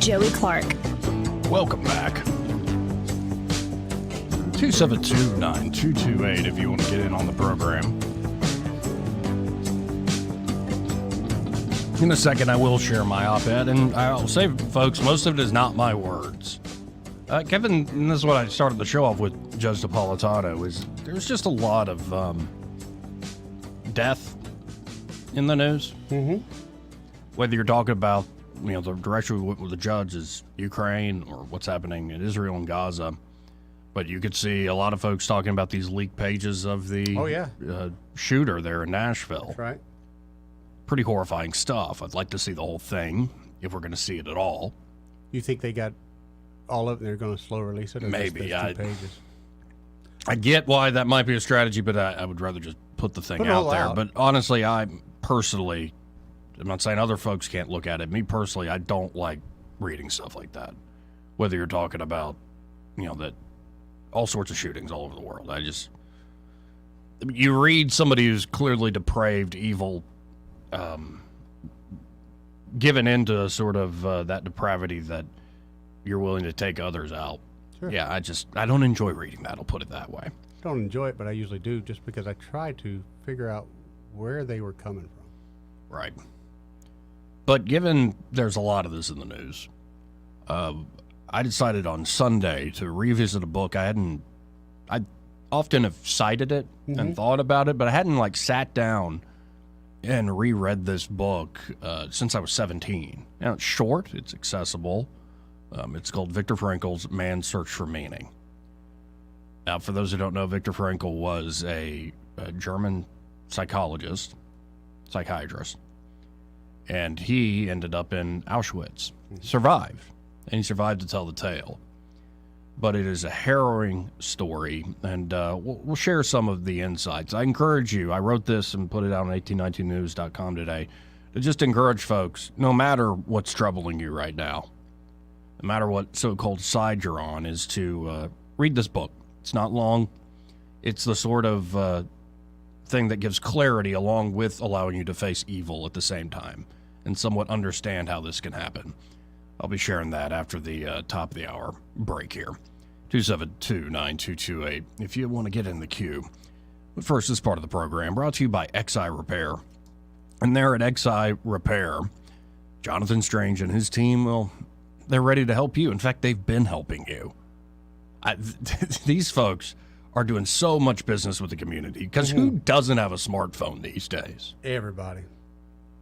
Joey Clark. Welcome back. 272-9228 if you want to get in on the program. In a second, I will share my op-ed, and I'll say, folks, most of it is not my words. Kevin, and this is what I started the show off with, Judge Napolitano, is there's just a lot of death in the news. Mm-hmm. Whether you're talking about, the direction with the judge is Ukraine or what's happening in Israel and Gaza. But you could see a lot of folks talking about these leaked pages of the shooter there in Nashville. That's right. Pretty horrifying stuff. I'd like to see the whole thing, if we're going to see it at all. You think they got all of it and they're going to slow release it? Or Maybe. Just 2 pages? I get why that might be a strategy, but I would rather just put the thing out there. But honestly, I'm not saying other folks can't look at it. Me personally, I don't like reading stuff like that. Whether you're talking about, that all sorts of shootings all over the world. You read somebody who's clearly depraved, evil, given into sort of that depravity that you're willing to take others out. Sure. Yeah, I don't enjoy reading that. I'll put it that way. I don't enjoy it, but I usually do just because I try to figure out where they were coming from. Right. But given there's a lot of this in the news, I decided on Sunday to revisit a book I often have cited it and thought about it, but I hadn't sat down and reread this book since I was 17. Now it's short, it's accessible. It's called Viktor Frankl's Man's Search for Meaning. Now, for those who don't know, Viktor Frankl was a German psychiatrist, and he ended up in Auschwitz, survived. And he survived to tell the tale. But it is a harrowing story, and we'll share some of the insights. I encourage you, I wrote this and put it out on 1819news.com today, to just encourage folks, no matter what's troubling you right now, no matter what so-called side you're on, is to read this book. It's not long. It's the sort of thing that gives clarity along with allowing you to face evil at the same time and somewhat understand how this can happen. I'll be sharing that after the top of the hour break here. 272-9228 if you want to get in the queue. But first, this part of the program brought to you by XI Repair. And there at XI Repair, Jonathan Strange and his team, well, they're ready to help you. In fact, they've been helping you. These folks are doing so much business with the community because who doesn't have a smartphone these days? Everybody.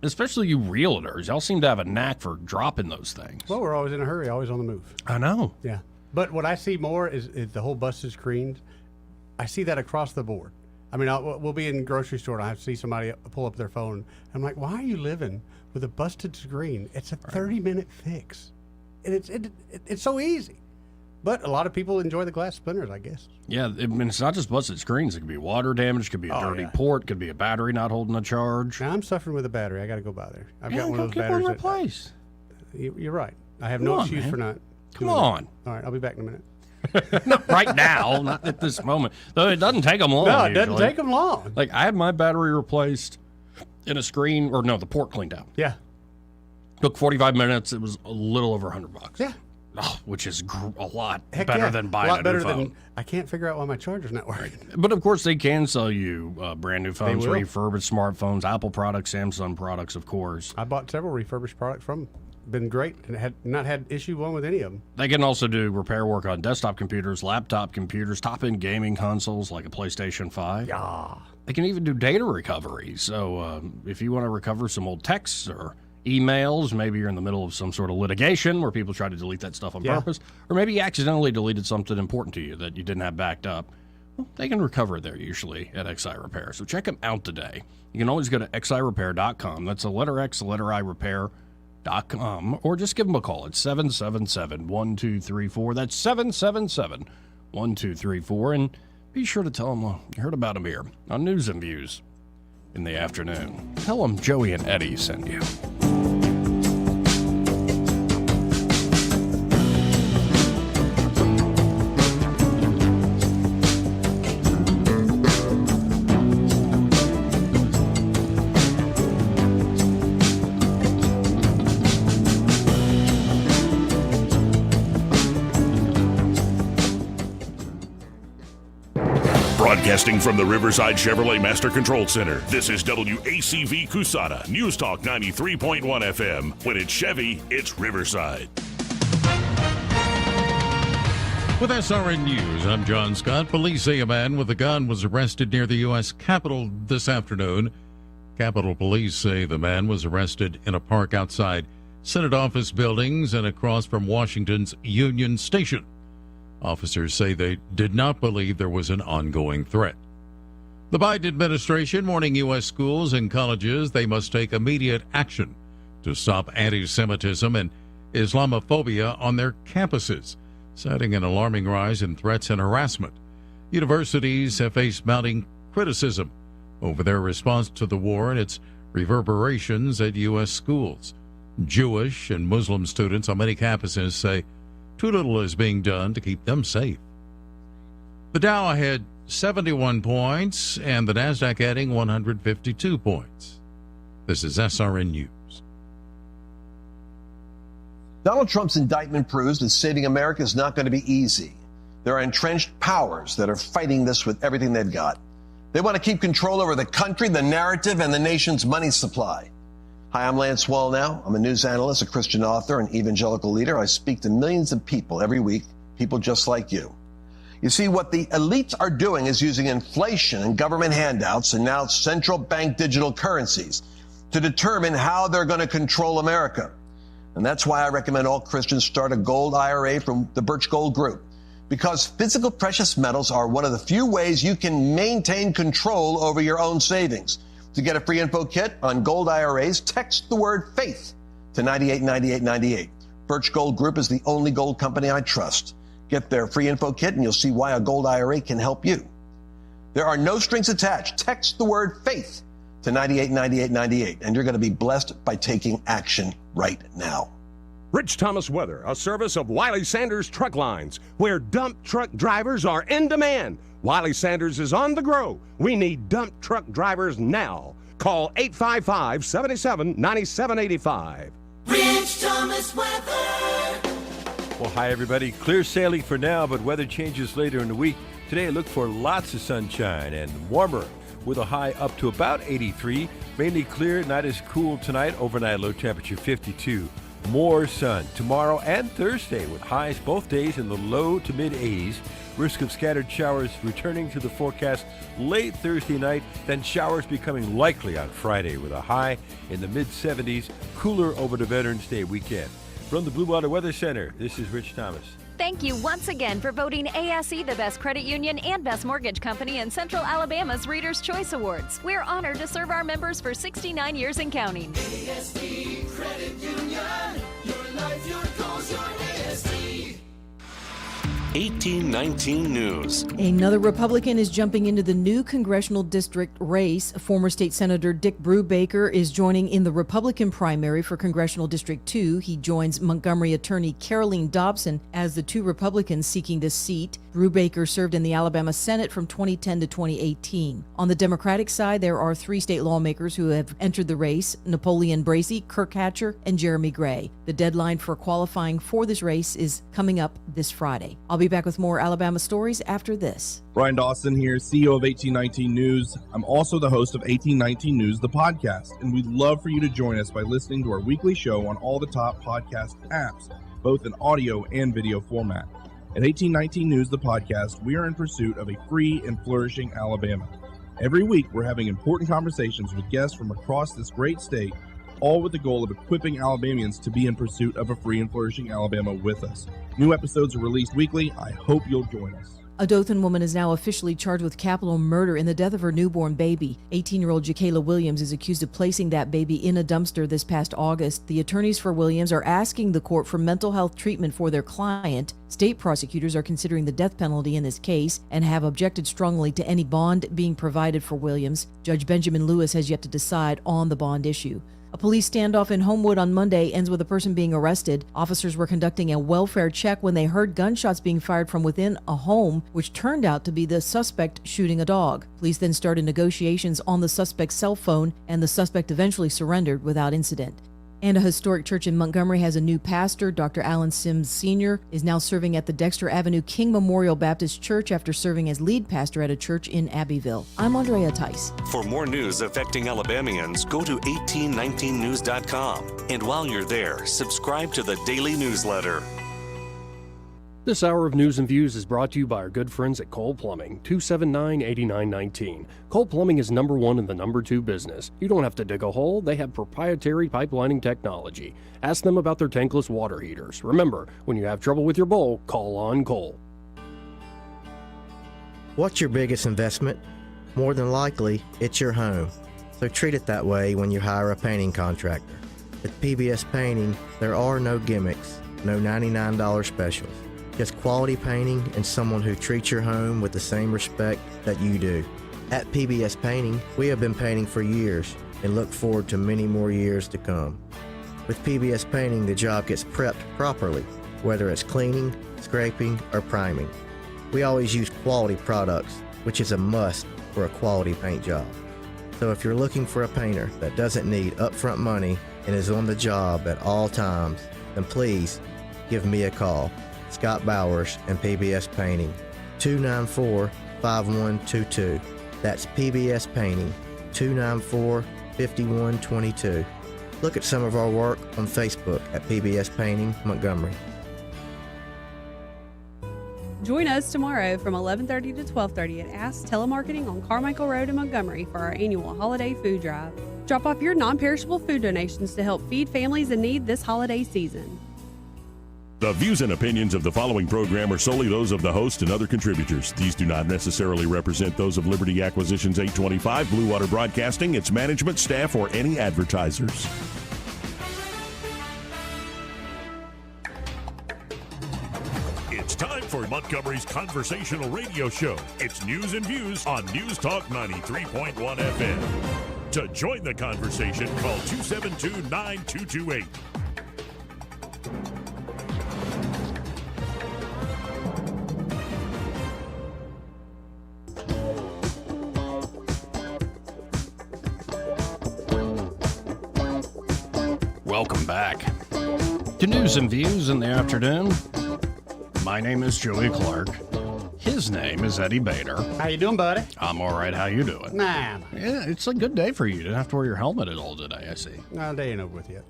Especially you realtors. Y'all seem to have a knack for dropping those things. Well, we're always in a hurry, always on the move. I know. Yeah. But what I see more is the whole busted screens. I see that across the board. I mean, we'll be in the grocery store and I see somebody pull up their phone. I'm like, why are you living with a busted screen? It's a 30-minute fix. And it's so easy. But a lot of people enjoy the glass splinters, I guess. Yeah, I mean, it's not just busted screens. It could be water damage, could be a dirty port, could be a battery not holding a charge. Now, I'm suffering with a battery. I got to go by there. I've got one of those batteries. Get one replaced. You're right. I have no excuse for not. Come on. All right, I'll be back in a minute. Not right now, not at this moment. Though it doesn't take them long. No, it doesn't take them long. Like, I had my battery replaced in a screen, or no, the port cleaned out. Yeah. Took 45 minutes. It was a little over $100. Yeah. Oh, which is a lot better than buying a new phone. I can't figure out why my charger's not working. But of course, they can sell you brand new phones, refurbished smartphones, Apple products, Samsung products, of course. I bought several refurbished products from been great and had not had issue one with any of them. They can also do repair work on desktop computers, laptop computers, top-end gaming consoles like a PlayStation 5. Yeah. They can even do data recovery. So if you want to recover some old texts or emails, maybe you're in the middle of some sort of litigation where people try to delete that stuff on purpose, or maybe you accidentally deleted something important to you that you didn't have backed up, well, they can recover it there usually at XI Repair. So check them out today. You can always go to xirepair.com. That's the letter X, the letter I, repair.com, or just give them a call. It's 777-1234. That's 777-1234. And be sure to tell them you heard about them here on News and Views in the afternoon. Tell them Joey and Eddie sent you. Broadcasting from the Riverside Chevrolet Master Control Center, this is WACV Cusana, News Talk 93.1 FM. When it's Chevy, it's Riverside. With SRN News, I'm John Scott. Police say a man with a gun was arrested near the U.S. Capitol this afternoon. Capitol Police say the man was arrested in a park outside Senate office buildings and across from Washington's Union Station. Officers say they did not believe there was an ongoing threat. The Biden administration warning U.S. schools and colleges they must take immediate action to stop anti-Semitism and Islamophobia on their campuses, citing an alarming rise in threats and harassment. Universities have faced mounting criticism over their response to the war and its reverberations at U.S. schools. Jewish and Muslim students on many campuses say too little is being done to keep them safe. The Dow had 71 points and the Nasdaq adding 152 points. This is SRN News. Donald Trump's indictment proves that saving America is not going to be easy. There are entrenched powers that are fighting this with everything they've got. They want to keep control over the country, the narrative, and the nation's money supply. Hi, I'm Lance Wallnau. I'm a news analyst, a Christian author, an evangelical leader. I speak to millions of people every week, people just like you. You see, what the elites are doing is using inflation and government handouts and now central bank digital currencies to determine how they're going to control America. And that's why I recommend all Christians start a gold IRA from the Birch Gold Group, because physical precious metals are one of the few ways you can maintain control over your own savings. To get a free info kit on gold IRAs, text the word FAITH to 989898. Birch Gold Group is the only gold company I trust. Get their free info kit and you'll see why a gold IRA can help you. There are no strings attached. Text the word FAITH to 989898 and you're going to be blessed by taking action right now. Rich Thomas Weather, a service of Wiley Sanders Truck Lines, where dump truck drivers are in demand. Wiley Sanders is on the grow. We need dump truck drivers now. Call 855-77-9785. Rich Thomas Weather. Well, hi, everybody. Clear sailing for now, but weather changes later in the week. Today, look for lots of sunshine and warmer with a high up to about 83. Mainly clear, not as cool tonight. Overnight low temperature 52. More sun tomorrow and Thursday with highs both days in the low to mid 80s. Risk of scattered showers returning to the forecast late Thursday night, then showers becoming likely on Friday with a high in the mid 70s, cooler over the Veterans Day weekend. From the Blue Water Weather Center, this is Rich Thomas. Thank you once again for voting ASE the best credit union and best mortgage company in Central Alabama's Reader's Choice Awards. We're honored to serve our members for 69 years and counting. ASE Credit Union, your life, your goals, your ASE. 1819 News. Another Republican is jumping into the new congressional district race. Former state senator Dick Brubaker is joining in the Republican primary for Congressional District 2. He joins Montgomery attorney Caroline Dobson as the two Republicans seeking this seat. Brubaker served in the Alabama Senate from 2010 to 2018. On the Democratic side, there are three state lawmakers who have entered the race: Napoleon Bracey, Kirk Hatcher, and Jeremy Gray. The deadline for qualifying for this race is coming up this Friday. I'll I'll be back with more Alabama stories after this. Brian Dawson here, CEO of 1819 News. I'm also the host of 1819 News, the podcast, and we'd love for you to join us by listening to our weekly show on all the top podcast apps, both in audio and video format. At 1819 News, the podcast, we are in pursuit of a free and flourishing Alabama. Every week, we're having important conversations with guests from across this great state, all with the goal of equipping Alabamians to be in pursuit of a free and flourishing Alabama with us. New episodes are released weekly. I hope you'll join us. A Dothan woman is now officially charged with capital murder in the death of her newborn baby. 18-year-old Jakayla Williams is accused of placing that baby in a dumpster this past August. The attorneys for Williams are asking the court for mental health treatment for their client. State prosecutors are considering the death penalty in this case and have objected strongly to any bond being provided for Williams. Judge Benjamin Lewis has yet to decide on the bond issue. A police standoff in Homewood on Monday ends with a person being arrested. Officers were conducting a welfare check when they heard gunshots being fired from within a home, which turned out to be the suspect shooting a dog. Police then started negotiations on the suspect's cell phone, and the suspect eventually surrendered without incident. And a historic church in Montgomery has a new pastor. Dr. Alan Sims Sr. is now serving at the Dexter Avenue King Memorial Baptist Church after serving as lead pastor at a church in Abbeville. I'm Andrea Tice. For more news affecting Alabamians, go to 1819news.com. And while you're there, subscribe to the daily newsletter. This hour of News and Views is brought to you by our good friends at Cole Plumbing, 279-8919. Cole Plumbing is number one in the number two business. You don't have to dig a hole. They have proprietary pipelining technology. Ask them about their tankless water heaters. Remember, when you have trouble with your bowl, call on Cole. What's your biggest investment? More than likely, it's your home. So treat it that way when you hire a painting contractor. With PBS Painting, there are no gimmicks, no $99 specials. Just quality painting and someone who treats your home with the same respect that you do. At PBS Painting, we have been painting for years and look forward to many more years to come. With PBS Painting, the job gets prepped properly, whether it's cleaning, scraping, or priming. We always use quality products, which is a must for a quality paint job. So if you're looking for a painter that doesn't need upfront money and is on the job at all times, then please give me a call. Scott Bowers and PBS Painting, 294-5122. That's PBS Painting, 294-5122. Look at some of our work on Facebook at PBS Painting Montgomery. Join us tomorrow from 11:30 to 12:30 at Ask Telemarketing on Carmichael Road in Montgomery for our annual holiday food drive. Drop off your non-perishable food donations to help feed families in need this holiday season. The views and opinions of the following program are solely those of the host and other contributors. These do not necessarily represent those of Liberty Acquisitions 825, Blue Water Broadcasting, its management, staff, or any advertisers. It's time for Montgomery's conversational radio show. It's News and Views on News Talk 93.1 FM. To join the conversation, call 272-9228. Welcome back to News and Views in the afternoon. My name is Joey Clark. His name is Eddie Bader. How you doing, buddy? I'm all right. How you doing? Nah. Yeah, it's a good day for you. You didn't have to wear your helmet at all today, I see. No, they ain't over with yet.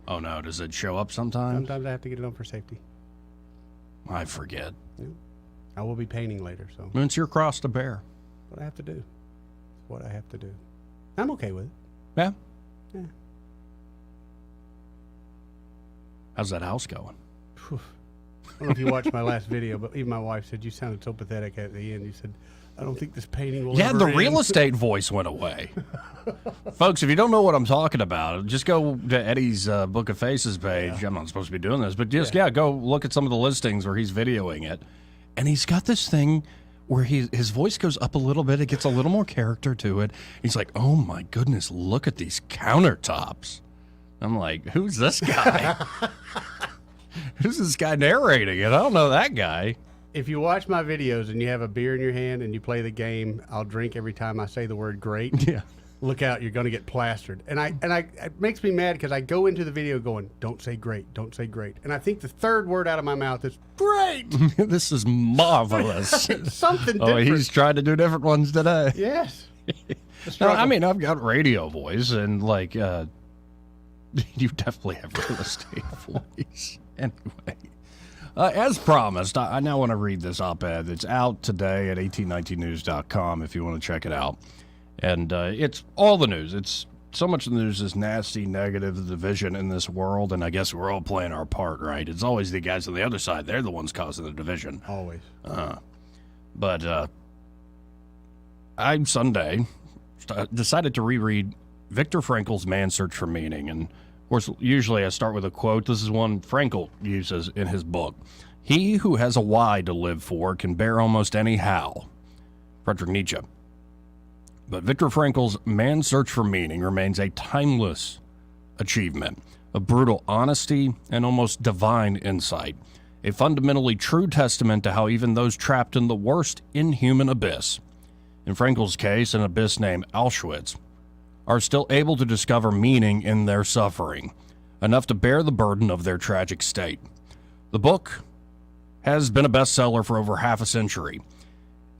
Oh, no. Does it show up sometimes? Sometimes I have to get it on for safety. I forget. Yeah. I will be painting later, so. It's your cross to bear. What I have to do. It's what I have to do. I'm okay with it. Yeah? Yeah. How's that house going? Whew. I don't know if you watched my last video, but even my wife said you sounded so pathetic at the end. You said, I don't think this painting will ever the end. real estate voice went away. Folks, if you don't know what I'm talking about, just go to Eddie's Book of Faces page. Yeah. I'm not supposed to be doing this, but just, go look at some of the listings where he's videoing it. And he's got this thing where his voice goes up a little bit. It gets a little more character to it. He's like, oh, my goodness, look at these countertops. I'm like, who's this guy? Who's this guy narrating it? I don't know that guy. If you watch my videos and you have a beer in your hand and you play the game, I'll drink every time I say the word great. Yeah. look out, you're going to get plastered. And it makes me mad because I go into the video going, don't say great, don't say great. And I think the third word out of my mouth is great. This is marvelous. Something different. Oh, he's tried to do different ones today. Yes. No, I mean, I've got radio voice, and like, you definitely have real estate voice. Anyway, as promised, I now want to read this op-ed. It's out today at 1819news.com if you want to check it out. And it's all the news. It's so much of the news is nasty, negative, the division in this world, and I guess we're all playing our part, right? It's always the guys on the other side. They're the ones causing the division. Always. But I, Sunday, decided to reread Viktor Frankl's Man's Search for Meaning. And, of course, usually I start with a quote. This is one Frankl uses in his book. He who has a why to live for can bear almost any how. Friedrich Nietzsche. But Viktor Frankl's Man's Search for Meaning remains a timeless achievement of brutal honesty and almost divine insight, a fundamentally true testament to how even those trapped in the worst inhuman abyss, in Frankl's case an abyss named Auschwitz, are still able to discover meaning in their suffering, enough to bear the burden of their tragic state. The book has been a bestseller for over half a century,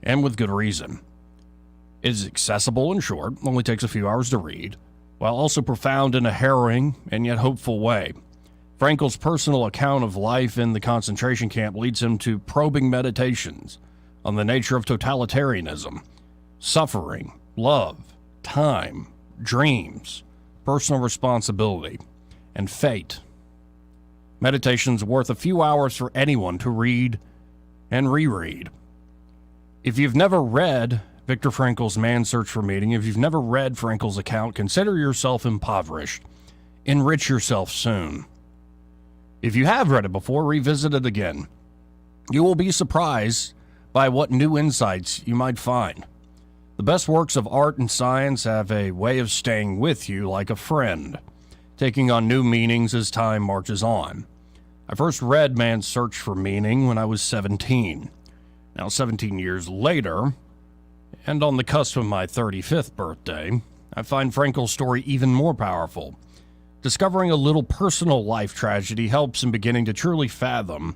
and with good reason. It is accessible and short, only takes a few hours to read, while also profound in a harrowing and yet hopeful way. Frankl's personal account of life in the concentration camp leads him to probing meditations on the nature of totalitarianism, suffering, love, time, dreams, personal responsibility, and fate. Meditations worth a few hours for anyone to read and reread. If you've never read Viktor Frankl's Man's Search for Meaning, if you've never read Frankl's account, consider yourself impoverished. Enrich yourself soon. If you have read it before, revisit it again. You will be surprised by what new insights you might find. The best works of art and science have a way of staying with you like a friend, taking on new meanings as time marches on. I first read Man's Search for Meaning when I was 17. Now, 17 years later, and on the cusp of my 35th birthday, I find Frankl's story even more powerful. Discovering a little personal life tragedy helps in beginning to truly fathom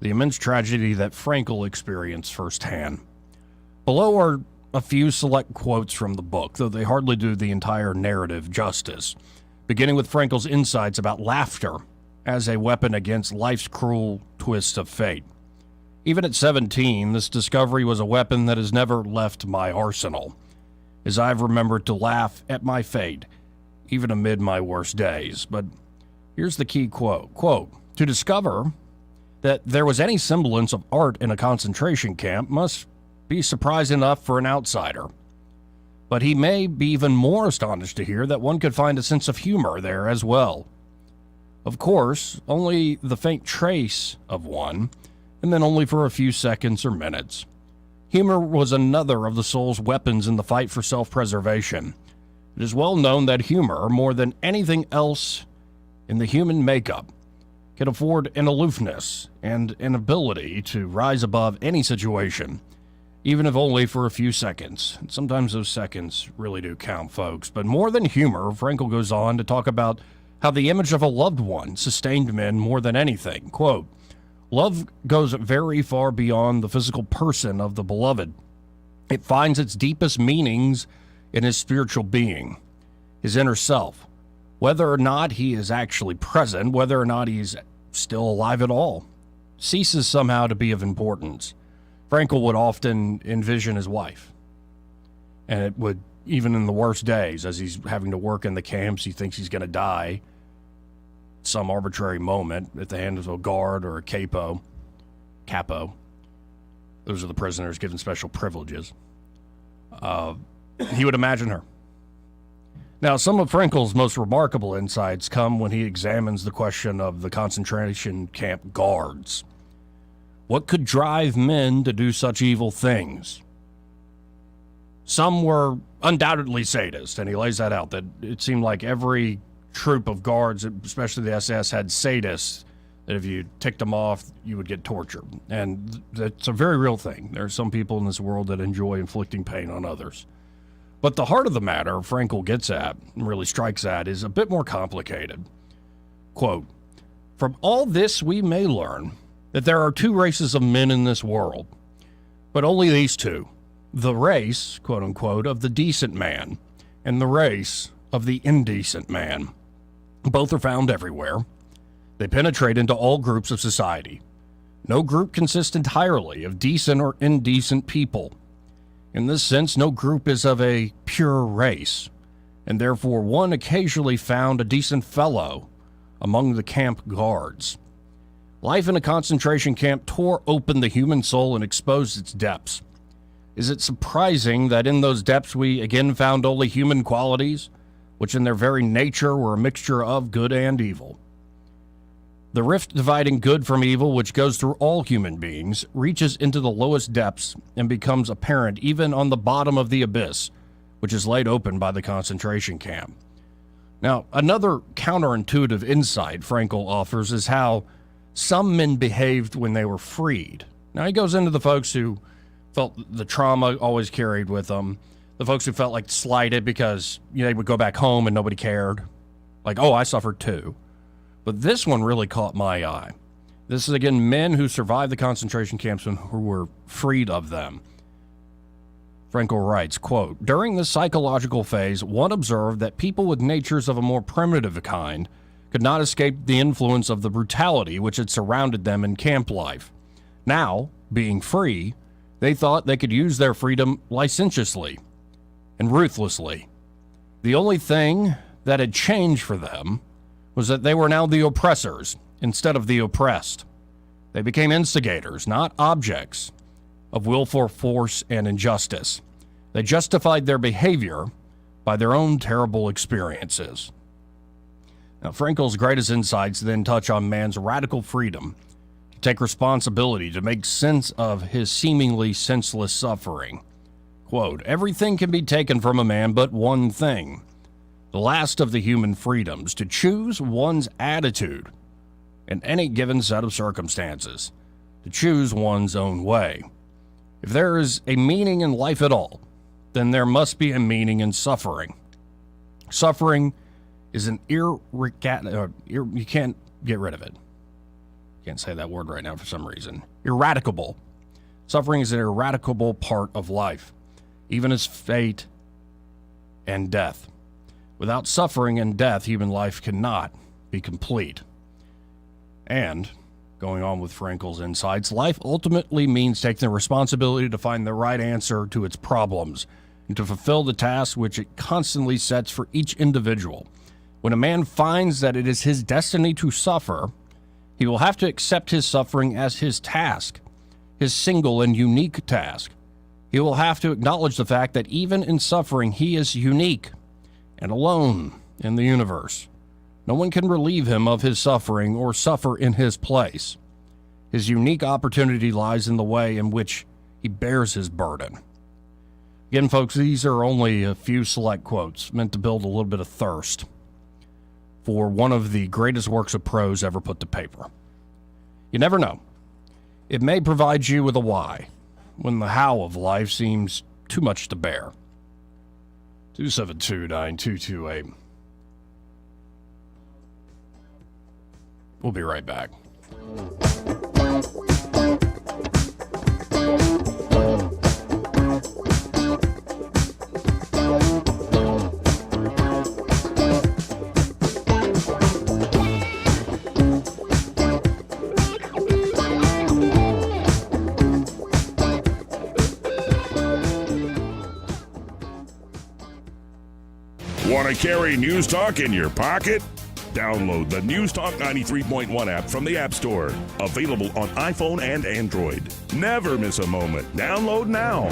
the immense tragedy that Frankl experienced firsthand. Below are a few select quotes from the book, though they hardly do the entire narrative justice, beginning with Frankl's insights about laughter as a weapon against life's cruel twists of fate. Even at 17, this discovery was a weapon that has never left my arsenal, as I've remembered to laugh at my fate, even amid my worst days. But here's the key quote. Quote, to discover that there was any semblance of art in a concentration camp must be surprising enough for an outsider. But he may be even more astonished to hear that one could find a sense of humor there as well. Of course, only the faint trace of one, and then only for a few seconds or minutes. Humor was another of the soul's weapons in the fight for self-preservation. It is well known that humor, more than anything else in the human makeup, can afford an aloofness and an ability to rise above any situation, even if only for a few seconds. And sometimes those seconds really do count, folks. But more than humor, Frankl goes on to talk about how the image of a loved one sustained men more than anything. Quote, love goes very far beyond the physical person of the beloved. It finds its deepest meanings in his spiritual being, his inner self. Whether or not he is actually present, whether or not he's still alive at all, ceases somehow to be of importance. Frankl would often envision his wife, and it would, even in the worst days, as he's having to work in the camps, he thinks he's going to die some arbitrary moment at the hands of a guard or a capo. Those are the prisoners given special privileges. He would imagine her. Now, some of Frankl's most remarkable insights come when he examines the question of the concentration camp guards. What could drive men to do such evil things? Some were undoubtedly sadists, and he lays that out, that it seemed like every troop of guards, especially the SS, had sadists, that if you ticked them off, you would get tortured. And that's a very real thing. There are some people in this world that enjoy inflicting pain on others. But the heart of the matter Frankel gets at, and really strikes at, is a bit more complicated. Quote, "From all this we may learn that there are two races of men in this world, but only these two, the race, quote unquote, of the decent man and the race of the indecent man. Both are found everywhere. They penetrate into all groups of society. No group consists entirely of decent or indecent people. In this sense, no group is of a pure race, and therefore one occasionally found a decent fellow among the camp guards. Life in a concentration camp tore open the human soul and exposed its depths. Is it surprising that in those depths we again found only human qualities, which in their very nature were a mixture of good and evil? The rift dividing good from evil, which goes through all human beings, reaches into the lowest depths and becomes apparent even on the bottom of the abyss, which is laid open by the concentration camp. Now, another counterintuitive insight Frankel offers is how some men behaved when they were freed. Now, he goes into the folks who felt the trauma always carried with them, the folks who felt like slighted because they would go back home and nobody cared. Like, oh, I suffered too. But this one really caught my eye. This is, again, men who survived the concentration camps and who were freed of them. Frankel writes, quote, "During this psychological phase, one observed that people with natures of a more primitive kind could not escape the influence of the brutality which had surrounded them in camp life. Now, being free, they thought they could use their freedom licentiously and ruthlessly. The only thing that had changed for them was that they were now the oppressors instead of the oppressed. They became instigators, not objects, of willful force and injustice. They justified their behavior by their own terrible experiences." Now, Frankel's greatest insights then touch on man's radical freedom to take responsibility, to make sense of his seemingly senseless suffering. Quote, "Everything can be taken from a man but one thing, the last of the human freedoms, to choose one's attitude in any given set of circumstances, to choose one's own way. If there is a meaning in life at all, then there must be a meaning in suffering. Suffering is an you can't get rid of it. Can't say that word right now for some reason. Eradicable. Suffering is an eradicable part of life, even as fate and death. Without suffering and death, human life cannot be complete." And, going on with Frankel's insights, life ultimately means taking the responsibility to find the right answer to its problems and to fulfill the task which it constantly sets for each individual. When a man finds that it is his destiny to suffer, he will have to accept his suffering as his task, his single and unique task. He will have to acknowledge the fact that even in suffering, he is unique and alone in the universe. No one can relieve him of his suffering or suffer in his place. His unique opportunity lies in the way in which he bears his burden. Again, folks, these are only a few select quotes meant to build a little bit of thirst for one of the greatest works of prose ever put to paper. You never know. It may provide you with a why when the how of life seems too much to bear. 272-9228. We'll be right back. Want to carry News Talk in your pocket? Download the News Talk 93.1 app from the App Store. Available on iPhone and Android. Never miss a moment. Download now.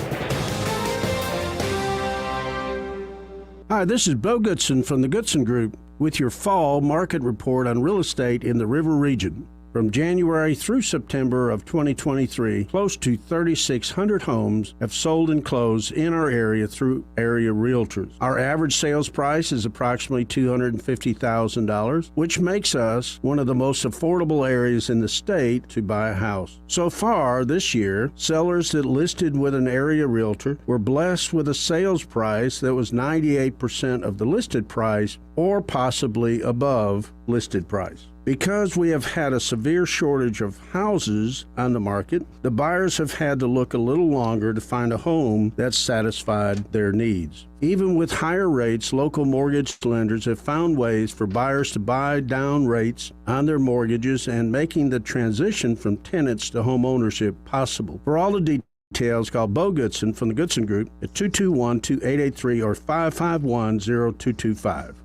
Hi, this is Bo Goodson from the Goodson Group with your fall market report on real estate in the River region. From January through September of 2023, close to 3,600 homes have sold and closed in our area through area realtors. Our average sales price is approximately $250,000, which makes us one of the most affordable areas in the state to buy a house. So far this year, sellers that listed with an area realtor were blessed with a sales price that was 98% of the listed price or possibly above listed price. Because we have had a severe shortage of houses on the market, the buyers have had to look a little longer to find a home that satisfied their needs. Even with higher rates, local mortgage lenders have found ways for buyers to buy down rates on their mortgages and making the transition from tenants to home ownership possible. For all the details, call Bo Goodson from the Goodson Group at 221-2883 or 551-0225.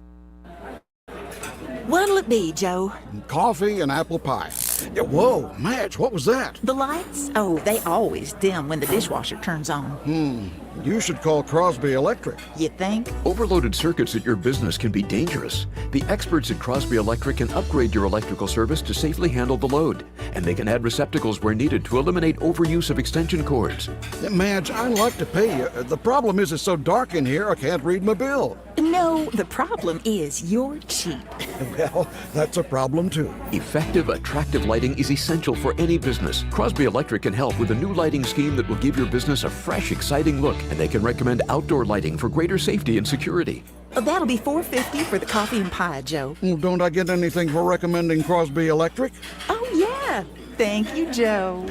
What'll it be, Joe? Coffee and apple pie. Whoa, Madge, what was that? The lights? Oh, they always dim when the dishwasher turns on. You should call Crosby Electric. You think? Overloaded circuits at your business can be dangerous. The experts at Crosby Electric can upgrade your electrical service to safely handle the load. And they can add receptacles where needed to eliminate overuse of extension cords. Madge, I'd like to pay you. The problem is it's so dark in here I can't read my bill. No, the problem is you're cheap. Well, that's a problem too. Effective, attractive lighting is essential for any business. Crosby Electric can help with a new lighting scheme that will give your business a fresh, exciting look. And they can recommend outdoor lighting for greater safety and security. That'll be $4.50 for the coffee and pie, Joe. Don't I get anything for recommending Crosby Electric? Oh, yeah. Thank you, Joe.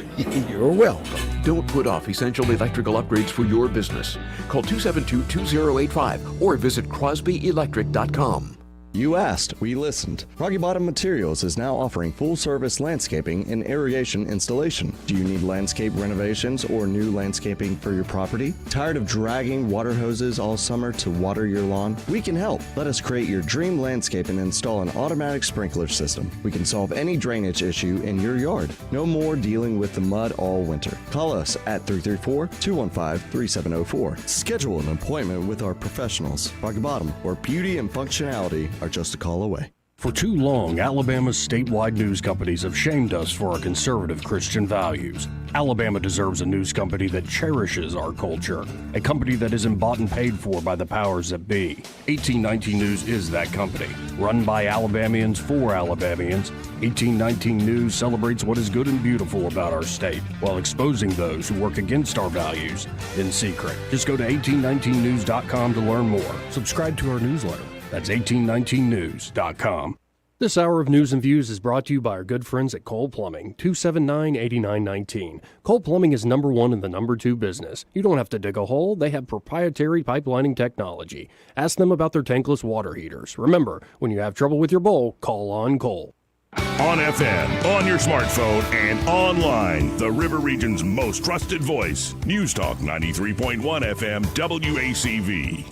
You're welcome. Don't put off essential electrical upgrades for your business. Call 272-2085 or visit crosbyelectric.com. You asked, we listened. Rocky Bottom Materials is now offering full-service landscaping and irrigation installation. Do you need landscape renovations or new landscaping for your property? Tired of dragging water hoses all summer to water your lawn? We can help. Let us create your dream landscape and install an automatic sprinkler system. We can solve any drainage issue in your yard. No more dealing with the mud all winter. Call us at 334-215-3704. Schedule an appointment with our professionals. Rocky Bottom, where beauty and functionality are just a call away. For too long, Alabama's statewide news companies have shamed us for our conservative Christian values. Alabama deserves a news company that cherishes our culture, a company that isn't bought and paid for by the powers that be. 1819 News is that company. Run by Alabamians for Alabamians, 1819 News celebrates what is good and beautiful about our state, while exposing those who work against our values in secret. Just go to 1819news.com to learn more. Subscribe to our newsletter. That's 1819news.com. This hour of News and Views is brought to you by our good friends at Cole Plumbing, 279-8919. Cole Plumbing is number one in the number two business. You don't have to dig a hole. They have proprietary pipelining technology. Ask them about their tankless water heaters. Remember, when you have trouble with your bowl, call on Cole. On FM, on your smartphone, and online, the River Region's most trusted voice. News Talk 93.1 FM WACV.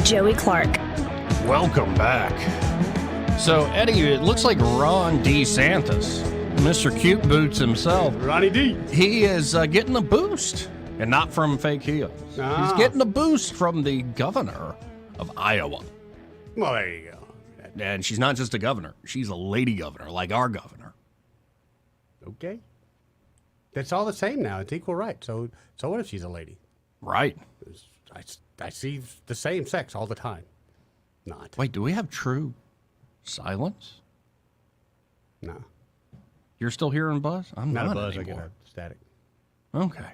Joey Clark. Welcome back. So, Eddie, it looks like Ron DeSantis, Mr. Cute Boots himself. Ronnie D. He is getting a boost, and not from fake heels. He's getting a boost from the governor of Iowa. Well, there you go. And she's not just a governor. She's a lady governor, like our governor. Okay. That's all the same now. It's equal rights. So what if she's a lady? Right. I see the same sex all the time. Not. Wait, do we have true silence? No. You're still hearing buzz? I'm not a buzz. anymore. I get a static. Okay.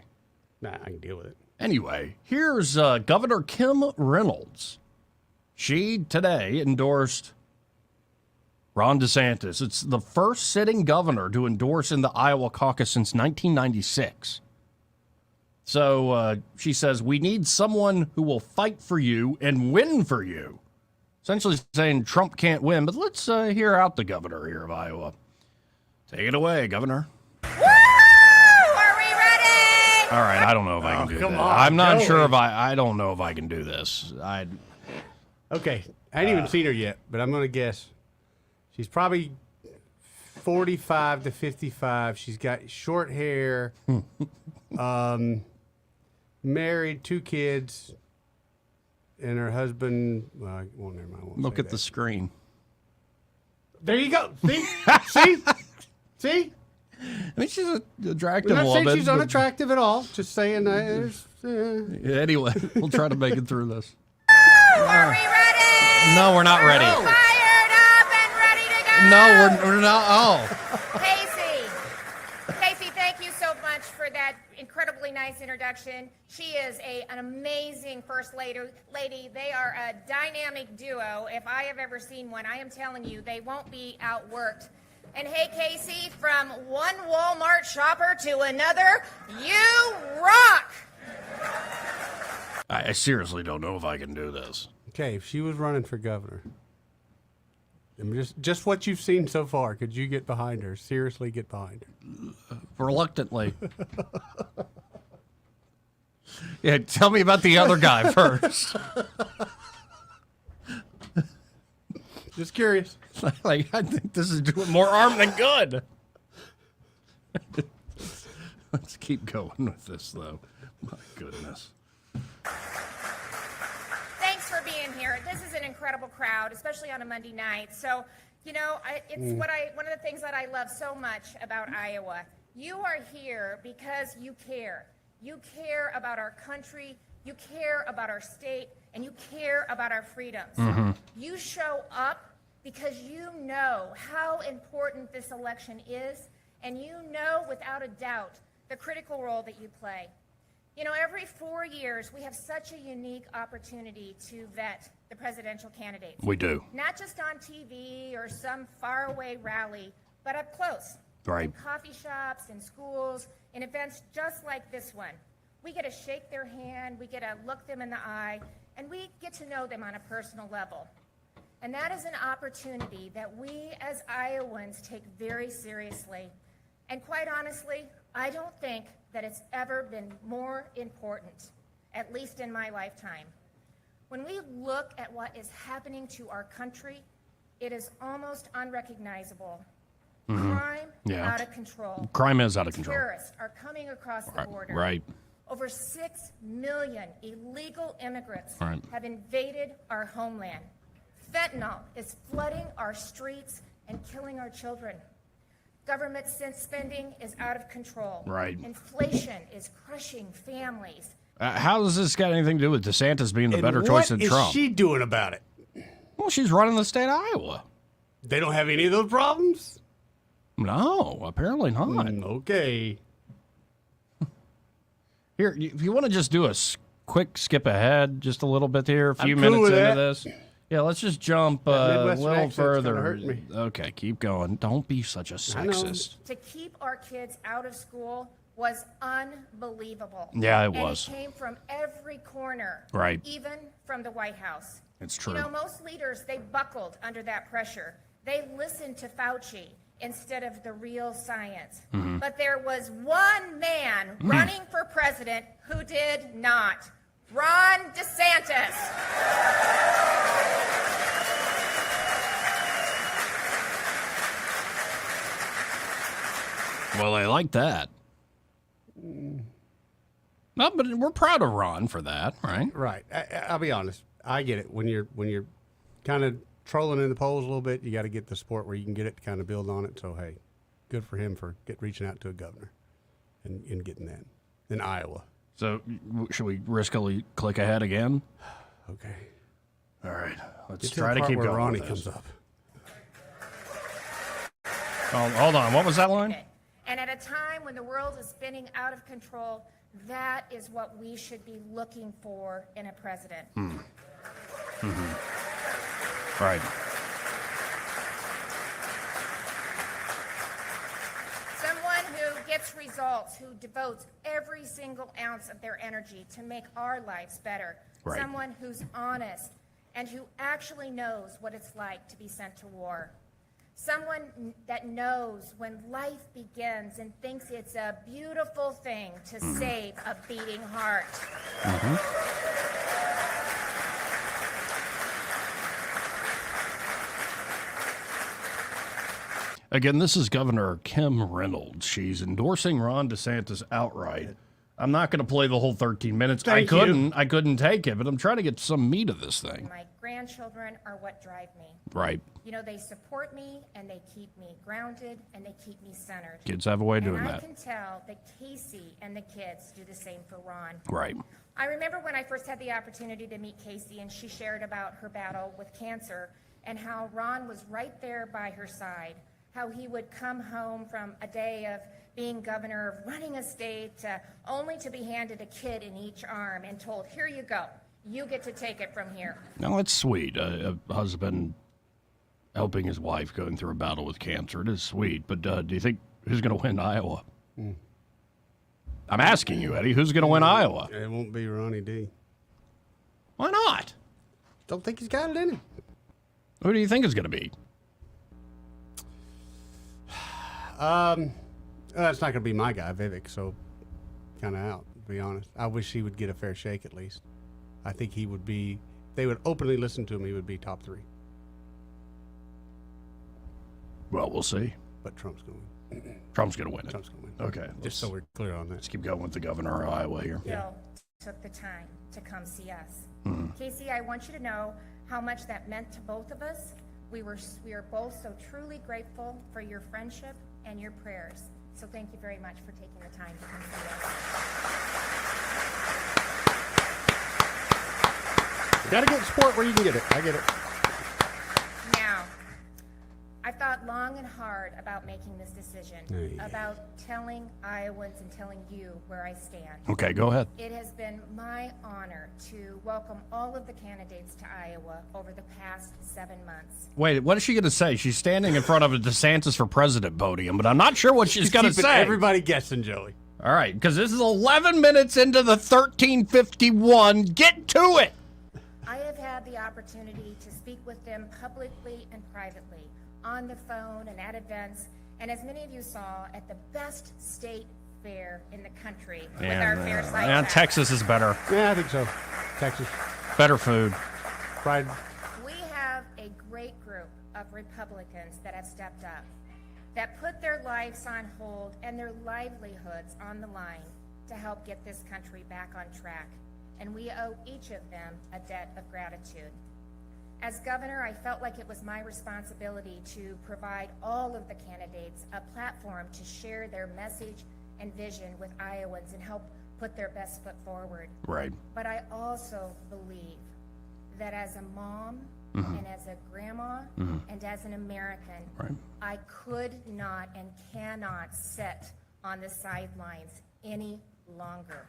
Nah, I can deal with it. Anyway, here's Governor Kim Reynolds. She today endorsed Ron DeSantis. It's the first sitting governor to endorse in the Iowa caucus since 1996. So she says, we need someone who will fight for you and win for you. Essentially saying Trump can't win, but let's hear out the governor here of Iowa. Take it away, Governor. Woo! Are we ready? All right, I don't know if I can do that. on, I'm not Joey. sure if I don't know if I can do this. Okay, I ain't even seen her yet, but I'm going to guess she's probably 45 to 55. She's got short hair, married, 2 kids, and her husband. Well, never mind. I won't Look say at the that. screen. There you go. See? I mean, she's an attractive I'm not woman. saying she's but- unattractive at all. Just saying Anyway, we'll try to make it through this. Are we ready? No, we're not ready. Fired up and ready to go. No, we're not. Oh. Casey, thank you so much for that incredibly nice introduction. She is an amazing first lady. They are a dynamic duo. If I have ever seen one, I am telling you, they won't be outworked. And hey, Casey, from one Walmart shopper to another, you rock! I seriously don't know if I can do this. Okay, if she was running for governor, and just what you've seen so far, could you get behind her? Seriously, get behind her. Reluctantly. Yeah, tell me about the other guy first. Just curious. Like, I think this is doing more harm than good. Let's keep going with this, though. My goodness. Thanks for being here. This is an incredible crowd, especially on a Monday night. So, you know, it's one of the things that I love so much about Iowa. You are here because you care. You care about our country, you care about our state, and you care about our freedoms. You show up because you know how important this election is, and you know without a doubt the critical role that you play. You know, every 4 years, we have such a unique opportunity to vet the presidential candidates. We do. Not just on TV or some faraway rally, but up close. Right. In coffee shops, in schools, in events just like this one. We get to shake their hand, we get to look them in the eye, and we get to know them on a personal level. And that is an opportunity that we as Iowans take very seriously. And quite honestly, I don't think that it's ever been more important, at least in my lifetime. When we look at what is happening to our country, it is almost unrecognizable. Crime out of control. Crime is out of control. Terrorists are coming across the border. Right. Over 6 million illegal immigrants Right. have invaded our homeland. Fentanyl is flooding our streets and killing our children. Government spending is out of control. Right. Inflation is crushing families. How does this got anything to do with DeSantis being the better choice than Trump? What is she doing about it? Well, she's running the state of Iowa. They don't have any of those problems? No, apparently not. Okay. Here, if you want to just do a quick skip ahead just a little bit here, a few I'm cool minutes with into that. this. Yeah, let's just jump a Midwestern little accent's kinda further. hurting me. Okay, keep going. Don't be such a I know. sexist. To keep our kids out of school was unbelievable. Yeah, it And was. it came from every corner. Right. Even from the White House. It's true. You know, most leaders, they buckled under that pressure. They listened to Fauci instead of the real science. But there was one man running for president who did not. Ron DeSantis. Well, I like that. No, but we're proud of Ron for that, right? Right. I'll be honest. I get it. When you're kind of trolling in the polls a little bit, you got to get the support where you can get it to kind of build on it. So, hey, good for him for reaching out to a governor and getting that in Iowa. So, should we riskily click ahead again? Okay. All right. Let's Get to try the to part keep where going. Ronnie with comes this. up. Oh, hold on. What was that line? And at a time when the world is spinning out of control, that is what we should be looking for in a president. Right. Someone who gets results, who devotes every single ounce of their energy to make our lives better. Right. Someone who's honest and who actually knows what it's like to be sent to war. Someone that knows when life begins and thinks it's a beautiful thing to save a beating heart. Again, this is Governor Kim Reynolds. She's endorsing Ron DeSantis outright. I'm not going to play the whole 13 minutes. I couldn't take it, but I'm trying to get some meat of this thing. My grandchildren are what drive me. Right. You know, they support me and they keep me grounded and they keep me centered. Kids have a way of doing and that. I can tell that Casey and the kids do the same for Ron. Right. I remember when I first had the opportunity to meet Casey and she shared about her battle with cancer and how Ron was right there by her side, how he would come home from a day of being governor, of running a state, only to be handed a kid in each arm and told, here you go, you get to take it from here. Now, that's sweet. A husband helping his wife going through a battle with cancer. It is sweet, but do you think who's going to win Iowa? I'm asking you, Eddie, who's going to win Iowa? It won't be Ronnie D. Why not? Don't think he's got it in him. Who do you think is going to be? That's not going to be my guy, Vivek, so kind of out, to be honest. I wish he would get a fair shake at least. I think he would be, if they would openly listen to him, he would be top 3. Well, we'll see. But Trump's going to win. Trump's going to win it. Trump's going to win. Okay. Just so we're clear on that. Let's keep going with the governor of Iowa here. Bill took the time to come see us. Mm-hmm. Casey, I want you to know how much that meant to both of us. We are both so truly grateful for your friendship and your prayers. So thank you very much for taking the time to come see us. You got to get support where you can get it. I get it. Now, I thought long and hard about making this decision, about telling Iowans and telling you where I stand. Okay, go ahead. It has been my honor to welcome all of the candidates to Iowa over the past 7 months. Wait, what is she going to say? She's standing in front of a DeSantis for president podium, but I'm not sure what she's going to say. Everybody guessing, Joey. All right, because this is 11 minutes into the 1351. Get to it. I have had the opportunity to speak with them publicly and privately, on the phone and at events, and as many of you saw, at the best state fair in the country with our fair site. Yeah, Texas is better. Yeah, I think so. Texas. Better food. Fried. We have a great group of Republicans that have stepped up, that put their lives on hold and their livelihoods on the line to help get this country back on track. And we owe each of them a debt of gratitude. As governor, I felt like it was my responsibility to provide all of the candidates a platform to share their message and vision with Iowans and help put their best foot forward. Right. But I also believe that as a mom and as a grandma and as an American, I could not and cannot sit on the sidelines any longer.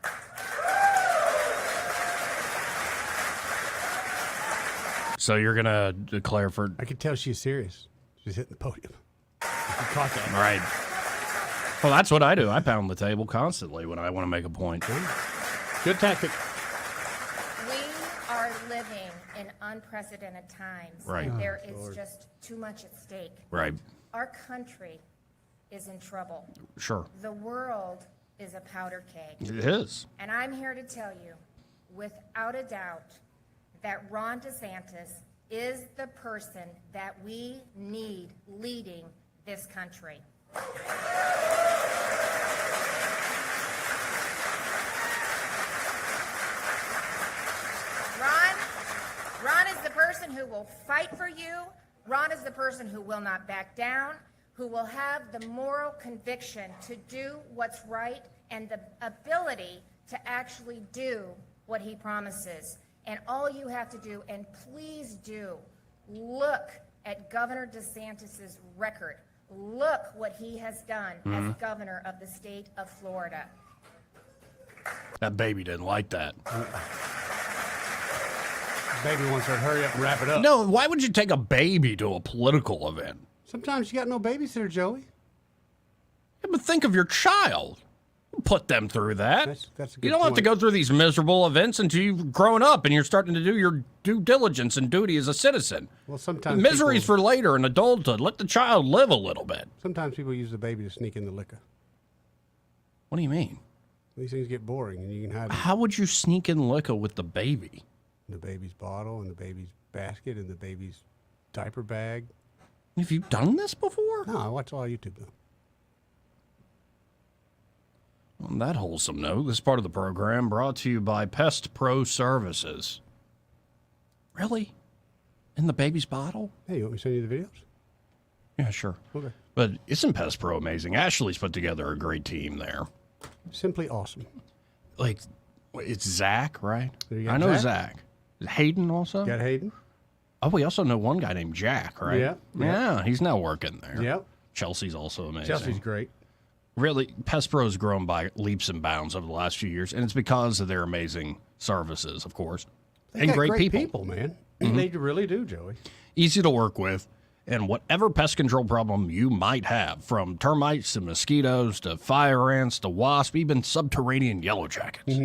So you're going to declare for... I can tell she's serious. She's hitting the podium. You caught that. Right. Well, that's what I do. I pound the table constantly when I want to make a point. Good tactic. We are living in unprecedented times. Right. And there is just too much at stake. Right. Our country is in trouble. Sure. The world is a powder keg. It is. And I'm here to tell you, without a doubt, that Ron DeSantis is the person that we need leading this country. Ron is the person who will fight for you. Ron is the person who will not back down, who will have the moral conviction to do what's right and the ability to actually do what he promises. And all you have to do, and please do, look at Governor DeSantis's record. Look what he has done as governor of the state of Florida. That baby didn't like that. Baby wants her to hurry up and wrap it up. No, why would you take a baby to a political event? Sometimes you got no babysitter, Joey. Yeah, but think of your child. Put them through that. That's a good You don't have to point. go through these miserable events until you've grown up and you're starting to do your due diligence and duty as a citizen. Well, sometimes Misery's people, for later in adulthood. Let the child live a little bit. Sometimes people use the baby to sneak in the liquor. What do you mean? These things get boring, and you can hide How would you sneak in liquor with the baby? the baby's bottle and the baby's basket and the baby's diaper bag. Have you done this before? No, I watch all YouTube though. On that wholesome note, this part of the program brought to you by Pest Pro Services. Really? In the baby's bottle? Hey, you want me to send you the videos? Yeah, sure. Okay. But isn't Pest Pro amazing? Ashley's put together a great team there. Simply awesome. Like, it's Zach, right? You got I know Zach. Zach. Is Hayden also? Got Hayden? Oh, we also know one guy named Jack, right? Yeah. Yeah, he's now working there. Yep. Chelsea's also amazing. Chelsea's great. Really, Pest Pro's grown by leaps and bounds over the last few years, and it's because of their amazing services, of course. They and got great people, man. Mhm. They really do, Joey. Easy to work with, and whatever pest control problem you might have, from termites to mosquitoes to fire ants to wasps, even subterranean yellow jackets,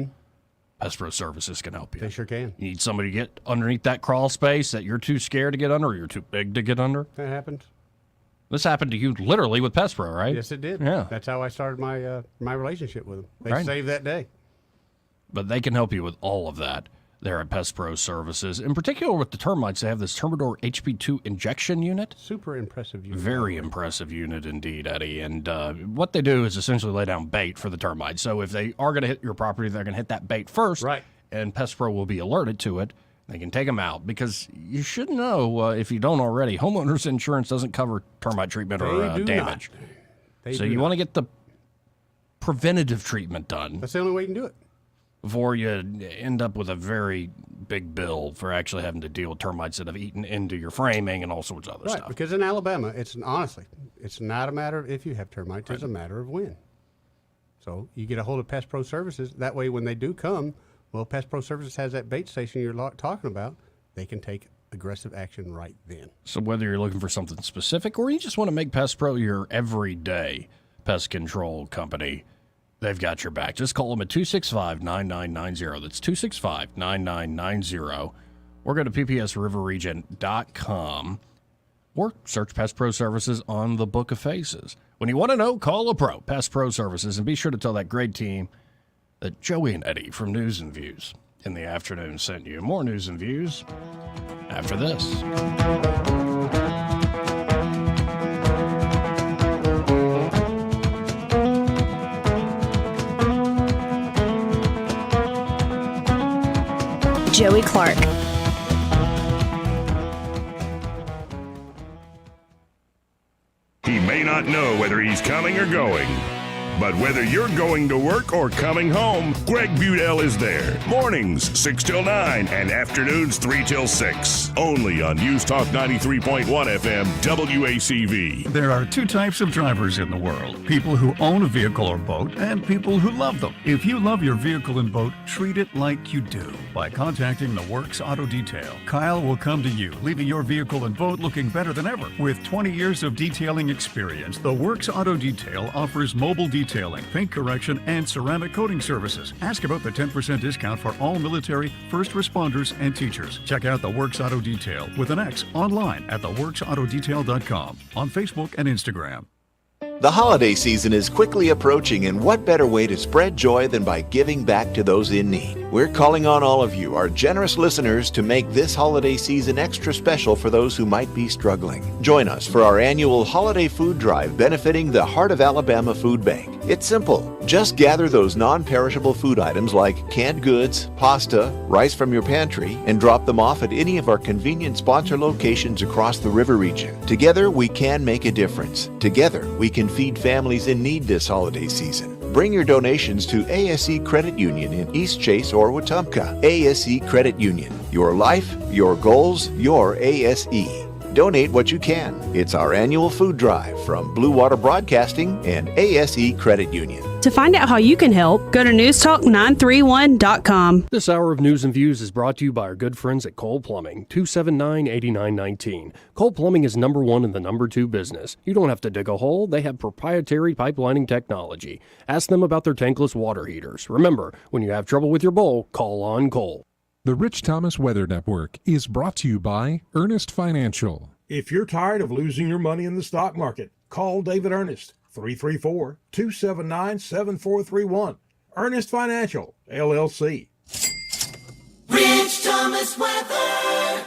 Pest Pro Services can help you. They sure can. You need somebody to get underneath that crawl space that you're too scared to get under or you're too big to get under. That happened. This happened to you literally with Pest Pro, right? Yes, it did. Yeah. That's how I started my my relationship with them. They Right. saved that day. But they can help you with all of that there at Pest Pro Services. In particular with the termites, they have this Termidor HP2 injection unit. Super impressive unit. Very impressive unit indeed, Eddie. And what they do is essentially lay down bait for the termites. So if they are going to hit your property, they're going to hit that bait first. Right. And Pest Pro will be alerted to it. They can take them out because you should know, if you don't already, homeowners insurance doesn't cover termite treatment or They do damage. not. They So do you not. want to get the preventative treatment done That's the only way you can do it. before you end up with a very big bill for actually having to deal with termites that have eaten into your framing and all sorts of other Right, stuff. because in Alabama, honestly, it's not a matter of if you have termites, it's a matter of when. So you get a hold of Pest Pro Services. That way, when they do come, well, Pest Pro Services has that bait station you're talking about. They can take aggressive action right then. So whether you're looking for something specific or you just want to make Pest Pro your everyday pest control company, they've got your back. Just call them at 265-9990. That's 265-9990. Or go to ppsriverregion.com or search Pest Pro Services on the Book of Faces. When you want to know, call a pro, Pest Pro Services, and be sure to tell that great team that Joey and Eddie from News and Views in the afternoon sent you. More News and Views after this. Joey Clark. He may not know whether he's coming or going, but whether you're going to work or coming home, Greg Budell is there. Mornings 6 till 9 and afternoons 3 till 6. Only on News Talk 93.1 FM WACV. There are two types of drivers in the world: people who own a vehicle or boat and people who love them. If you love your vehicle and boat, treat it like you do by contacting the Works Auto Detail. Kyle will come to you, leaving your vehicle and boat looking better than ever. With 20 years of detailing experience, the Works Auto Detail offers mobile detailing, paint correction, and ceramic coating services. Ask about the 10% discount for all military, first responders, and teachers. Check out the Works Auto Detail with an X online at theworksautodetail.com, on Facebook and Instagram. The holiday season is quickly approaching, and what better way to spread joy than by giving back to those in need? We're calling on all of you, our generous listeners, to make this holiday season extra special for those who might be struggling. Join us for our annual holiday food drive benefiting the Heart of Alabama Food Bank. It's simple. Just gather those non-perishable food items like canned goods, pasta, rice from your pantry, and drop them off at any of our convenient sponsor locations across the river region. Together, we can make a difference. Together, we can feed families in need this holiday season. Bring your donations to ASE Credit Union in East Chase or Wetumpka. ASE Credit Union. Your life, your goals, your ASE. Donate what you can. It's our annual food drive from Blue Water Broadcasting and ASE Credit Union. To find out how you can help, go to newstalk931.com. This hour of News and Views is brought to you by our good friends at Cole Plumbing, 279-8919. Cole Plumbing is number one in the number two business. You don't have to dig a hole. They have proprietary pipelining technology. Ask them about their tankless water heaters. Remember, when you have trouble with your bowl, call on Cole. The Rich Thomas Weather Network is brought to you by Ernest Financial. If you're tired of losing your money in the stock market, call David Ernest, 334-279-7431. Ernest Financial, LLC. Rich Thomas Weather.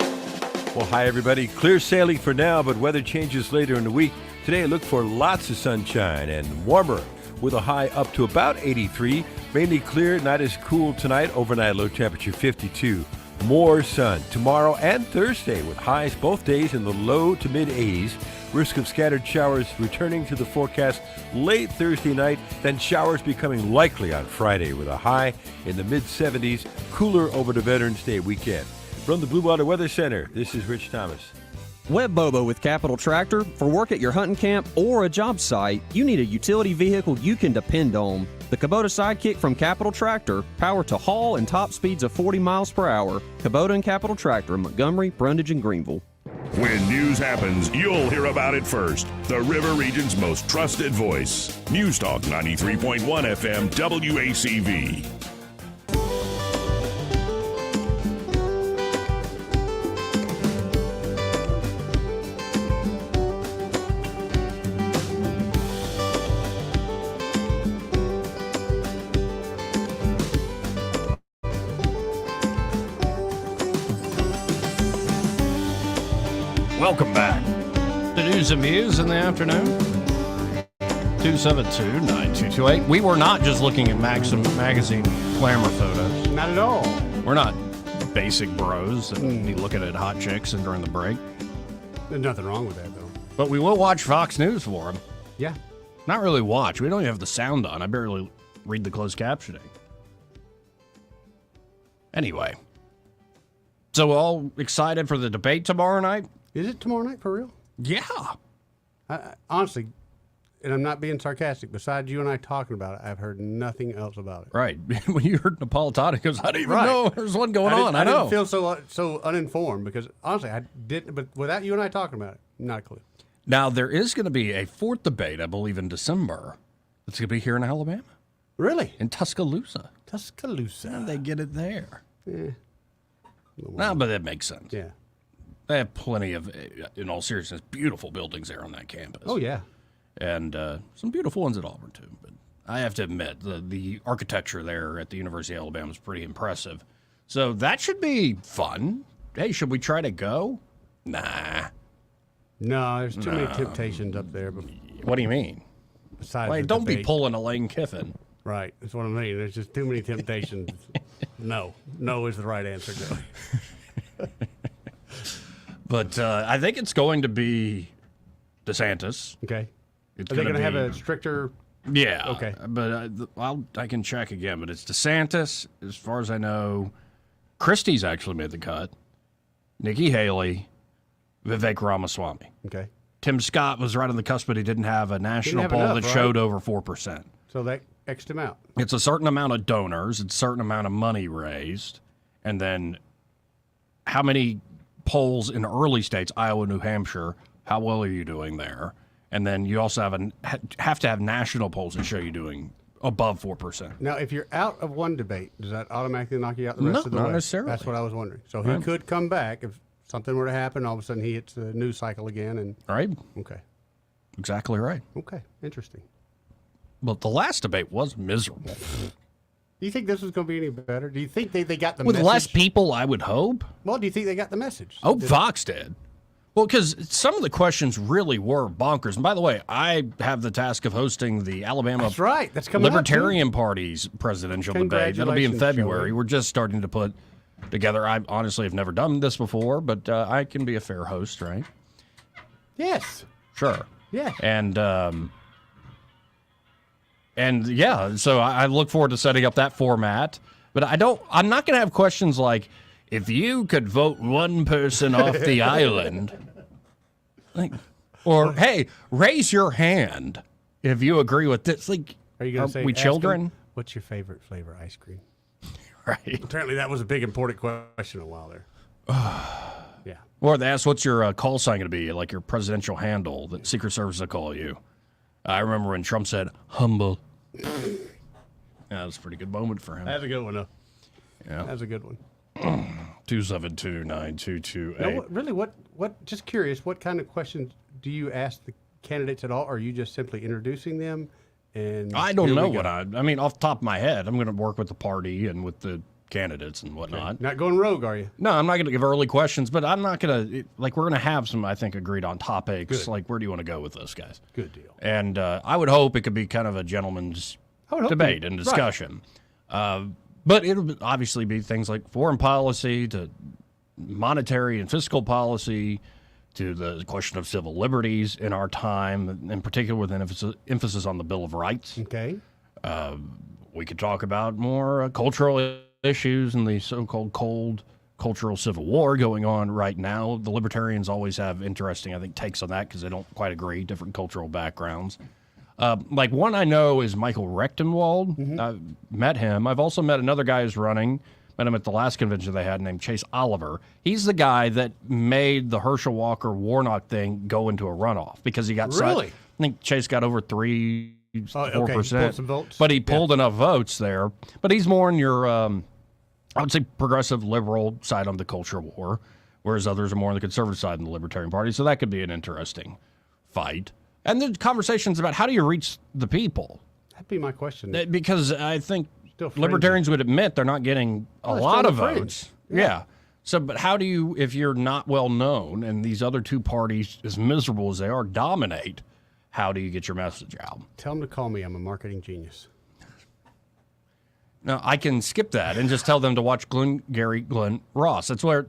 Well, hi, everybody. Clear sailing for now, but weather changes later in the week. Today, look for lots of sunshine and warmer with a high up to about 83. Mainly clear, not as cool tonight. Overnight low temperature 52. More sun tomorrow and Thursday with highs both days in the low to mid 80s. Risk of scattered showers returning to the forecast late Thursday night, then showers becoming likely on Friday with a high in the mid 70s. Cooler over the Veterans Day weekend. From the Blue Water Weather Center, this is Rich Thomas. Web Bobo with Capital Tractor. For work at your hunting camp or a job site, you need a utility vehicle you can depend on. The Kubota Sidekick from Capital Tractor, power to haul and top speeds of 40 miles per hour. Kubota and Capital Tractor in Montgomery, Brundage, and Greenville. When news happens, you'll hear about it first. The River Region's most trusted voice. News Talk 93.1 FM WACV. Welcome back to News and Views in the afternoon. 272-9228. We were not just looking at magazine glamour photos. Not at all. We're not basic bros that need looking at hot chicks and during the break. There's nothing wrong with that, though. But we will watch Fox News for them. Yeah. Not really watch. We don't even have the sound on. I barely read the closed captioning. Anyway. So all excited for the debate tomorrow night? Is it tomorrow night for real? Yeah. Honestly, and I'm not being sarcastic, besides you and I talking about it, I've heard nothing else about it. Right. When you heard Napolitano, he goes, I didn't even know there's one going on. I know. I didn't feel so uninformed because, honestly, I didn't. But without you and I talking about it, not a clue. Now, there is going to be a fourth debate, I believe, in December. It's going to be here in Alabama. Really? In Tuscaloosa. Tuscaloosa. And they get it there. Yeah. No, but that makes sense. Yeah. They have plenty of, in all seriousness, beautiful buildings there on that campus. Oh, yeah. And some beautiful ones at Auburn, too. But I have to admit, the architecture there at the University of Alabama is pretty impressive. So that should be fun. Hey, should we try to go? Nah. No, there's too many temptations up there. What do you mean? Besides Wait, don't be pulling a Lane Kiffin. Right. That's what I mean. There's just too many temptations. No is the right answer, Joey. But I think it's going to be DeSantis. Okay. It's Are they going to have a stricter? Yeah. Okay. But I can check again. But it's DeSantis, as far as I know. Christie's actually made the cut. Nikki Haley, Vivek Ramaswamy. Okay. Tim Scott was right on the cusp, but he didn't have a national poll enough, that right? showed over 4%. So that X'd him out. It's a certain amount of donors, it's a certain amount of money raised, and then how many polls in early states, Iowa, New Hampshire, how well are you doing there? And then you also have to have national polls that show you doing above 4%. Now, if you're out of one debate, does that automatically knock you out the rest of the way? Not necessarily. That's what I was wondering. So he could come back if something were to happen. All of a sudden, he hits the news cycle again. And right. Okay. Exactly right. Okay. Interesting. But the last debate was miserable. Do you think this was going to be any better? Do you think they got the With message? less people, I would hope. Well, do you think they got the message? Oh, Fox did. Well, because some of the questions really were bonkers. And by the way, I have the task of hosting the Alabama That's right. That's coming up, Libertarian Party's presidential debate. That'll be in Congratulations, February. Joey. We're just starting to put together. I honestly have never done this before, but I can be a fair host, right? Yes. Sure. Yeah. And yeah, so I look forward to setting up that format. But I'm not going to have questions like, if you could vote one person off the island, or hey, raise your hand if you agree with this. Like, Are you going to say, we ask children? him, what's your favorite flavor ice cream? Right. Apparently, that was a big important question a while there. Yeah. Or they ask, what's your call sign going to be, like your presidential handle that Secret Service will call you. I remember when Trump said, humble. That was a pretty good moment for him. That's a good one, though. Yeah. That's a good one. 272-9228. Now, really, what? Just curious, what kind of questions do you ask the candidates at all? Or are you just simply introducing them? And I don't know what I mean, off the top of my head, I'm going to work with the party and with the candidates and whatnot. Not going rogue, are you? No, I'm not going to give early questions, but I'm not going to, we're going to have some, I think, agreed on topics. Good. Like, where do you want to go with this, guys? Good deal. And I would hope it could be kind of a gentleman's debate and discussion. But it'll obviously be things like foreign policy to monetary and fiscal policy to the question of civil liberties in our time, in particular with an emphasis on the Bill of Rights. Okay. We could talk about more cultural issues and the so-called cold cultural civil war going on right now. The libertarians always have interesting, I think, takes on that because they don't quite agree, different cultural backgrounds. Like one I know is Michael Rechtenwald. I've met him. I've also met another guy who's running. Met him at the last convention they had named Chase Oliver. He's the guy that made the Herschel Walker Warnock thing go into a runoff because he got Really? I think Chase got over 3-4%. Pulled some votes. But he pulled enough votes there. But he's more in your, I would say, progressive liberal side on the culture war, whereas others are more on the conservative side in the Libertarian Party. So that could be an interesting fight. And then conversations about how do you reach the people? That'd be my question. Because I think Still fringy. libertarians would admit they're not getting a Well, lot still of the fringe. votes. Yeah. Yeah. So, but how do you, if you're not well known and these other two parties, as miserable as they are, dominate, how do you get your message out? Tell them to call me. I'm a marketing genius. Now, I can skip that and just tell them to watch Glenn Ross. That's where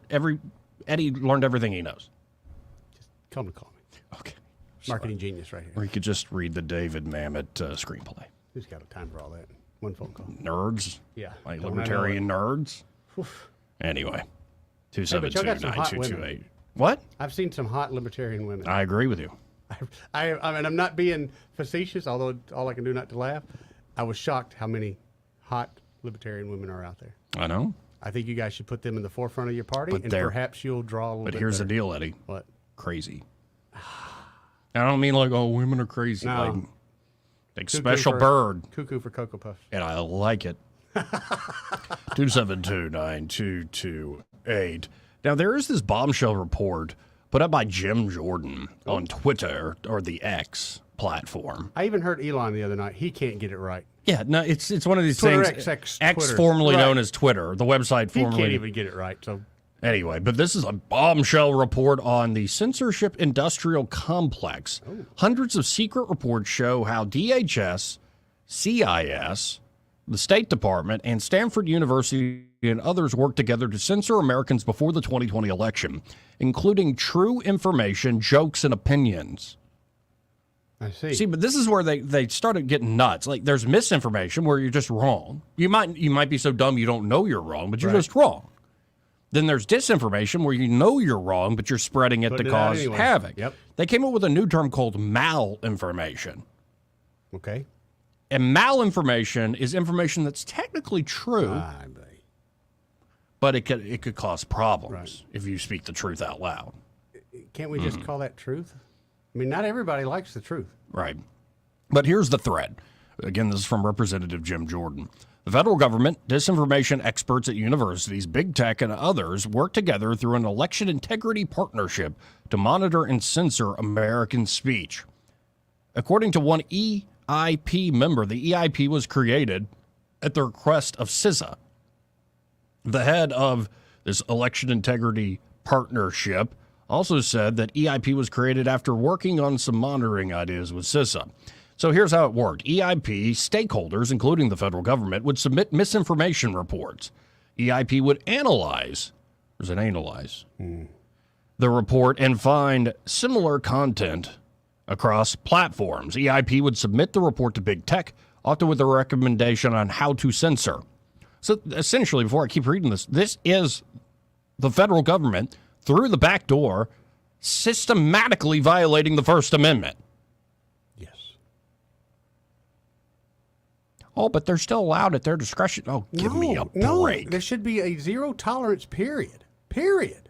Eddie learned everything he knows. Come to call me. Okay. Marketing genius right here. Or you could just read the David Mamet screenplay. Who's got time for all that? One phone call. Nerds? Yeah. Like Don't I know libertarian it? nerds? Oof. Anyway. Hey, but y'all got some hot 272-9228. women. What? I've seen some hot libertarian women. I agree with you. I mean, I'm not being facetious, although all I can do not to laugh. I was shocked how many hot libertarian women are out there. I know. I think you guys should put them in the forefront of your party, But and they're- perhaps you'll draw a little But bit here's better. the deal, Eddie. What? Crazy. I don't mean like, oh, women are crazy. No. Like Cuckoo special for- bird. Cuckoo for Cocoa Puffs. And I like it. 272-9228. Now, there is this bombshell report put up by Jim Jordan on Twitter or the X platform. I even heard Elon the other night. He can't get it right. Yeah, no, it's one of these Twitter things. XX X Twitter. formerly Right. known as Twitter, the website He formerly. can't even get it right. So Anyway, but this is a bombshell report on the censorship industrial complex. Hundreds of secret reports show how DHS, CIS, the State Department, and Stanford University and others worked together to censor Americans before the 2020 election, including true information, jokes, and opinions. I see. See, but this is where they started getting nuts. Like, there's misinformation where you're just wrong. You might be so dumb you don't know you're wrong, but you're just wrong. Then there's disinformation where you know you're wrong, but you're spreading it Putting to it out cause anyway. havoc. Yep. They came up with a new term called malinformation. Okay. And malinformation is information that's technically true, but it could cause problems if you speak the truth out loud. Can't we just call that truth? I mean, not everybody likes the truth. Right. But here's the thread. Again, this is from Representative Jim Jordan. The federal government, disinformation experts at universities, big tech, and others work together through an election integrity partnership to monitor and censor American speech. According to one EIP member, the EIP was created at the request of CISA. The head of this election integrity partnership also said that EIP was created after working on some monitoring ideas with CISA. So here's how it worked. EIP stakeholders, including the federal government, would submit misinformation reports. EIP would analyze the report and find similar content across platforms. EIP would submit the report to big tech, often with a recommendation on how to censor. So essentially, before I keep reading this is the federal government, through the back door, systematically violating the First Amendment. Oh, but they're still allowed at their discretion. Oh, give me a break. No, there should be a zero tolerance period. Period.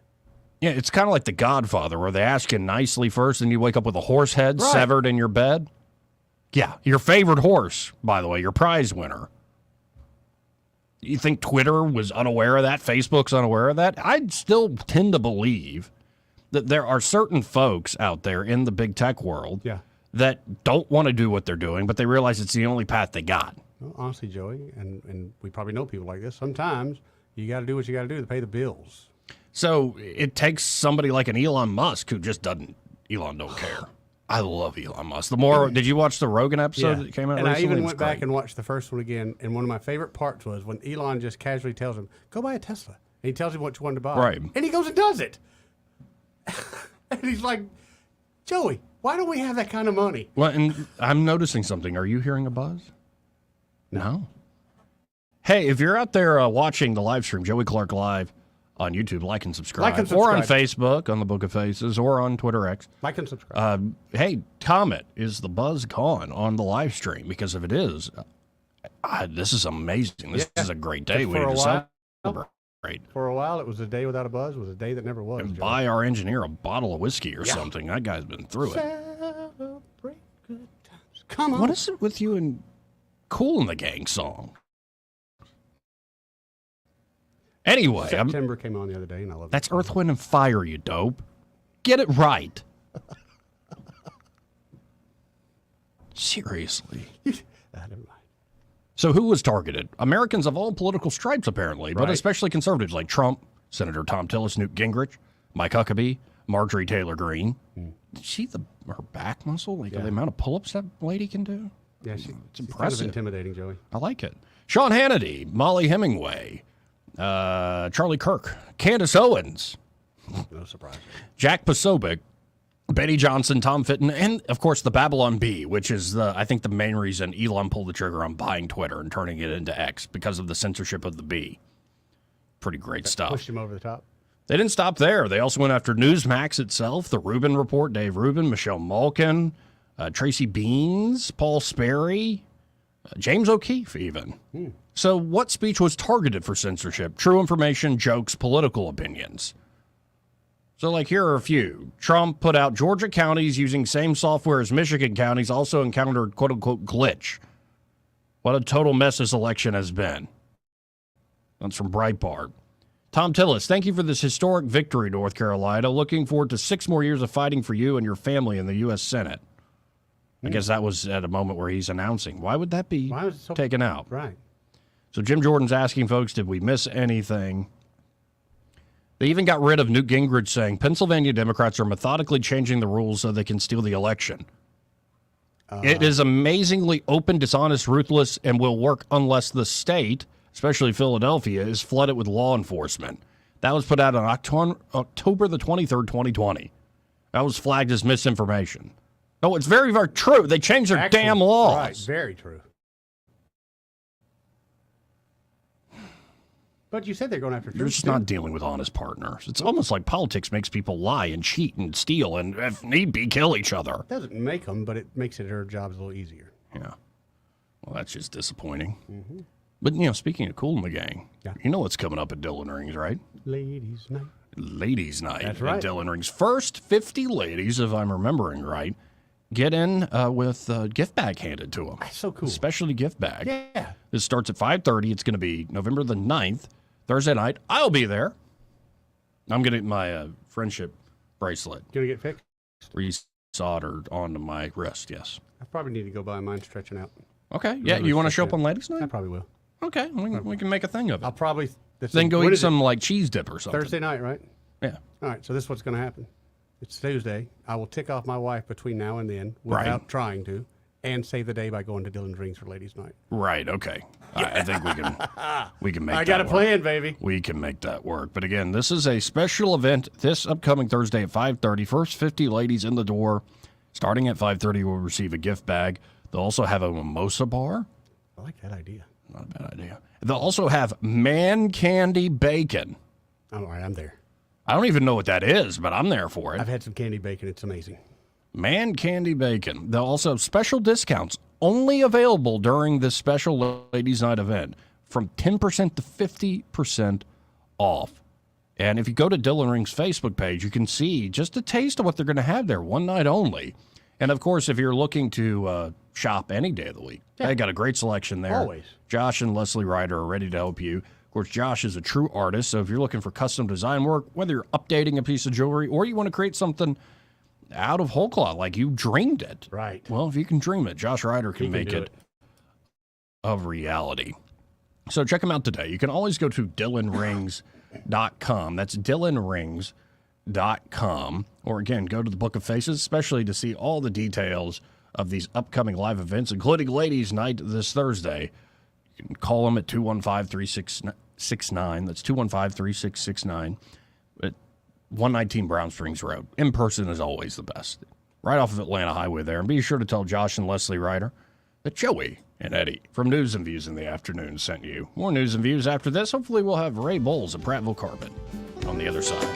Yeah, it's kind of like The Godfather, where they ask you nicely first, and you wake up with a horse head Right. severed in your bed. Yeah, your favorite horse, by the way, your prize winner. You think Twitter was unaware of that? Facebook's unaware of that? I still tend to believe that there are certain folks out there in the big tech world that don't want to do what they're doing, but they realize it's the only path they got. Well, honestly, Joey, and we probably know people like this, sometimes You got to do what you got to do to pay the bills. So it takes somebody like an Elon Musk who just doesn't. Elon don't care. I love Elon Musk. Did you watch the Rogan episode that came out and recently? I even went back and watched the first one again. And one of my favorite parts was when Elon just casually tells him, "Go buy a Tesla." And he tells him which one to buy. Right. And he goes and does it. And he's like, Joey, why don't we have that kind of money? Well, and I'm noticing something. Are you hearing a buzz? No. Hey, if you're out there watching the live stream, Joey Clark Live on YouTube, like and subscribe. Or on Facebook, on the Book of Faces, or on Twitter X. Like and subscribe. Hey, comment, is the buzz gone on the live stream? Because if it is, this is amazing. This is a great day. We need to celebrate. For a while, it was a day without a buzz. It was a day that never was. And buy our engineer a bottle of whiskey or something. That guy's been through it. Celebrate good times. Come on. What is it with you and Cool in the Gang song? Anyway, September came on the other day, and I love it. That's Earth, Wind, and Fire, you dope. Get it right. Seriously. Never mind. So who was targeted? Americans of all political stripes, apparently, but especially conservatives like Trump, Senator Tom Tillis, Newt Gingrich, Mike Huckabee, Marjorie Taylor Greene. Did you see her back muscle? Like the amount of pull-ups that lady can do? Yeah, it's she's impressive. kind of intimidating, Joey. I like it. Sean Hannity, Molly Hemingway, Charlie Kirk, Candace Owens. No surprise. Jack Posobiec, Betty Johnson, Tom Fitton, and, of course, the Babylon Bee, which is, I think, the main reason Elon pulled the trigger on buying Twitter and turning it into X, because of the censorship of the Bee. Pretty great stuff. Pushed him over the top. They didn't stop there. They also went after Newsmax itself, The Rubin Report, Dave Rubin, Michelle Malkin, Tracy Beans, Paul Sperry, James O'Keefe, even. So what speech was targeted for censorship? True information, jokes, political opinions. So, here are a few. Trump put out Georgia counties using same software as Michigan counties also encountered quote-unquote glitch. What a total mess this election has been. That's from Breitbart. Tom Tillis, thank you for this historic victory, North Carolina. Looking forward to 6 more years of fighting for you and your family in the U.S. Senate. I guess that was at a moment where he's announcing. Why would that be taken out? Right. So Jim Jordan's asking folks, did we miss anything? They even got rid of Newt Gingrich saying Pennsylvania Democrats are methodically changing the rules so they can steal the election. It is amazingly open, dishonest, ruthless, and will work unless the state, especially Philadelphia, is flooded with law enforcement. That was put out on October the 23rd, 2020. That was flagged as misinformation. No, it's very, very true. They changed their damn laws. Right, very true. But you said they're going after truth. You're just not dealing with honest partners. It's almost like politics makes people lie and cheat and steal and, if need be, kill each other. It doesn't make them, but it makes their jobs a little easier. Yeah. Well, that's just disappointing. But, speaking of Cool in the Gang, you know what's coming up at Dillon Rings, right? Ladies' night. Ladies' night That's right. at Dillon Rings. First 50 ladies, if I'm remembering right, get in with a gift bag handed to them. That's so cool. Specialty gift bag. Yeah. This starts at 5:30. It's going to be November the 9th, Thursday night. I'll be there. I'm going to get my friendship bracelet. Going to get fixed? Resoldered onto my wrist, yes. I probably need to go buy mine stretching out. Okay. Yeah, you want to show up on Ladies' Night? I probably will. Okay, we can make a thing of it. I'll probably... Then go eat some, cheese dip or something. Thursday night, right? Yeah. All right, so this is what's going to happen. It's Tuesday. I will tick off my wife between now and then without trying to, and save the day by going to Dillon Rings for Ladies' Night. Right, okay. I think we can make that I got a work. plan, baby. We can make that work. But again, this is a special event this upcoming Thursday at 5:30. First 50 ladies in the door, starting at 5:30, will receive a gift bag. They'll also have a mimosa bar. I like that idea. Not a bad idea. They'll also have man candy bacon. All right, I'm there. I don't even know what that is, but I'm there for it. I've had some candy bacon. It's amazing. Man candy bacon. They'll also have special discounts only available during this special Ladies' Night event from 10% to 50% off. And if you go to Dillon Rings' Facebook page, you can see just a taste of what they're going to have there, one night only. And, of course, if you're looking to shop any day of the week, they got a great selection there. Always. Josh and Leslie Ryder are ready to help you. Of course, Josh is a true artist, so if you're looking for custom design work, whether you're updating a piece of jewelry or you want to create something out of whole cloth, like you dreamed it. Right. Well, if you can dream it, Josh Ryder can make do it a reality. So check them out today. You can always go to DylanRings.com. That's DylanRings.com. Or again, go to the Book of Faces, especially to see all the details of these upcoming live events, including Ladies' Night this Thursday. You can call them at 215-3669. That's 215-3669 at 119 Brown Springs Road. In person is always the best. Right off of Atlanta Highway there. And be sure to tell Josh and Leslie Ryder that Joey and Eddie from News and Views in the Afternoon sent you. More News and Views after this. Hopefully we'll have Ray Bowles of Prattville Carpet on the other side.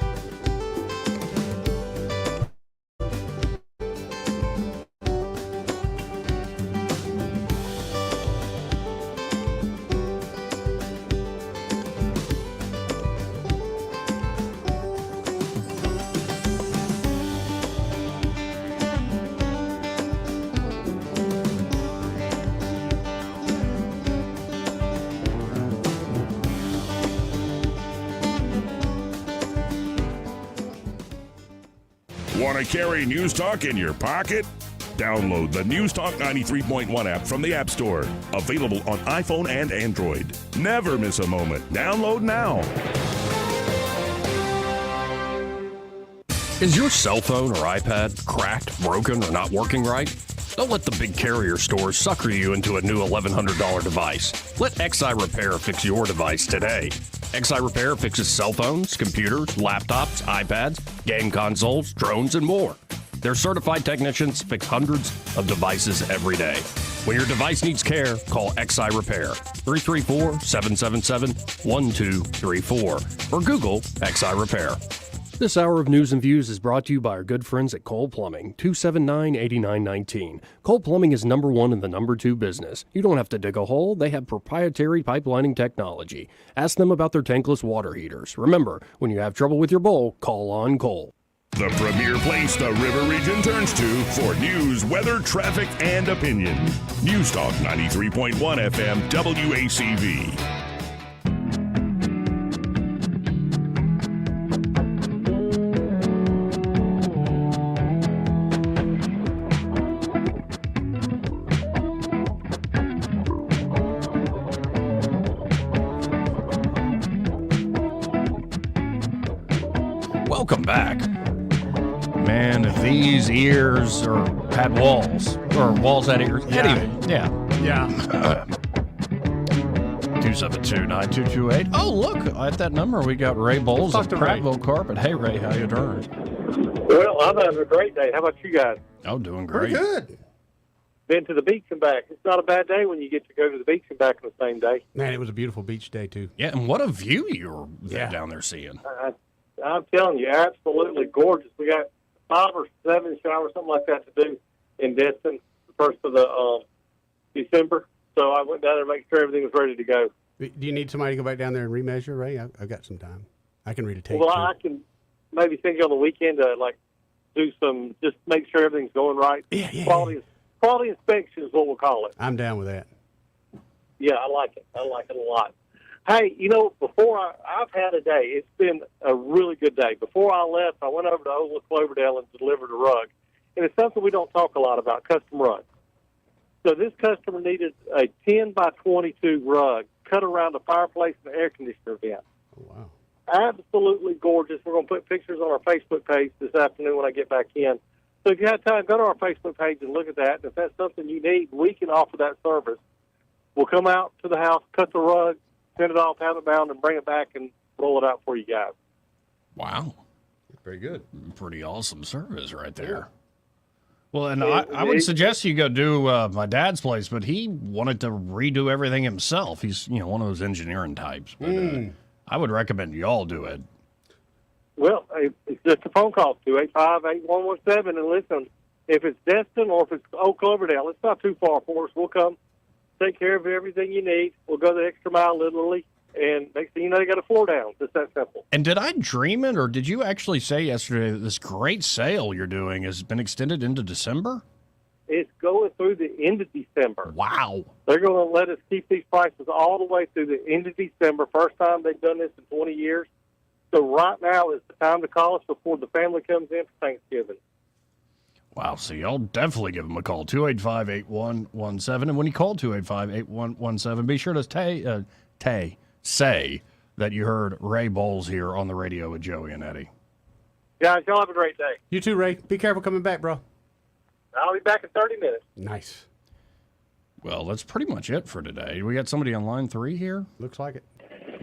Want to carry News Talk in your pocket? Download the News Talk 93.1 app from the App Store. Available on iPhone and Android. Never miss a moment. Download now. Is your cell phone or iPad cracked, broken, or not working right? Don't let the big carrier stores sucker you into a new $1,100 device. Let XI Repair fix your device today. XI Repair fixes cell phones, computers, laptops, iPads, game consoles, drones, and more. Their certified technicians fix hundreds of devices every day. When your device needs care, call XI Repair, 334-777-1234, or Google XI Repair. This hour of News and Views is brought to you by our good friends at Cole Plumbing, 279-8919. Cole Plumbing is number one in the number two business. You don't have to dig a hole. They have proprietary pipelining technology. Ask them about their tankless water heaters. Remember, when you have trouble with your bowl, call on Cole. The premier place the River Region turns to for news, weather, traffic, and opinion. News Talk 93.1 FM WACV. Welcome back. Man, if these ears had walls, or walls had ears. Yeah. Anyway, yeah. 272-9228. Oh, look, at that number, we got Ray Bowles of Prattville Carpet. Hey, Ray, how you doing? Well, I'm having a great day. How about you guys? Oh, doing great. Pretty good. Been to the beach and back. It's not a bad day when you get to go to the beach and back on the same day. Man, it was a beautiful beach day, too. Yeah, and what a view you were down there seeing. I'm telling you, absolutely gorgeous. We got 5 or 7 showers, something like that, to do in Destin the first of the December. So I went down there to make sure everything was ready to go. Do you need somebody to go back down there and remeasure, Ray? I've got some time. I can read a tape. Well, I can maybe send you on the weekend to do some, just make sure everything's going right. Yeah. Quality inspection is what we'll call it. I'm down with that. Yeah, I like it. I like it a lot. Hey, before I've had a day, it's been a really good day. Before I left, I went over to Ola Cloverdale and delivered a rug. And it's something we don't talk a lot about, custom rugs. So this customer needed a 10 by 22 rug cut around a fireplace and air conditioner vent. Oh, wow. Absolutely gorgeous. We're going to put pictures on our Facebook page this afternoon when I get back in. So if you have time, go to our Facebook page and look at that. And if that's something you need, we can offer that service. We'll come out to the house, cut the rug, send it off, have it bound, and bring it back and roll it out for you guys. Wow. Very good. Pretty awesome service right there. Well, and I would suggest you go do my dad's place, but he wanted to redo everything himself. He's, one of those engineering types. But I would recommend you all do it. Well, it's just a phone call, 285-8117, and listen, if it's Destin or if it's Oak Cloverdale, it's not too far for us. We'll come take care of everything you need. We'll go the extra mile literally, and next thing you know, you got a floor down. Just that simple. And did I dream it, or did you actually say yesterday that this great sale you're doing has been extended into December? It's going through the end of December. Wow. They're going to let us keep these prices all the way through the end of December. First time they've done this in 20 years. So right now is the time to call us before the family comes in for Thanksgiving. Wow, so y'all definitely give them a call, 285-8117. And when you call 285-8117, be sure to say that you heard Ray Bowles here on the radio with Joey and Eddie. Guys, y'all have a great day. You too, Ray. Be careful coming back, bro. I'll be back in 30 minutes. Nice. Well, that's pretty much it for today. We got somebody on line 3 here? Looks like it.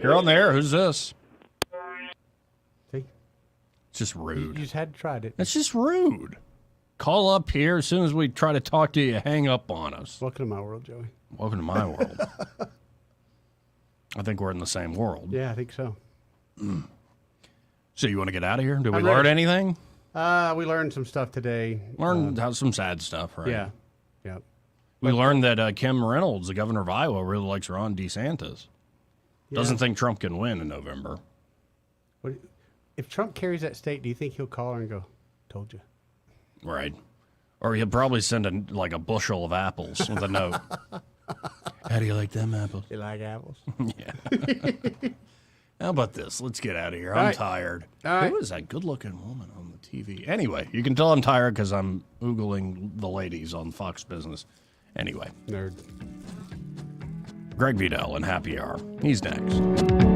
You're on there. Who's this? See? It's just rude. You just had to try it. It's just rude. Call up here as soon as we try to talk to you, hang up on us. Welcome to my world, Joey. Welcome to my world. I think we're in the same world. Yeah, I think so. So you want to get out of here? Did we I'm learn ready. anything? We learned some stuff today. Learned some sad stuff, right? Yeah. Yeah. We learned that Kim Reynolds, the governor of Iowa, really likes Ron DeSantis. Doesn't think Trump can win in November. If Trump carries that state, do you think he'll call her and go, told you? Right. Or he'll probably send a bushel of apples with a note. How do you like them apples? You like apples? Yeah. How about this? Let's get out of here. I'm All right. tired. All right. Who is that good-looking woman on the TV? Anyway, you can tell I'm tired because I'm oogling the ladies on Fox Business. Anyway. Nerd. Greg Vidal in Happy Hour. He's next.